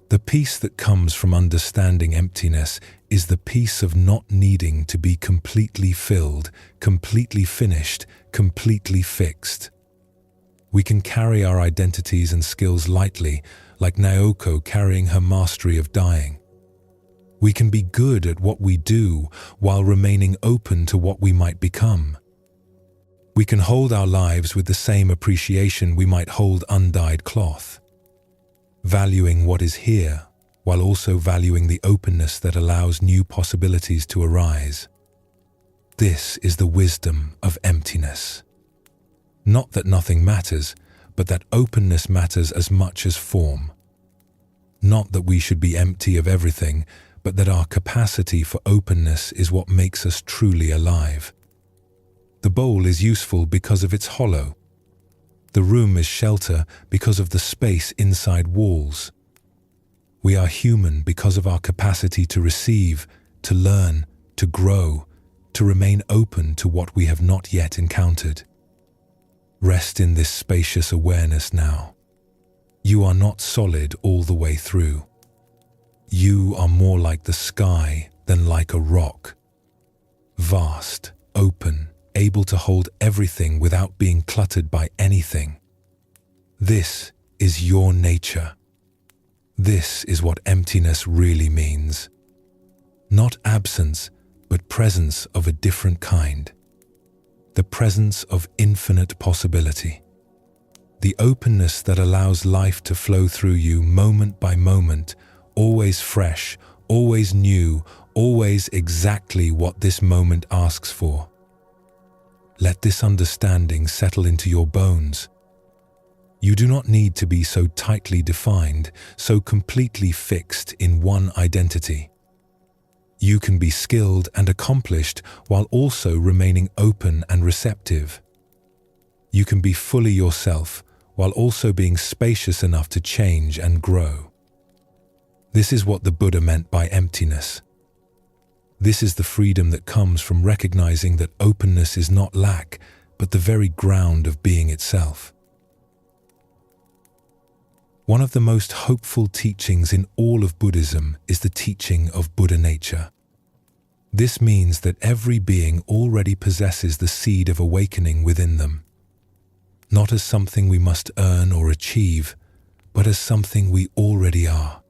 The peace that comes from understanding emptiness is the peace of not needing to be completely filled, completely finished, completely fixed. We can carry our identities and skills lightly, like Naoko carrying her mastery of dyeing. We can be good at what we do while remaining open to what we might become. We can hold our lives with the same appreciation we might hold undyed cloth, valuing what is here while also valuing the openness that allows new possibilities to arise. This is the wisdom of emptiness. Not that nothing matters, but that openness matters as much as form. Not that we should be empty of everything, but that our capacity for openness is what makes us truly alive. The bowl is useful because of its hollow. The room is shelter because of the space inside walls. We are human because of our capacity to receive, to learn, to grow, to remain open to what we have not yet encountered. Rest in this spacious awareness now. You are not solid all the way through. You are more like the sky than like a rock. Vast, open, able to hold everything without being cluttered by anything. This is your nature. This is what emptiness really means. Not absence, but presence of a different kind. The presence of infinite possibility. The openness that allows life to flow through you moment by moment, always fresh, always new, always exactly what this moment asks for. Let this understanding settle into your bones. You do not need to be so tightly defined, so completely fixed in one identity. You can be skilled and accomplished while also remaining open and receptive. You can be fully yourself while also being spacious enough to change and grow. This is what the Buddha meant by emptiness. This is the freedom that comes from recognizing that openness is not lack, but the very ground of being itself. One of the most hopeful teachings in all of Buddhism is the teaching of Buddha nature. This means that every being already possesses the seed of awakening within them, not as something we must earn or achieve, but as something we already are.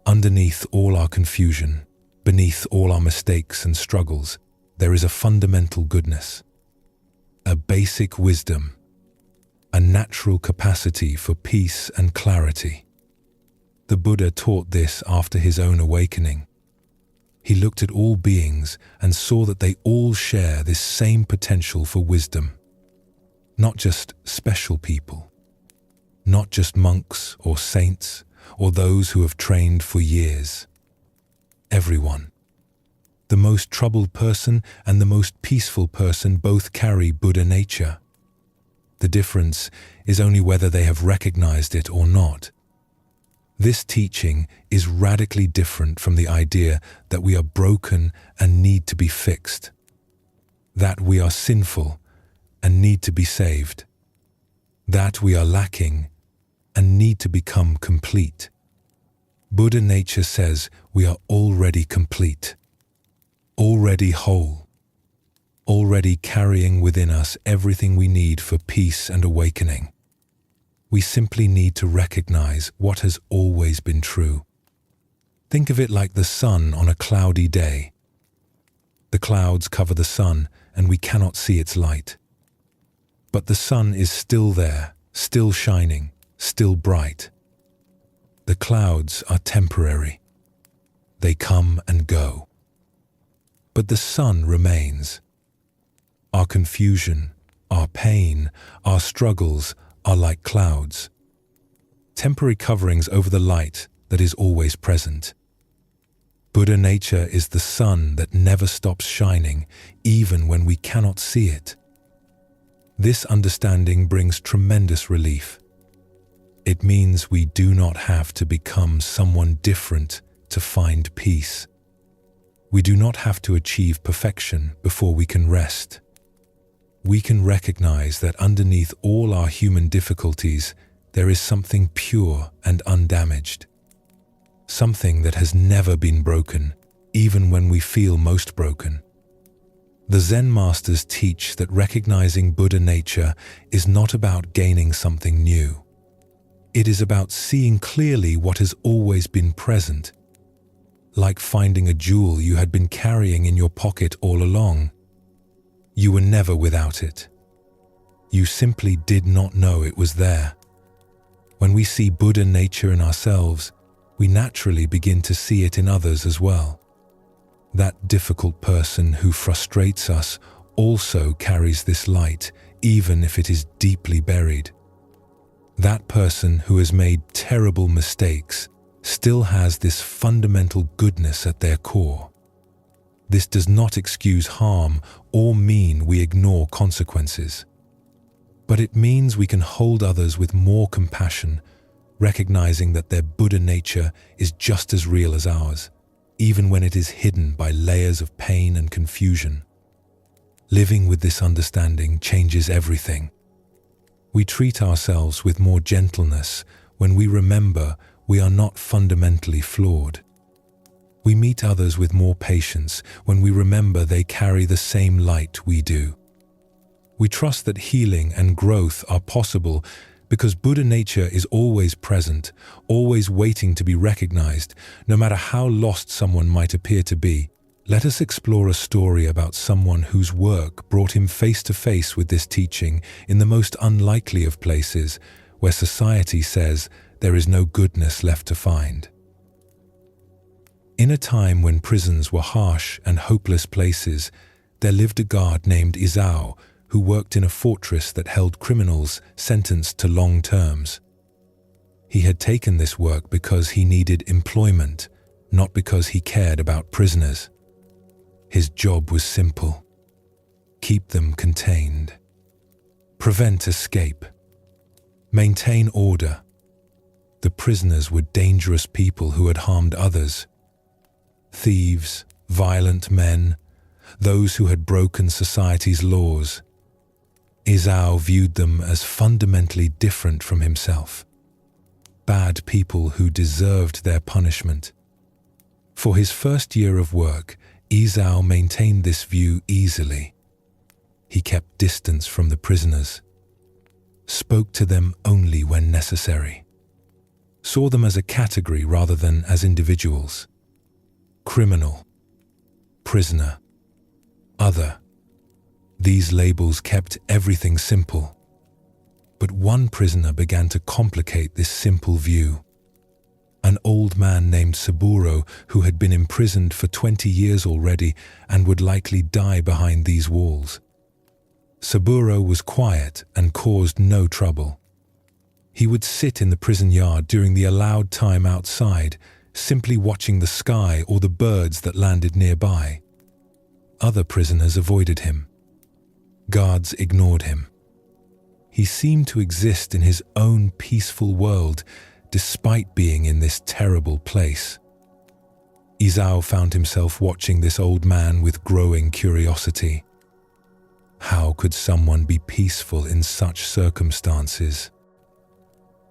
Underneath all our confusion, beneath all our mistakes and struggles, there is a fundamental goodness, a basic wisdom, a natural capacity for peace and clarity. The Buddha taught this after his own awakening. He looked at all beings and saw that they all share this same potential for wisdom. Not just special people, not just monks or saints or those who have trained for years. Everyone. The most troubled person and the most peaceful person both carry Buddha nature. The difference is only whether they have recognized it or not. This teaching is radically different from the idea that we are broken and need to be fixed, that we are sinful and need to be saved, that we are lacking and need to become complete. Buddha nature says we are already complete, already whole, already carrying within us everything we need for peace and awakening. We simply need to recognize what has always been true. Think of it like the sun on a cloudy day. The clouds cover the sun and we cannot see its light. But the sun is still there, still shining, still bright. The clouds are temporary. They come and go. But the sun remains. Our confusion, our pain, our struggles are like clouds, temporary coverings over the light that is always present. Buddha nature is the sun that never stops shining, even when we cannot see it. This understanding brings tremendous relief. It means we do not have to become someone different to find peace. We do not have to achieve perfection before we can rest. We can recognize that underneath all our human difficulties, there is something pure and undamaged. Something that has never been broken, even when we feel most broken. The Zen masters teach that recognizing Buddha nature is not about gaining something new. It is about seeing clearly what has always been present, like finding a jewel you had been carrying in your pocket all along. You were never without it. You simply did not know it was there. When we see Buddha nature in ourselves, we naturally begin to see it in others as well. That difficult person who frustrates us also carries this light even if it is deeply buried. That person who has made terrible mistakes still has this fundamental goodness at their core. This does not excuse harm or mean we ignore consequences. But it means we can hold others with more compassion, recognizing that their Buddha nature is just as real as ours, even when it is hidden by layers of pain and confusion. Living with this understanding changes everything. We treat ourselves with more gentleness when we remember we are not fundamentally flawed. We meet others with more patience when we remember they carry the same light we do. We trust that healing and growth are possible because Buddha nature is always present, always waiting to be recognized, no matter how lost someone might appear to be. Let us explore a story about someone whose work brought him face to face with this teaching in the most unlikely of places, where society says there is no goodness left to find. In a time when prisons were harsh and hopeless places, there lived a guard named Izao, who worked in a fortress that held criminals sentenced to long terms. He had taken this work because he needed employment, not because he cared about prisoners. His job was simple: keep them contained, prevent escape, maintain order. The prisoners were dangerous people who had harmed others. Thieves, violent men, those who had broken society's laws. Izao viewed them as fundamentally different from himself. Bad people who deserved their punishment. For his first year of work, Izao maintained this view easily. He kept distance from the prisoners, spoke to them only when necessary, saw them as a category rather than as individuals. Criminal, prisoner, other. These labels kept everything simple. But one prisoner began to complicate this simple view. An old man named Saburo, who had been imprisoned for 20 years already and would likely die behind these walls. Saburo was quiet and caused no trouble. He would sit in the prison yard during the allowed time outside, simply watching the sky or the birds that landed nearby. Other prisoners avoided him. Guards ignored him. He seemed to exist in his own peaceful world, despite being in this terrible place. Izao found himself watching this old man with growing curiosity. How could someone be peaceful in such circumstances?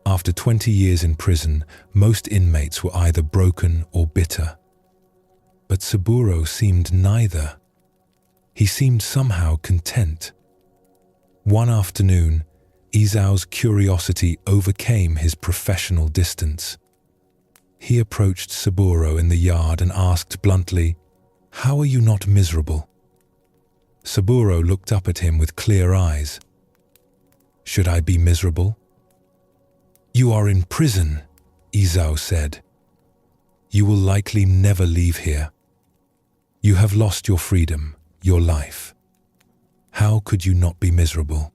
After 20 years in prison, most inmates were either broken or bitter. But Saburo seemed neither. He seemed somehow content. One afternoon, Izao's curiosity overcame his professional distance. He approached Saburo in the yard and asked bluntly, "How are you not miserable?" Saburo looked up at him with clear eyes. "Should I be miserable?" "You are in prison," Izao said. "You will likely never leave here. You have lost your freedom, your life. How could you not be miserable?"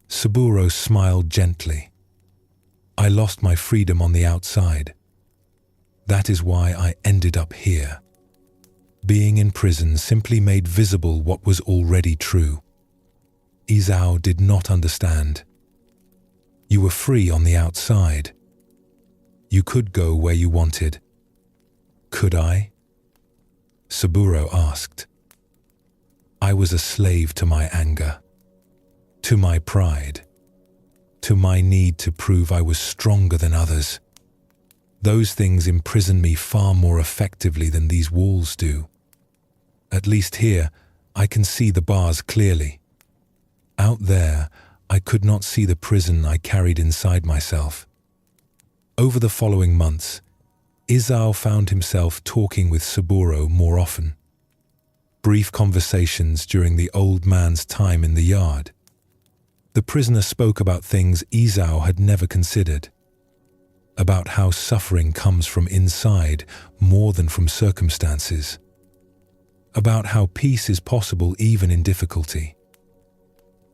Saburo smiled gently. "I lost my freedom on the outside. That is why I ended up here. Being in prison simply made visible what was already true." Izao did not understand. "You were free on the outside. You could go where you wanted. Could I?" Saburo asked. "I was a slave to my anger, to my pride, to my need to prove I was stronger than others. Those things imprison me far more effectively than these walls do. At least here, I can see the bars clearly. Out there, I could not see the prison I carried inside myself." Over the following months, Izao found himself talking with Saburo more often. Brief conversations during the old man's time in the yard. The prisoner spoke about things Izao had never considered. About how suffering comes from inside more than from circumstances. About how peace is possible even in difficulty.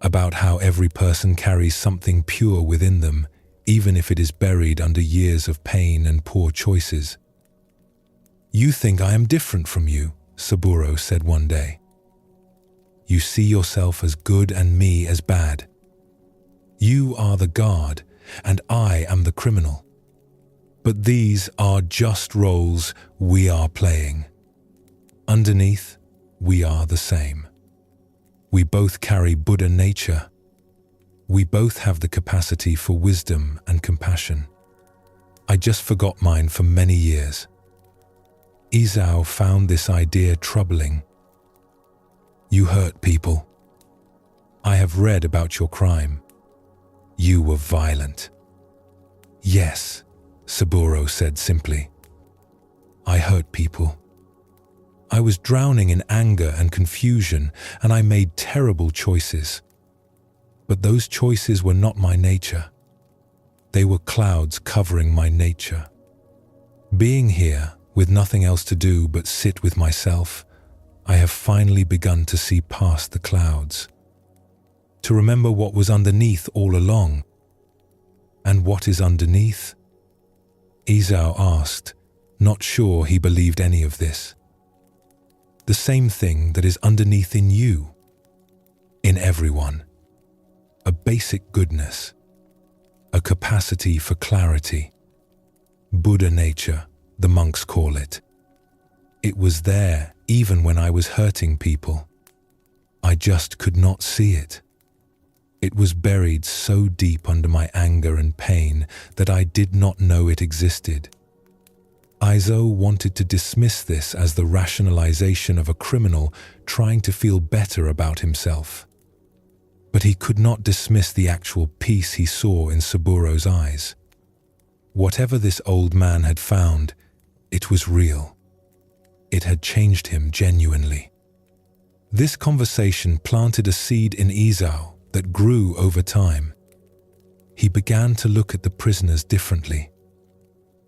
about how every person carries something pure within them, even if it is buried under years of pain and poor choices. "You think I am different from you," Saburo said one day. "You see yourself as good and me as bad. You are the guard, and I am the criminal. But these are just roles we are playing. Underneath, we are the same. We both carry Buddha nature. We both have the capacity for wisdom and compassion. I just forgot mine for many years." Isao found this idea troubling. "You hurt people. I have read about your crime. You were violent." "Yes," Saburo said simply. "I hurt people. I was drowning in anger and confusion, and I made terrible choices. But those choices were not my nature. They were clouds covering my nature. Being here, with nothing else to do but sit with myself, I have finally begun to see past the clouds, to remember what was underneath all along." "And what is underneath?" Isao asked, not sure he believed any of this. "The same thing that is underneath in you, in everyone. A basic goodness, a capacity for clarity. Buddha nature, the monks call it. It was there even when I was hurting people. I just could not see it. It was buried so deep under my anger and pain that I did not know it existed." Isao wanted to dismiss this as the rationalization of a criminal trying to feel better about himself. But he could not dismiss the actual peace he saw in Saburo's eyes. Whatever this old man had found, it was real. It had changed him genuinely. This conversation planted a seed in Isao that grew over time. He began to look at the prisoners differently.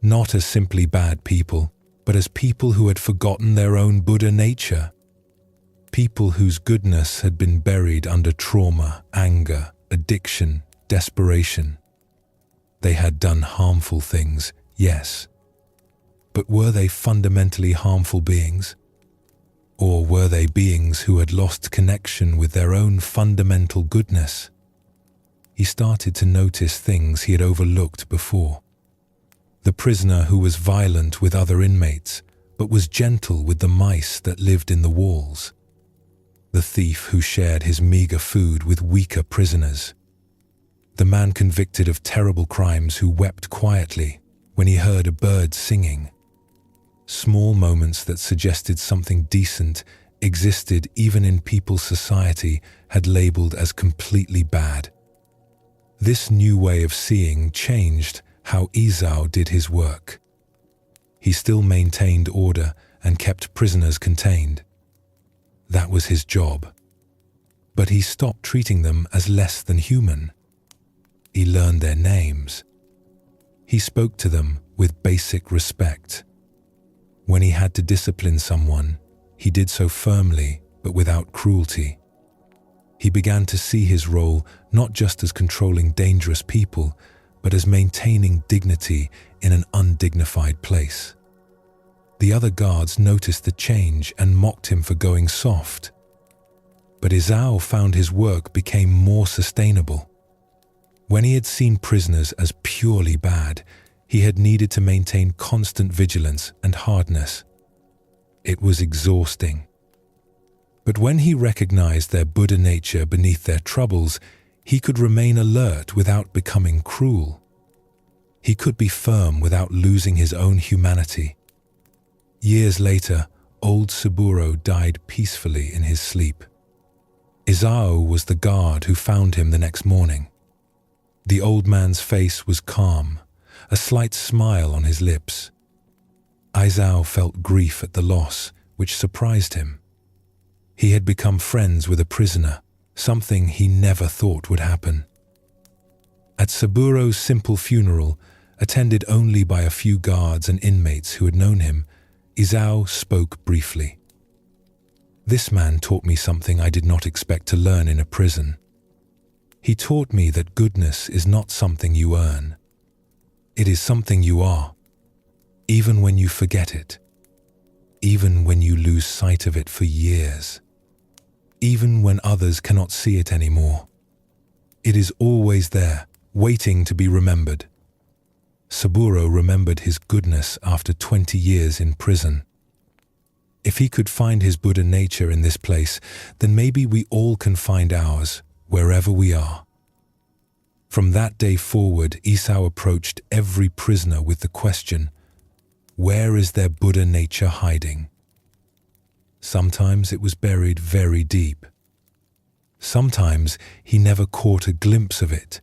Not as simply bad people, but as people who had forgotten their own Buddha nature. People whose goodness had been buried under trauma, anger, addiction, desperation. They had done harmful things, yes. But were they fundamentally harmful beings? Or were they beings who had lost connection with their own fundamental goodness? He started to notice things he had overlooked before. The prisoner who was violent with other inmates, but was gentle with the mice that lived in the walls. The thief who shared his meager food with weaker prisoners. The man convicted of terrible crimes who wept quietly when he heard a bird singing. Small moments that suggested something decent existed even in people's society had labeled as completely bad. This new way of seeing changed how Isao did his work. He still maintained order and kept prisoners contained. That was his job. But he stopped treating them as less than human. He learned their names. He spoke to them with basic respect. When he had to discipline someone, he did so firmly but without cruelty. He began to see his role not just as controlling dangerous people, but as maintaining dignity in an undignified place. The other guards noticed the change and mocked him for going soft. But Isao found his work became more sustainable. When he had seen prisoners as purely bad, he had needed to maintain constant vigilance and hardness. It was exhausting. But when he recognized their Buddha nature beneath their troubles, he could remain alert without becoming cruel. He could be firm without losing his own humanity. Years later, old Saburo died peacefully in his sleep. Isao was the guard who found him the next morning. The old man's face was calm, a slight smile on his lips. Isao felt grief at the loss, which surprised him. He had become friends with a prisoner, something he never thought would happen. At Saburo's simple funeral, attended only by a few guards and inmates who had known him, Isao spoke briefly. "This man taught me something I did not expect to learn in a prison. He taught me that goodness is not something you earn. It is something you are, even when you forget it, even when you lose sight of it for years, even when others cannot see it anymore. It is always there, waiting to be remembered. Saburo remembered his goodness after 20 years in prison. If he could find his Buddha nature in this place, then maybe we all can find ours wherever we are. From that day forward, Isao approached every prisoner with the question, where is their Buddha nature hiding? Sometimes it was buried very deep. Sometimes he never caught a glimpse of it.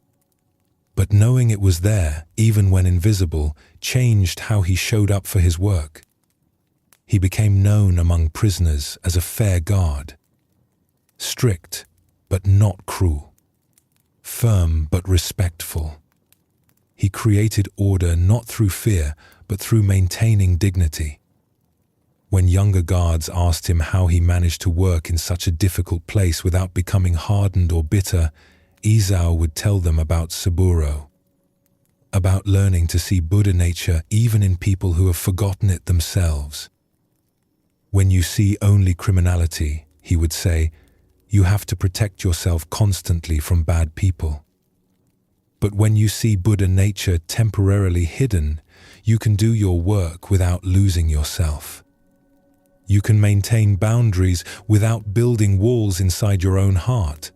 But knowing it was there, even when invisible, changed how he showed up for his work. He became known among prisoners as a fair guard. Strict, but not cruel. Firm, but respectful. He created order not through fear, but through maintaining dignity. When younger guards asked him how he managed to work in such a difficult place without becoming hardened or bitter, Isao would tell them about Saburo, about learning to see Buddha nature even in people who have forgotten it themselves. When you see only criminality, he would say, you have to protect yourself constantly from bad people. But when you see Buddha nature temporarily hidden, you can do your work without losing yourself. You can maintain boundaries without building walls inside your own heart.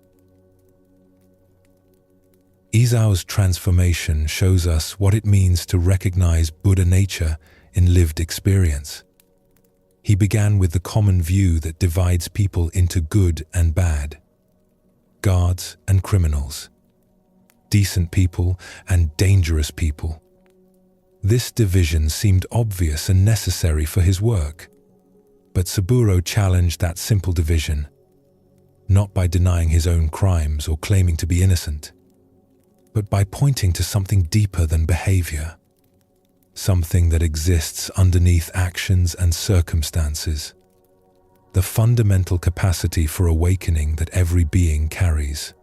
Isao's transformation shows us what it means to recognize Buddha nature in lived experience. He began with the common view that divides people into good and bad, guards and criminals, decent people and dangerous people. This division seemed obvious and necessary for his work. But Saburo challenged that simple division, not by denying his own crimes or claiming to be innocent, but by pointing to something deeper than behavior, something that exists underneath actions and circumstances, the fundamental capacity for awakening that every being carries.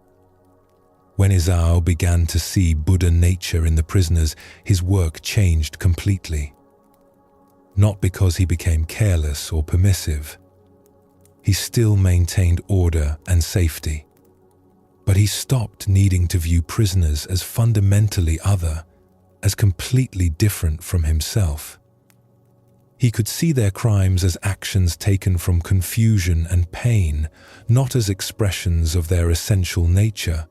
When Isao began to see Buddha nature in the prisoners, his work changed completely. Not because he became careless or permissive. He still maintained order and safety. But he stopped needing to view prisoners as fundamentally other, as completely different from himself. He could see their crimes as actions taken from confusion and pain, not as expressions of their essential nature.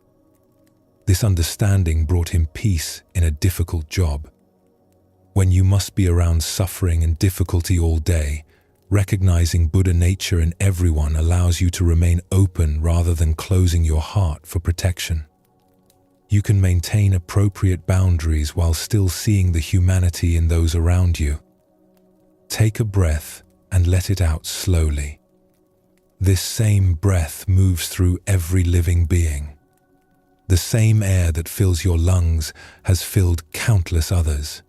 This understanding brought him peace in a difficult job. When you must be around suffering and difficulty all day, recognizing Buddha nature in everyone allows you to remain open rather than closing your heart for protection. You can maintain appropriate boundaries while still seeing the humanity in those around you. Take a breath and let it out slowly. This same breath moves through every living being. The same air that fills your lungs has filled countless others.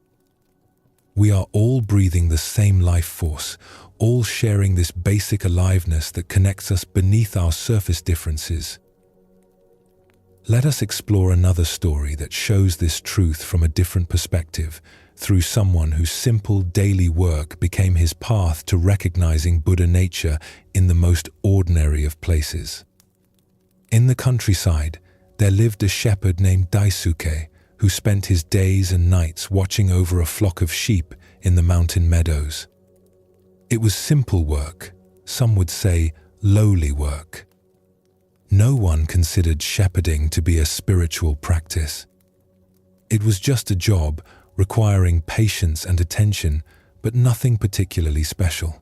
We are all breathing the same life force, all sharing this basic aliveness that connects us beneath our surface differences. Let us explore another story that shows this truth from a different perspective, through someone whose simple daily work became his path to recognizing Buddha nature in the most ordinary of places. In the countryside, there lived a shepherd named Daisuke, who spent his days and nights watching over a flock of sheep in the mountain meadows. It was simple work, some would say lowly work. No one considered shepherding to be a spiritual practice. It was just a job requiring patience and attention, but nothing particularly special.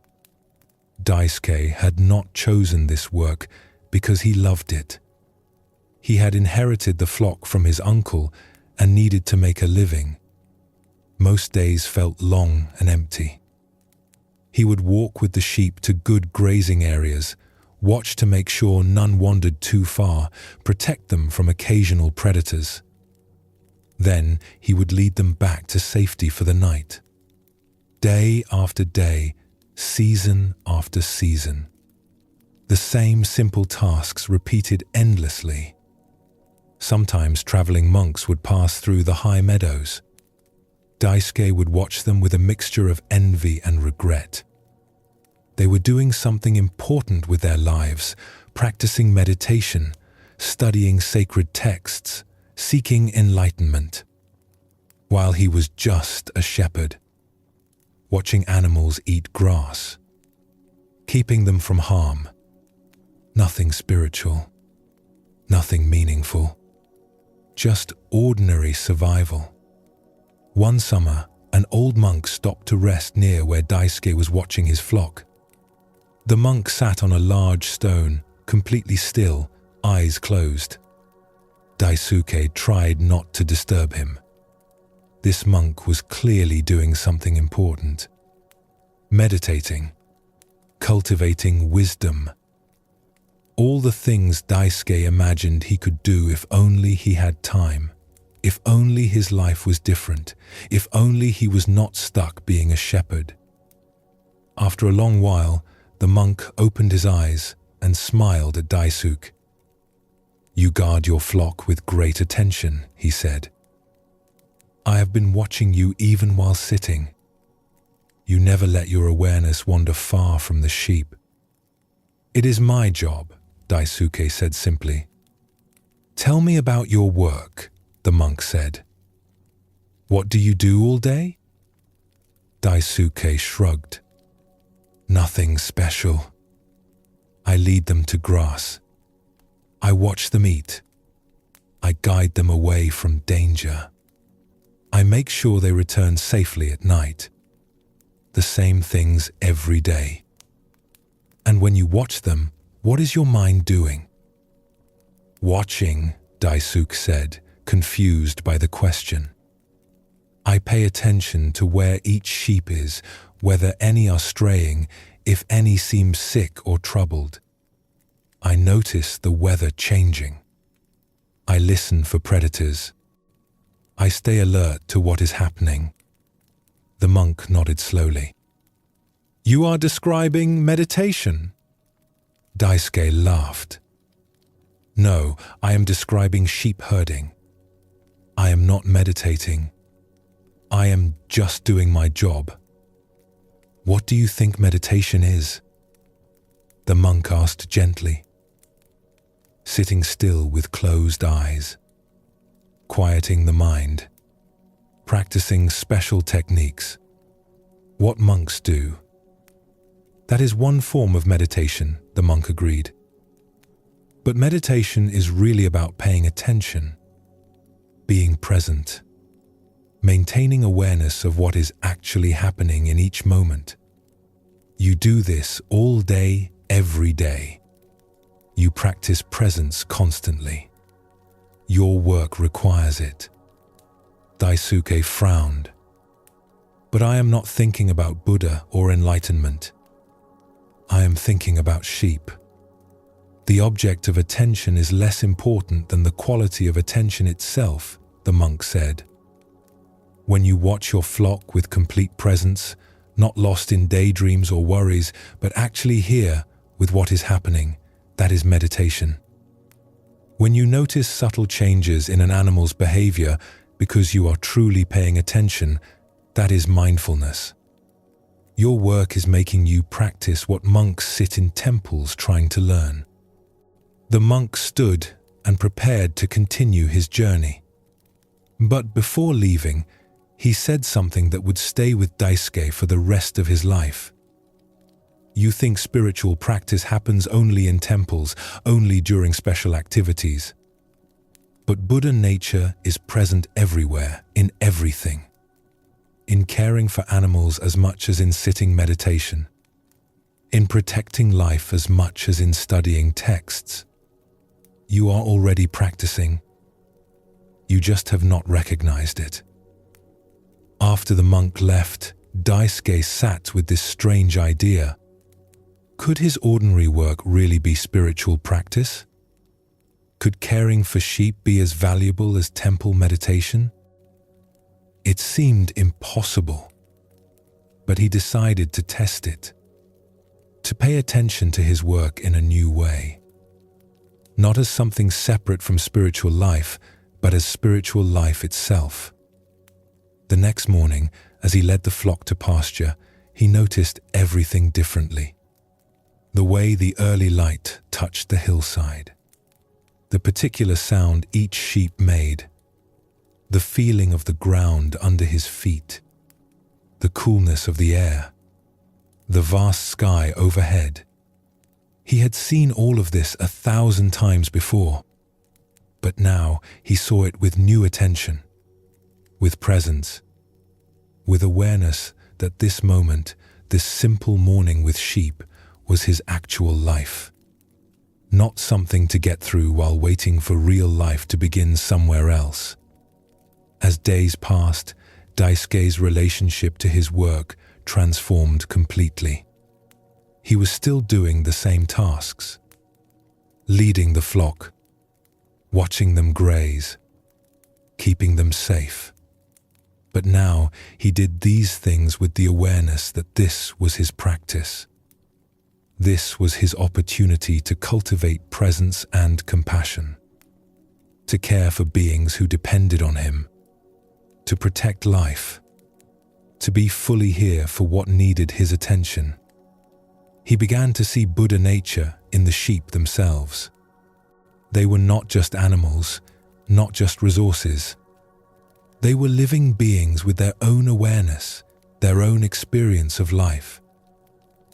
Daisuke had not chosen this work because he loved it. He had inherited the flock from his uncle and needed to make a living. Most days felt long and empty. He would walk with the sheep to good grazing areas, watch to make sure none wandered too far, protect them from occasional predators. Then he would lead them back to safety for the night. Day after day, season after season. The same simple tasks repeated endlessly. Sometimes traveling monks would pass through the high meadows. Daisuke would watch them with a mixture of envy and regret. They were doing something important with their lives, practicing meditation, studying sacred texts, seeking enlightenment, while he was just a shepherd, watching animals eat grass, keeping them from harm. Nothing spiritual, nothing meaningful, just ordinary survival. One summer, an old monk stopped to rest near where Daisuke was watching his flock. The monk sat on a large stone, completely still, eyes closed. Daisuke tried not to disturb him. This monk was clearly doing something important. Meditating, cultivating wisdom. All the things Daisuke imagined he could do if only he had time, if only his life was different, if only he was not stuck being a shepherd. After a long while, the monk opened his eyes and smiled at Daisuke. "You guard your flock with great attention," he said. "I have been watching you even while sitting. You never let your awareness wander far from the sheep." "It is my job," Daisuke said simply. "Tell me about your work," the monk said. "What do you do all day?" Daisuke shrugged. "Nothing special. I lead them to grass. I watch them eat. I guide them away from danger. I make sure they return safely at night. The same things every day. And when you watch them, what is your mind doing?" "Watching," Daisuke said, confused by the question. "I pay attention to where each sheep is, whether any are straying, if any seem sick or troubled. I notice the weather changing. I listen for predators. I stay alert to what is happening." The monk nodded slowly. "You are describing meditation?" Daisuke laughed. "No, I am describing sheep herding. I am not meditating. I am just doing my job." "What do you think meditation is?" the monk asked gently. "Sitting still with closed eyes, quieting the mind, practicing special techniques. What monks do." "That is one form of meditation," the monk agreed. "But meditation is really about paying attention, being present, maintaining awareness of what is actually happening in each moment. You do this all day, every day. You practice presence constantly. Your work requires it." Daisuke frowned. "But I am not thinking about Buddha or enlightenment. I am thinking about sheep. The object of attention is less important than the quality of attention itself," the monk said. "When you watch your flock with complete presence, not lost in daydreams or worries, but actually here with what is happening, that is meditation. When you notice subtle changes in an animal's behavior because you are truly paying attention, that is mindfulness. Your work is making you practice what monks sit in temples trying to learn." The monk stood and prepared to continue his journey. But before leaving, he said something that would stay with Daisuke for the rest of his life. "You think spiritual practice happens only in temples, only during special activities. But Buddha nature is present everywhere, in everything. In caring for animals as much as in sitting meditation. In protecting life as much as in studying texts. You are already practicing. You just have not recognized it." After the monk left, Daisuke sat with this strange idea. Could his ordinary work really be spiritual practice? Could caring for sheep be as valuable as temple meditation? It seemed impossible, but he decided to test it, to pay attention to his work in a new way. not as something separate from spiritual life, but as spiritual life itself. The next morning, as he led the flock to pasture, he noticed everything differently. The way the early light touched the hillside, the particular sound each sheep made, the feeling of the ground under his feet, the coolness of the air, the vast sky overhead. He had seen all of this 1,000 times before, but now he saw it with new attention, with presence, with awareness that this moment, this simple morning with sheep, was his actual life. Not something to get through while waiting for real life to begin somewhere else. As days passed, Daisuke's relationship to his work transformed completely. He was still doing the same tasks, leading the flock, watching them graze, keeping them safe. But now he did these things with the awareness that this was his practice. This was his opportunity to cultivate presence and compassion, to care for beings who depended on him, to protect life, to be fully here for what needed his attention. He began to see Buddha nature in the sheep themselves. They were not just animals, not just resources. They were living beings with their own awareness, their own experience of life.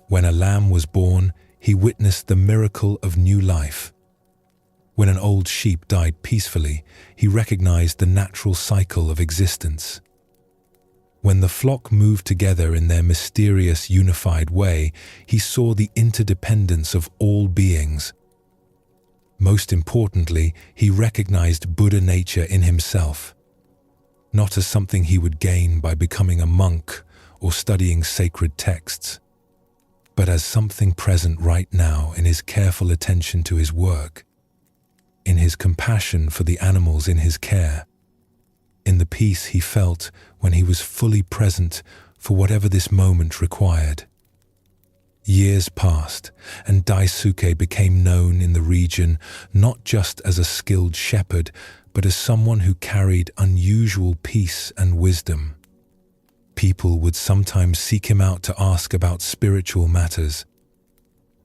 When a lamb was born, he witnessed the miracle of new life. When an old sheep died peacefully, he recognized the natural cycle of existence. When the flock moved together in their mysterious, unified way, he saw the interdependence of all beings. Most importantly, he recognized Buddha nature in himself, not as something he would gain by becoming a monk or studying sacred texts, but as something present right now in his careful attention to his work, in his compassion for the animals in his care, in the peace he felt when he was fully present for whatever this moment required. Years passed, and Daisuke became known in the region not just as a skilled shepherd, but as someone who carried unusual peace and wisdom. People would sometimes seek him out to ask about spiritual matters.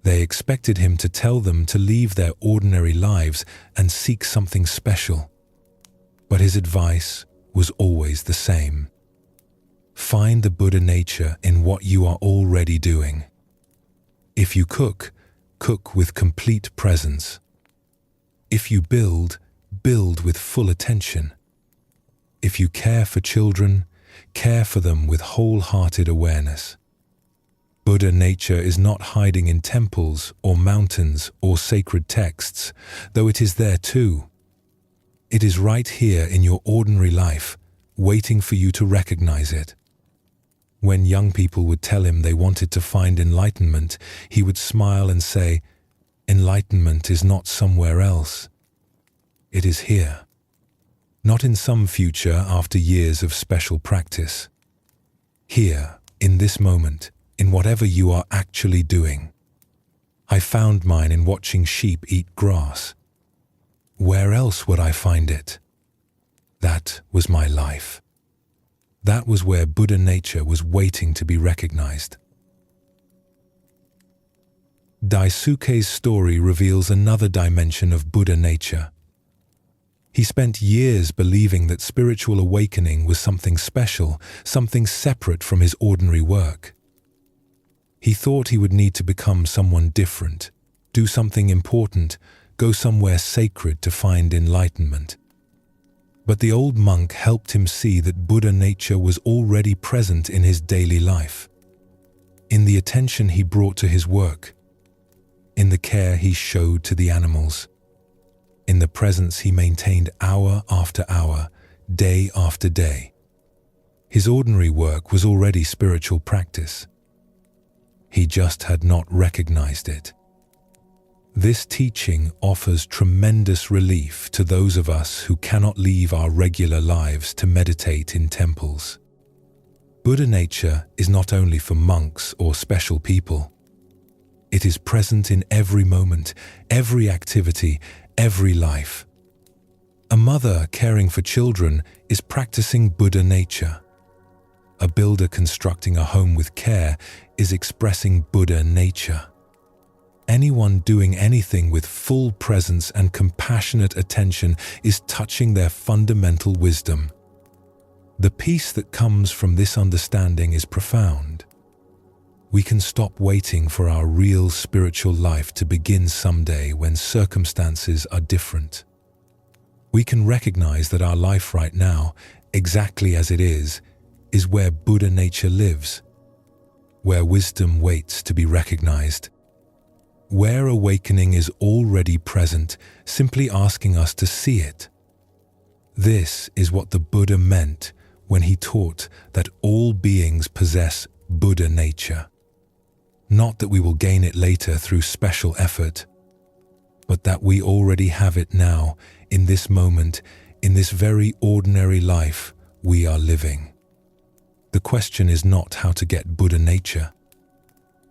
They expected him to tell them to leave their ordinary lives and seek something special. But his advice was always the same. Find the Buddha nature in what you are already doing. If you cook, cook with complete presence. If you build, build with full attention. If you care for children, care for them with wholehearted awareness. Buddha nature is not hiding in temples or mountains or sacred texts, though it is there too. It is right here in your ordinary life, waiting for you to recognize it. When young people would tell him they wanted to find enlightenment, he would smile and say, "Enlightenment is not somewhere else. It is here. Not in some future after years of special practice. Here, in this moment, in whatever you are actually doing. I found mine in watching sheep eat grass. Where else would I find it? That was my life. That was where Buddha nature was waiting to be recognized." Daisuke's story reveals another dimension of Buddha nature. He spent years believing that spiritual awakening was something special, something separate from his ordinary work. He thought he would need to become someone different, do something important, go somewhere sacred to find enlightenment. But the old monk helped him see that Buddha nature was already present in his daily life, in the attention he brought to his work, in the care he showed to the animals, in the presence he maintained hour after hour, day after day. His ordinary work was already spiritual practice. He just had not recognized it. This teaching offers tremendous relief to those of us who cannot leave our regular lives to meditate in temples. Buddha nature is not only for monks or special people. It is present in every moment, every activity, every life. A mother caring for children is practicing Buddha nature. A builder constructing a home with care is expressing Buddha nature. Anyone doing anything with full presence and compassionate attention is touching their fundamental wisdom. The peace that comes from this understanding is profound. We can stop waiting for our real spiritual life to begin someday when circumstances are different. We can recognize that our life right now, exactly as it is where Buddha nature lives, where wisdom waits to be recognized, where awakening is already present, simply asking us to see it. This is what the Buddha meant when he taught that all beings possess Buddha nature. Not that we will gain it later through special effort, but that we already have it now, in this moment, in this very ordinary life we are living. The question is not how to get Buddha nature.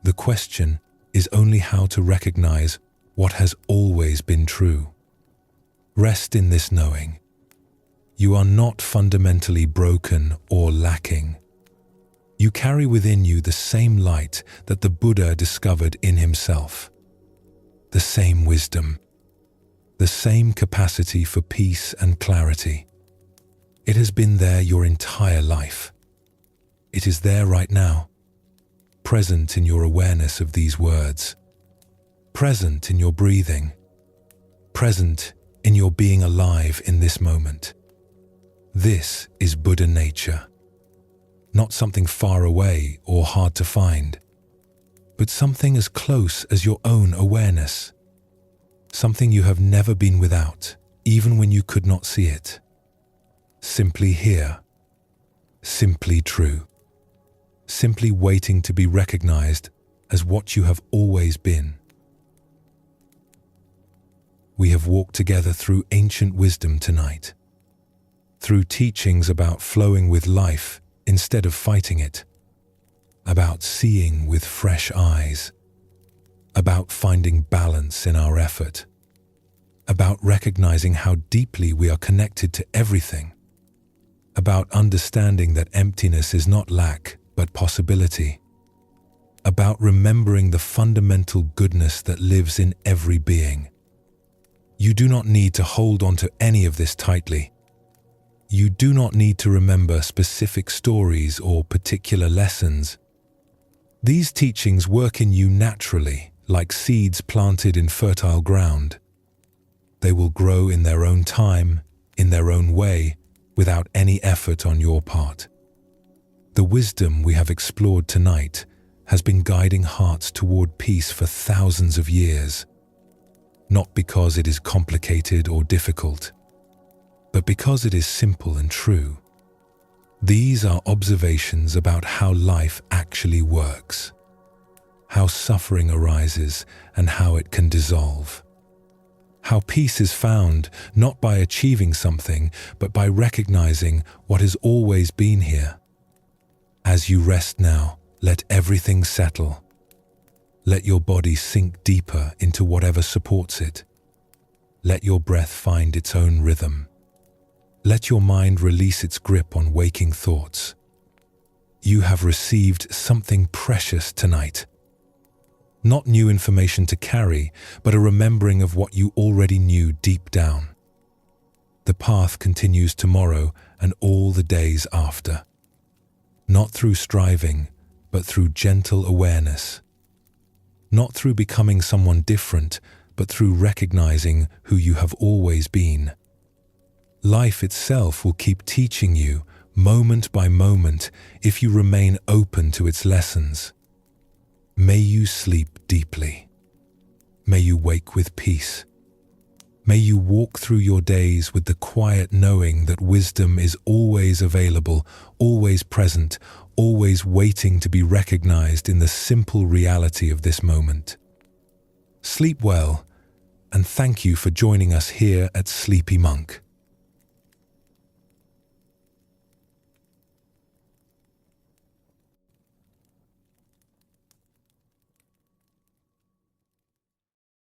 The question is only how to recognize what has always been true. Rest in this knowing. You are not fundamentally broken or lacking. You carry within you the same light that the Buddha discovered in himself. The same wisdom. The same capacity for peace and clarity. It has been there your entire life. It is there right now, present in your awareness of these words, present in your breathing, present in your being alive in this moment. This is Buddha nature, not something far away or hard to find, but something as close as your own awareness, something you have never been without, even when you could not see it. Simply here, simply true. Simply waiting to be recognized as what you have always been. We have walked together through ancient wisdom tonight, through teachings about flowing with life instead of fighting it, about seeing with fresh eyes, about finding balance in our effort, about recognizing how deeply we are connected to everything, about understanding that emptiness is not lack, but possibility, about remembering the fundamental goodness that lives in every being. You do not need to hold on to any of this tightly. You do not need to remember specific stories or particular lessons. These teachings work in you naturally, like seeds planted in fertile ground. They will grow in their own time, in their own way, without any effort on your part. The wisdom we have explored tonight has been guiding hearts toward peace for thousands of years, not because it is complicated or difficult, but because it is simple and true. These are observations about how life actually works, how suffering arises and how it can dissolve, how peace is found not by achieving something, but by recognizing what has always been here. As you rest now, let everything settle. Let your body sink deeper into whatever supports it. Let your breath find its own rhythm. Let your mind release its grip on waking thoughts. You have received something precious tonight. Not new information to carry, but a remembering of what you already knew deep down. The path continues tomorrow and all the days after. Not through striving, but through gentle awareness. Not through becoming someone different, but through recognizing who you have always been. Life itself will keep teaching you, moment by moment, if you remain open to its lessons. May you sleep deeply. May you wake with peace. May you walk through your days with the quiet knowing that wisdom is always available, always present, always waiting to be recognized in the simple reality of this moment. Sleep well, and thank you for joining us here at Sleepy Monk.